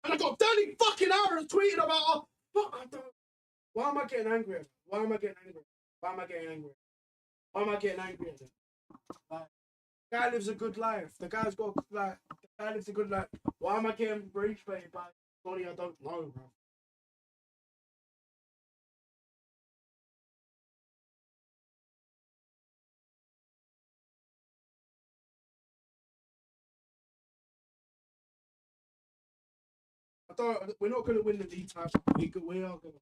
And I got 30 fucking hours tweeting about, oh, fuck, I don't. Why am I getting angry at that? Why am I getting angry? Why am I getting angry? Why am I getting angry at that? Like, the guy lives a good life. The guy's got, like, the guy lives a good life. Why am I getting rage baited by somebody I don't know, bro? We're not going to win the league title. We are going to.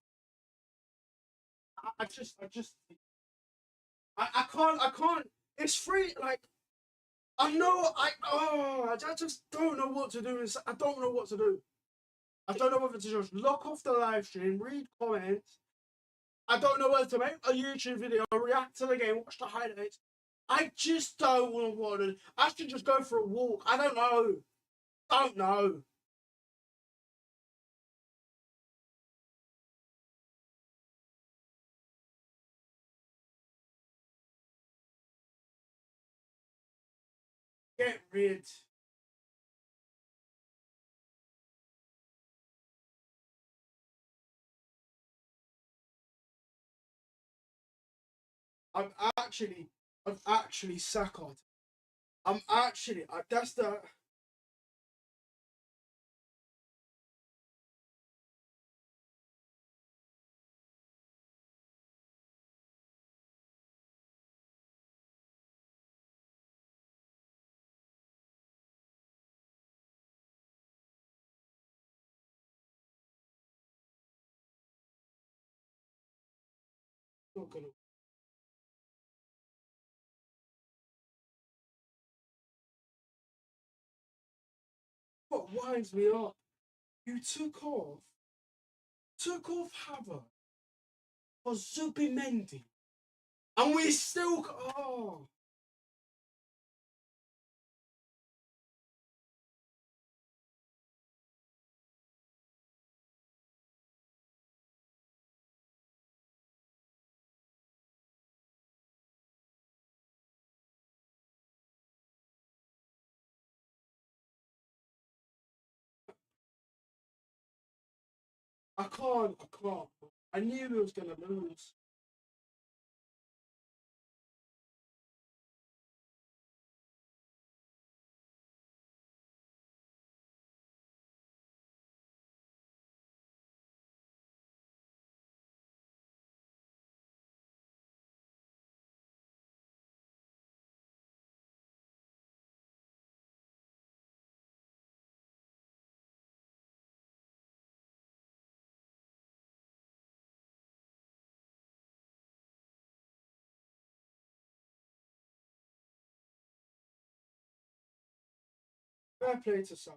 I just, I can't. It's free. Like, I know, I just don't know what to do. I don't know what to do. I don't know whether to just lock off the live stream, read comments. I don't know whether to make a YouTube video, react to the game, watch the highlights. I just don't want to. I should just go for a walk. I don't know. Don't know. Get rid. I'm actually suckered. That's the. Not gonna. What winds me up? You took off Havertz for Zubimendi, and we still. Oh, I can't. I can't. I knew we was gonna lose. Fair play to some.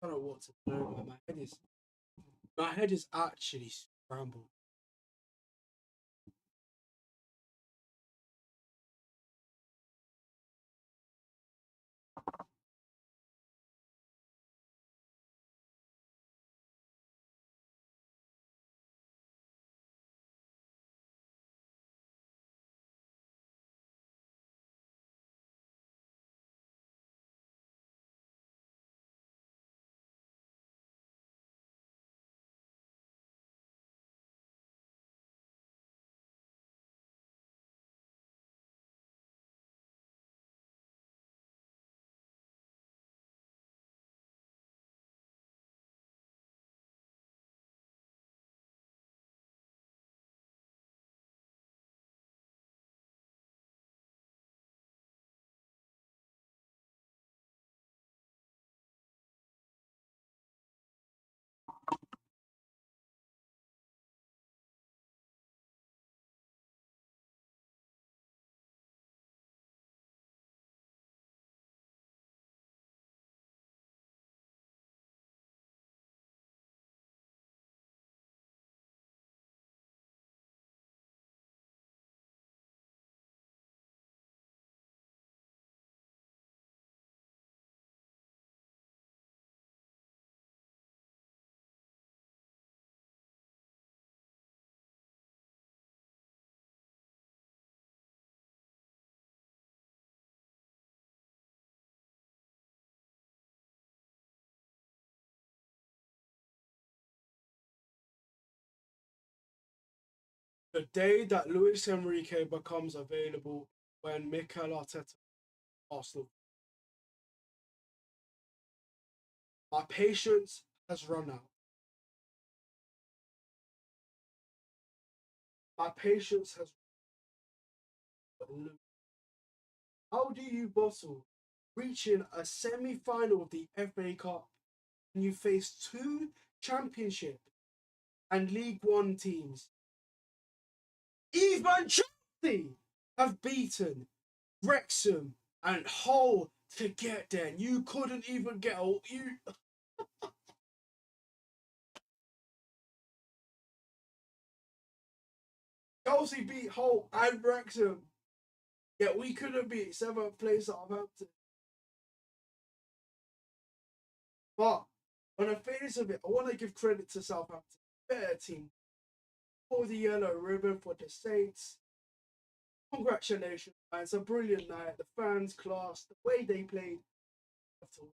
I don't know what to do. Man. My head is actually scrambled. The day that Luis Enrique becomes available when Mikel Arteta Arsenal. My patience has run out. My patience has run out. How do you bottle reaching a semi-final of the FA Cup and you face two Championship and League One teams? Even Chelsea have beaten Wrexham and Hull to get there. You couldn't even get a you. Chelsea beat Hull and Wrexham, yet we couldn't beat 7th place Southampton. But on the face of it, I want to give credit to Southampton. Better team. For the yellow ribbon for the Saints. Congratulations, man. It's a brilliant night. The fans, class, the way they played. Have to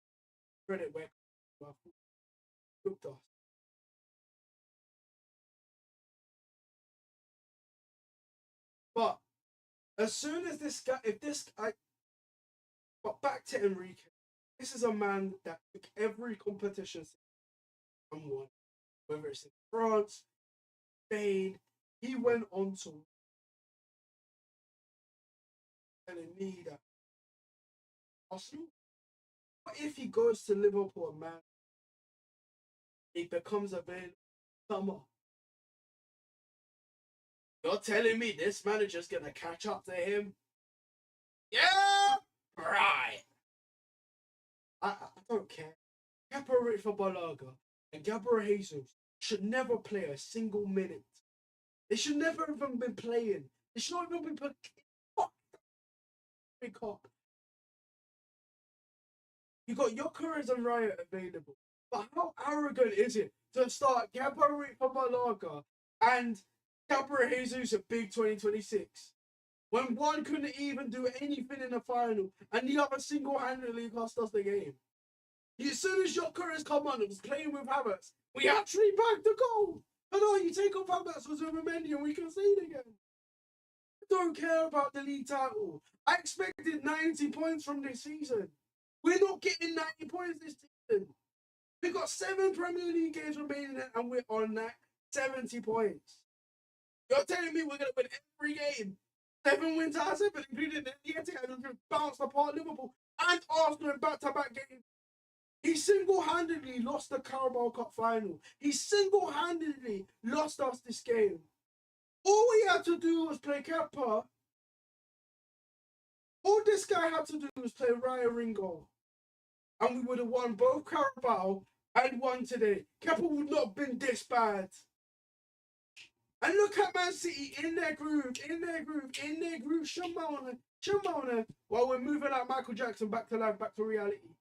credit where looked us. But as soon as this guy, but back to Enrique. This is a man that took every competition and won, whether it's in France, Spain. He went on to telling me that Arsenal. What if he goes to Liverpool, man? He becomes available summer. You're telling me this manager's gonna catch up to him? Yeah, right. I don't care. Kepa for Balaga and Gabriel Jesus should never play a single minute. They should never even been playing. They should not even be playing. Cup. You got Gyökeres and Riot available. But how arrogant is it to start Gabriel for Balaga and Gabriel Jesus at Big 2026? When one couldn't even do anything in the final and the other single-handedly cost us the game. As soon as Gyökeres come on and was playing with Havertz, we actually bagged the goal. But no, you take off Havertz with Mendy and we concede again. I don't care about the league title. I expected 90 points from this season. We're not getting 90 points this season. We've got 7 Premier League games remaining and we're on that 70 points. You're telling me we're going to win every game? 7 wins out of 7, including the Etihad, and just bounced apart Liverpool and Arsenal in back-to-back games. He single-handedly lost the Carabao Cup final. He single-handedly lost us this game. All we had to do was play Kepa. All this guy had to do was play Raya Ringo. And we would have won both Carabao and won today. Kepa would not have been this bad. And look at Man City in their groove. Shimona. While we're moving like Michael Jackson back to life, back to reality.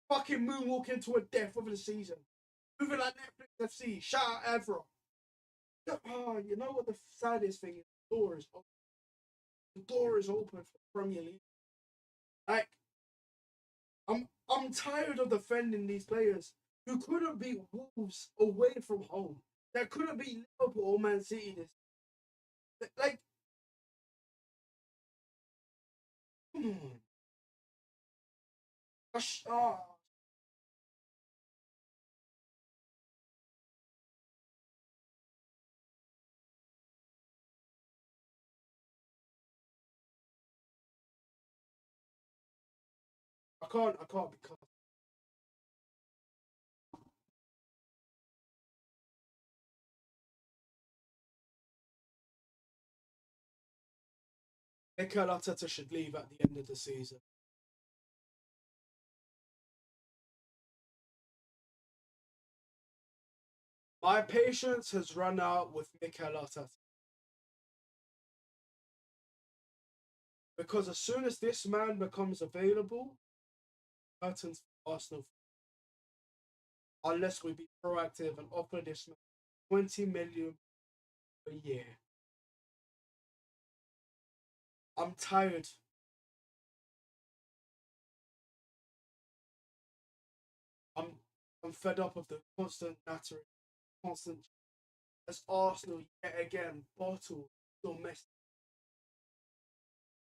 Fucking moonwalking to a death of the season. Moving like Netflix FC. Shout out Evra. Oh, you know what the saddest thing is? The door is open. The door is open for the Premier League. Like, I'm tired of defending these players who couldn't beat Wolves away from home. That couldn't beat Liverpool or Man City this. Like, come on. I can't because Mikel Arteta should leave at the end of the season. My patience has run out with Mikel Arteta. Because as soon as this man becomes available, curtains for Arsenal. Unless we be proactive and offer this man 20 million a year. I'm tired. I'm fed up of the constant nattering, constant as Arsenal yet again bottle Arsenal messed.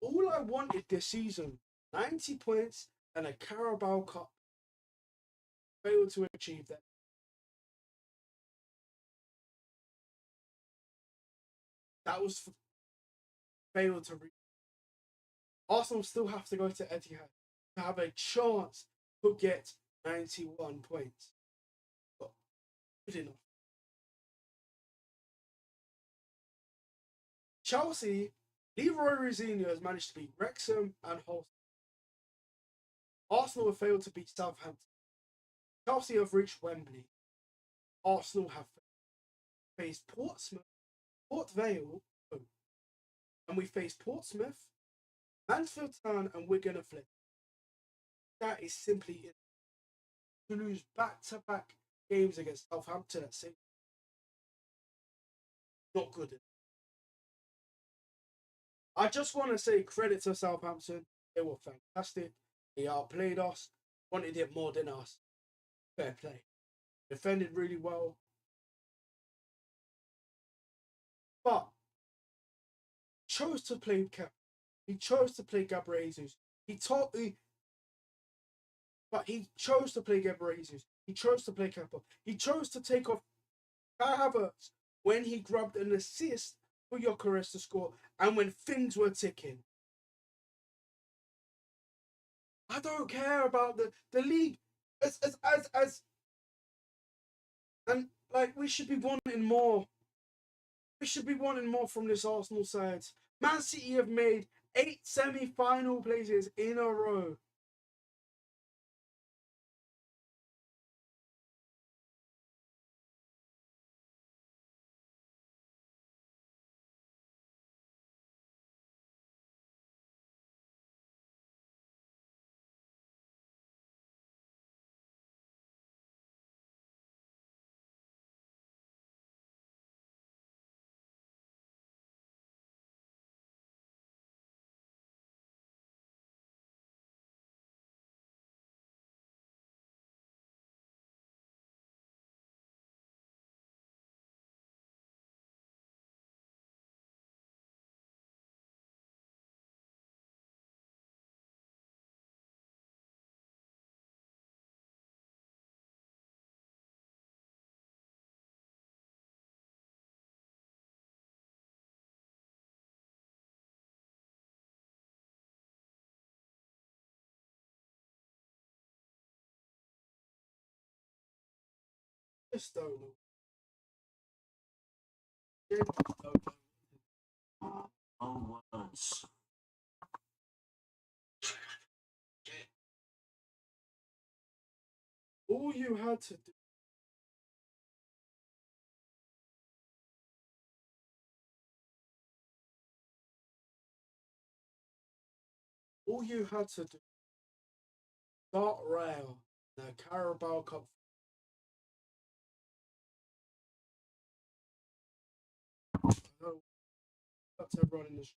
All I wanted this season, 90 points and a Carabao Cup. Failed to achieve that. That was failed to reach. Arsenal still have to go to Etihad to have a chance to get 91 points. But good enough. Chelsea, Leroy Rosenior has managed to beat Wrexham and Hull. Arsenal have failed to beat Southampton. Chelsea have reached Wembley. Arsenal have faced Portsmouth, Port Vale, and we faced Portsmouth, Mansfield Town, and Wigan and Flint. That is simply it. To lose back-to-back games against Southampton at St. Not good. I just want to say credit to Southampton. They were fantastic. They outplayed us, wanted it more than us. Fair play. Defended really well. But chose to play Cap. He chose to play Gabriel Jesus. But he chose to play Gabriel Jesus. He chose to play Kepa. He chose to take off Kai Havertz when he grabbed an assist for Gyökeres to score and when things were ticking. I don't care about the league as and like we should be wanting more. We should be wanting more from this Arsenal side. Man City have made 8 semi-final places in a row. Just don't know. All you had to do. All you had to do. Start rail. The Carabao Cup. That's everyone in this.